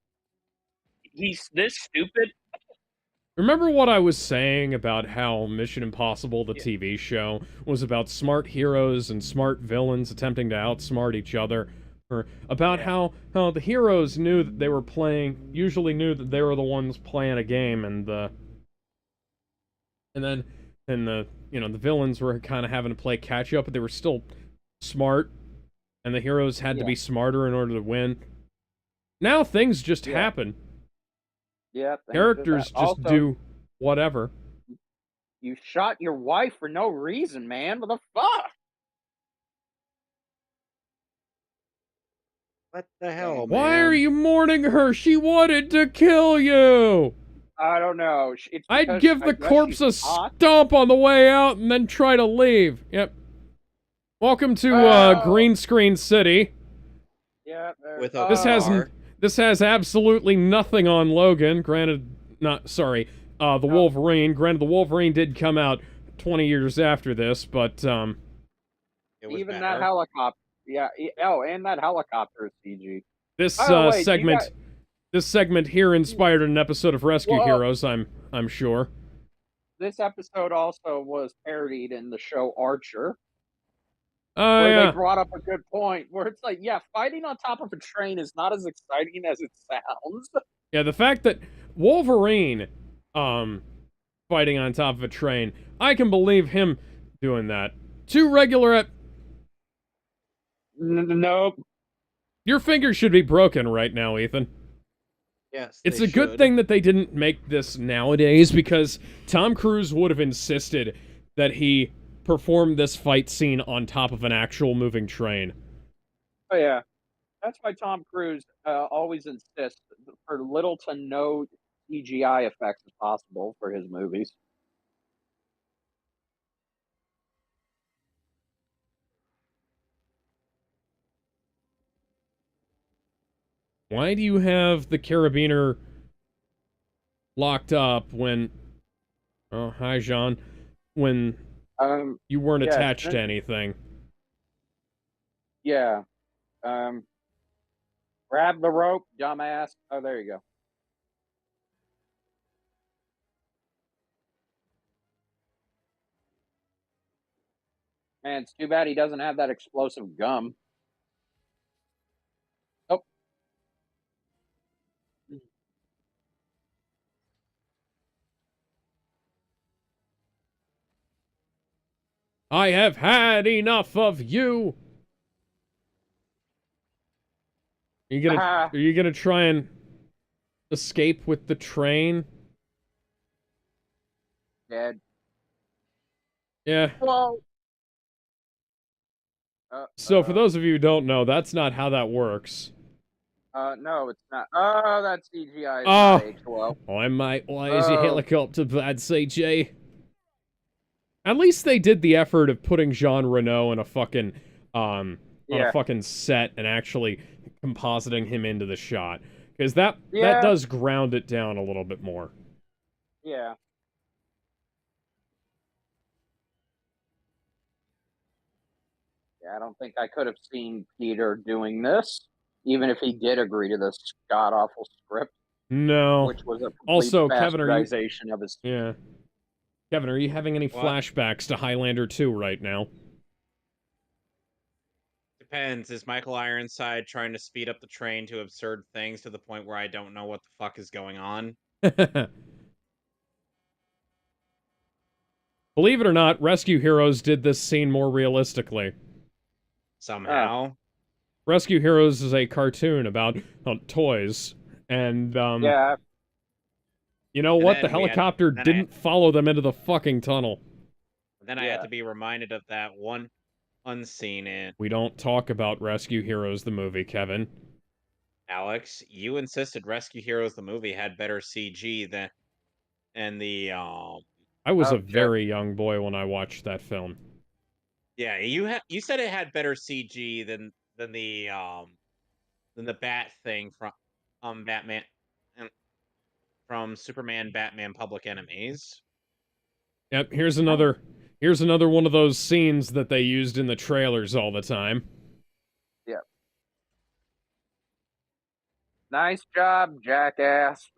he's this stupid? Remember what I was saying about how Mission Impossible, the Yeah. TV show, was about smart heroes and smart villains attempting to outsmart each other? Or about how the heroes knew that they were usually knew that they were the ones playing a game, and the villains were kind of having to play catch up, but they were still smart, and the heroes had to be smarter in order to win. Now things just happen. Yeah. Characters just do whatever. You shot your wife for no reason, man. What the fuck? What the hell, man? Why are you mourning her? She wanted to kill you! I don't know. I'd give the corpse a stomp on the way out and then try to leave. Yep. Welcome to Green Screen City. Yeah. With a This has absolutely nothing on Logan. Granted, the Wolverine. Granted, the Wolverine did come out 20 years after this, but even that helicopter. Yeah. Oh, and that helicopter is CG. This By the way, segment, This segment here inspired an episode of Rescue Well- Heroes, I'm sure. This episode also was parodied in the show Archer, Oh, where yeah. they brought up a good point, where it's like, yeah, fighting on top of a train is not as exciting as it sounds. Yeah, the fact that Wolverine, fighting on top of a train, I can believe him doing that. Too regular. Nope. Your fingers should be broken right now, Ethan. Yes, It's they a good should. thing that they didn't make this nowadays, because Tom Cruise would have insisted that he perform this fight scene on top of an actual moving train. Oh yeah, that's why Tom Cruise always insists for little to no CGI effects as possible for his movies. Why do you have the carabiner locked up when... Oh, hi, Jean. When you weren't yeah, attached to anything. Yeah. Grab the rope, dumbass. Oh, there you go. Man, it's too bad he doesn't have that explosive gum. Oh. I have had enough of you! Are you gonna try and escape with the train? Dead. Yeah. Whoa. So, for those of you who don't know, that's not how that works. No, it's not. Oh, that's CGI. It's Oh. not aged well. Why is your helicopter bad, CJ? At least they did the effort of putting Jean Reno in a fucking, on a fucking set and actually compositing him into the shot. Because that does ground it down a little bit more. Yeah. Yeah, I don't think I could have seen Peter doing this, even if he did agree to this god-awful script, No. which was a complete Also, Kevin, bastardization of his... Yeah. Kevin, are you having any flashbacks to Highlander 2 right now? Depends. Is Michael Ironside trying to speed up the train to absurd things to the point where I don't know what the fuck is going on? Believe it or not, Rescue Heroes did this scene more realistically. Somehow. Rescue Heroes is a cartoon about toys, and Yeah. you know what? The helicopter didn't follow them into the fucking tunnel. Then I had to be reminded of that one unseen in... We don't talk about Rescue Heroes the movie, Kevin. Alex, you insisted Rescue Heroes the movie had better CG than... and the, I was a very young boy when I watched that film. Yeah, you said it had better CG than the bat thing from Batman and from Superman Batman Public Enemies. Yep, here's another one of those scenes that they used in the trailers all the time. Yep. Nice job, jackass.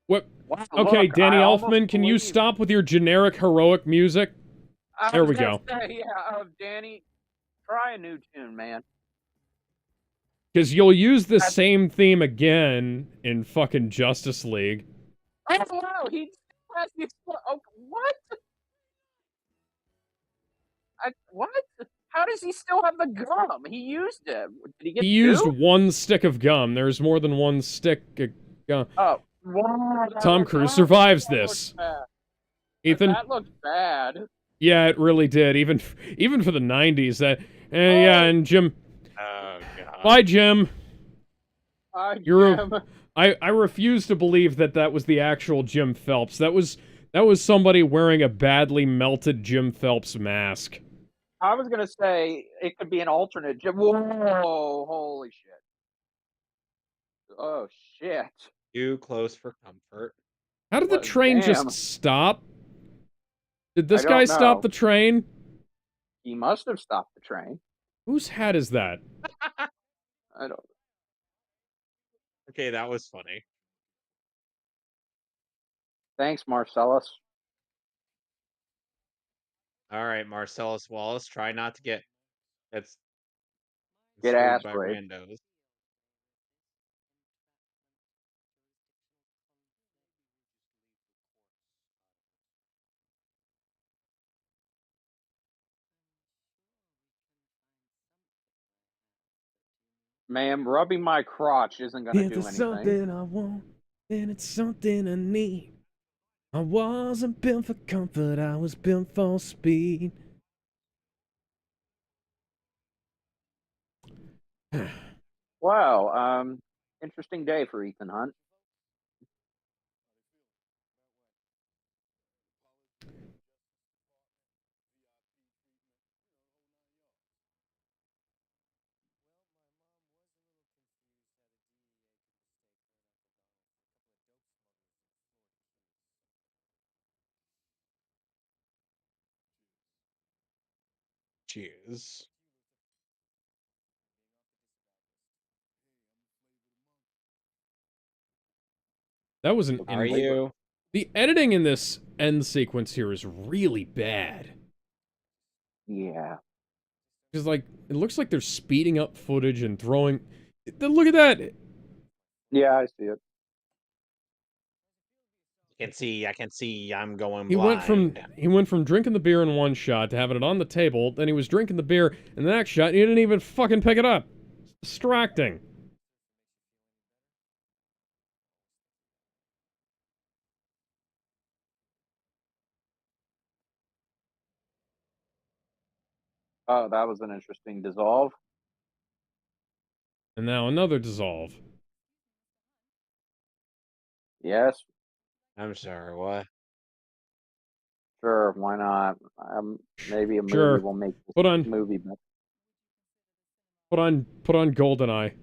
What? Wow, Okay, look, Danny I almost Elfman, can you believe- stop with your generic heroic music? There we go. Danny, try a new tune, man. Because you'll use the same theme again in fucking Justice League. I don't know. He has the oh, what? What? How does he still have the gum? He used it. Did he get He used two? one stick of gum. There's more than one stick of gum. Oh, wow, Tom Cruise survives this. Ethan? That looks bad. Yeah, it really did. Even for the 90s. Yeah, and Jim... Oh, God. Bye, Jim. Jim. I refuse to believe that was the actual Jim Phelps. That was somebody wearing a badly melted Jim Phelps mask. I was gonna say it could be an alternate Jim. Whoa! Holy shit! Oh shit! Too close for comfort. How did the train just stop? Did this I guy don't stop know. the train? He must have stopped the train. Whose hat is that? I don't. Okay, that was funny. Thanks, Marcellus. All right, Marcellus Wallace, try not to get that's Get screwed ass by raped. randos. Ma'am, rubbing my crotch isn't going to If do it's anything. something I want, then it's something I need. I wasn't built for comfort, I was built for speed. Wow, interesting day for Ethan Hunt. Cheers. That was an. Are you? The editing in this end sequence here is really bad. Yeah. Because, like, it looks like they're speeding up footage and throwing. Look at that! Yeah, I see it. I can see, I'm going He blind. went from drinking the beer in one shot to having it on the table, then he was drinking the beer in the next shot, and he didn't even fucking pick it up. It's distracting. Oh, that was an interesting dissolve. And now another dissolve. Yes, I'm sorry, what? sure, why not? Maybe a movie Sure. will make this Put on movie better. put on GoldenEye.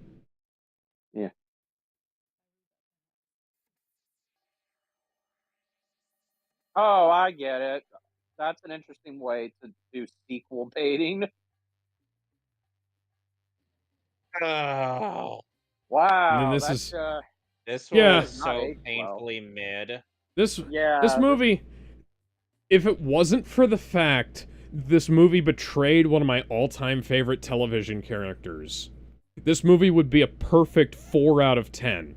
Yeah. Oh, I get it. That's an interesting way to do sequel baiting. Oh, And then Wow, this that's is this Yeah. was not so aged well. painfully mid. this Yeah, movie. If it wasn't for the fact this movie betrayed one of my all-time favorite television characters, this movie would be a perfect 4 out of 10.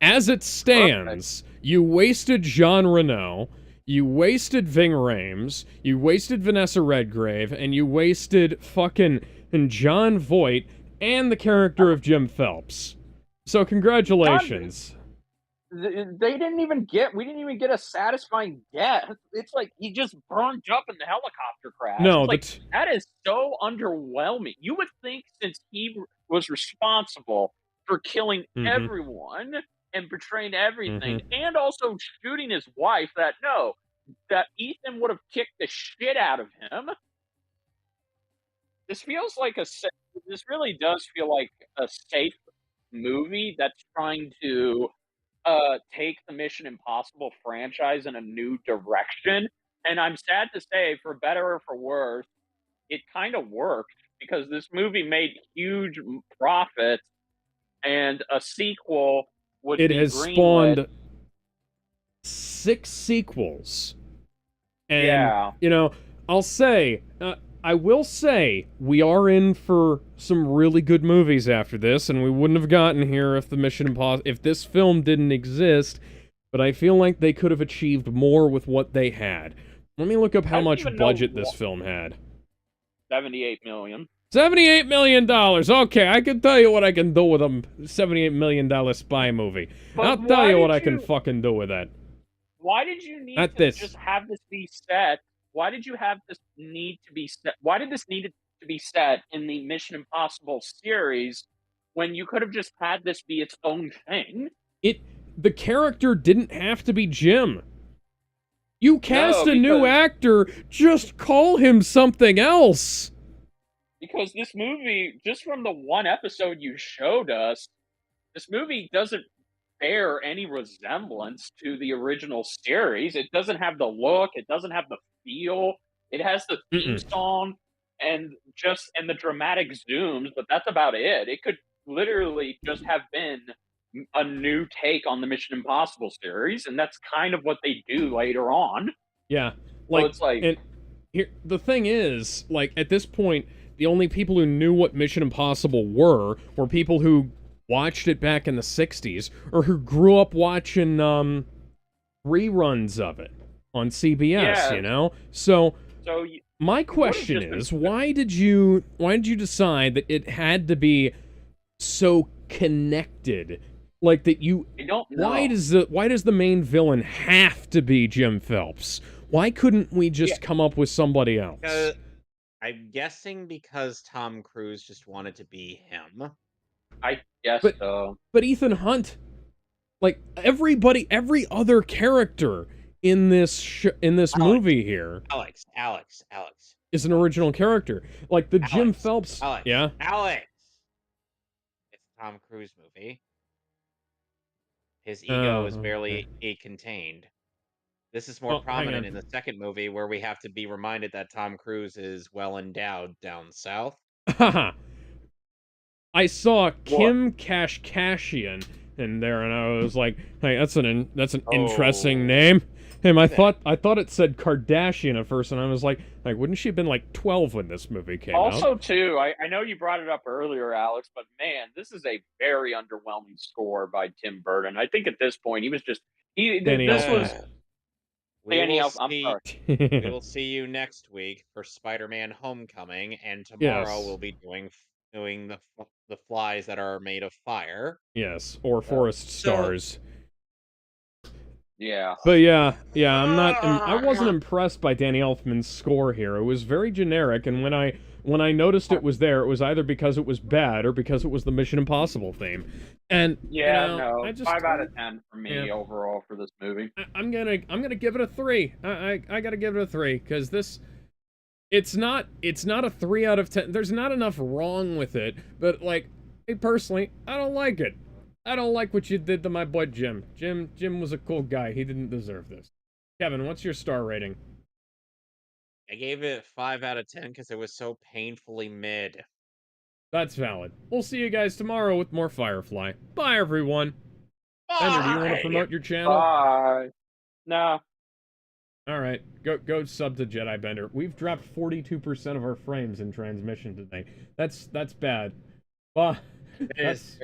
As it stands, you wasted Jean Reno, you wasted Ving Rhames, you wasted Vanessa Redgrave, and you wasted fucking John Voight and the character of Jim Phelps. So congratulations. they didn't even get. We didn't even get a satisfying death. It's like he just burned up in the helicopter crash. No, it's like that is so underwhelming. You would think since he was responsible for killing everyone and betraying everything, and also shooting his wife, that Ethan would have kicked the shit out of him. This feels like this really does feel like a safe movie that's trying to take the Mission Impossible franchise in a new direction. And I'm sad to say, for better or for worse, it kind of worked because this movie made huge profits, and a sequel would It be has greenlit. spawned 6 sequels. And, Yeah. you know, I will say, we are in for some really good movies after this, and we wouldn't have gotten here if if this film didn't exist, but I feel like they could have achieved more with what they had. Let me look up how much budget this film had. $78 million. $78 million! Okay, I can tell you what I can do with a $78 million spy movie. But I'll tell you what I can fucking do with that. Why did you need Not to this. just have this be set? Why did you have this need to be set? Why did this need to be set in the Mission Impossible series when you could have just had this be its own thing? The character didn't have to be Jim. You cast a new actor, just call him something else. Because this movie, just from the one episode you showed us, this movie doesn't bear any resemblance to the original series. It doesn't have the look. It doesn't have the feel. It has the theme song. and the dramatic zooms, but that's about it. It could literally just have been a new take on the Mission Impossible series, and that's kind of what they do later on. Yeah, So like, it's like, and here the thing is, like, at this point, the only people who knew what Mission Impossible were people who watched it back in the '60s or who grew up watching reruns of it on CBS. Yeah. You know, so so my question is, why did you decide that it had to be so connected? Like that you I don't know. why does the main villain have to be Jim Phelps? Why couldn't we just come up with somebody else? I'm guessing because Tom Cruise just wanted to be him. I guess But- so. But Ethan Hunt, like every other character in this movie here Alex. is an original character. Like the Jim Alex, Phelps. Alex. Yeah. Alex. It's a Tom Cruise movie. His ego is barely contained. This is more Oh, hang prominent on. in the second movie, where we have to be reminded that Tom Cruise is well endowed down south. Haha. I saw Kim Kashkashian in there, and I was like, "Hey, that's an interesting name." And I thought it said Kardashian at first, and I was like, wouldn't she have been like 12 when this movie came out? Also, too, I know you brought it up earlier, Alex, but man, this is a very underwhelming score by Tim Burton. I think at this point he was just Danny this Elfman. was We Danny will Elfman. I'm see. sorry. We will see you next week for Spider-Man: Homecoming, and tomorrow Yes. we'll be doing the flies that are made of fire. Yes, or Forest Stars. Yeah. But yeah, I wasn't impressed by Danny Elfman's score here. It was very generic, and when I noticed it was there, it was either because it was bad or because it was the Mission Impossible theme. And Yeah, you know, no, I just 5 out of 10 for me Yeah. overall for this movie. I'm gonna give it a 3. I gotta give it a 3 because it's not a 3 out of 10. There's not enough wrong with it, but like me personally, I don't like it. I don't like what you did to my boy Jim. Jim was a cool guy. He didn't deserve this. Kevin, what's your star rating? I gave it 5 out of 10 because it was so painfully mid. That's valid. We'll see you guys tomorrow with more Firefly. Bye, everyone. Bender, do you want to promote your channel? Bye. No. All right, go sub to Jedi Bender. We've dropped 42% of our frames in transmission today. That's bad. But It is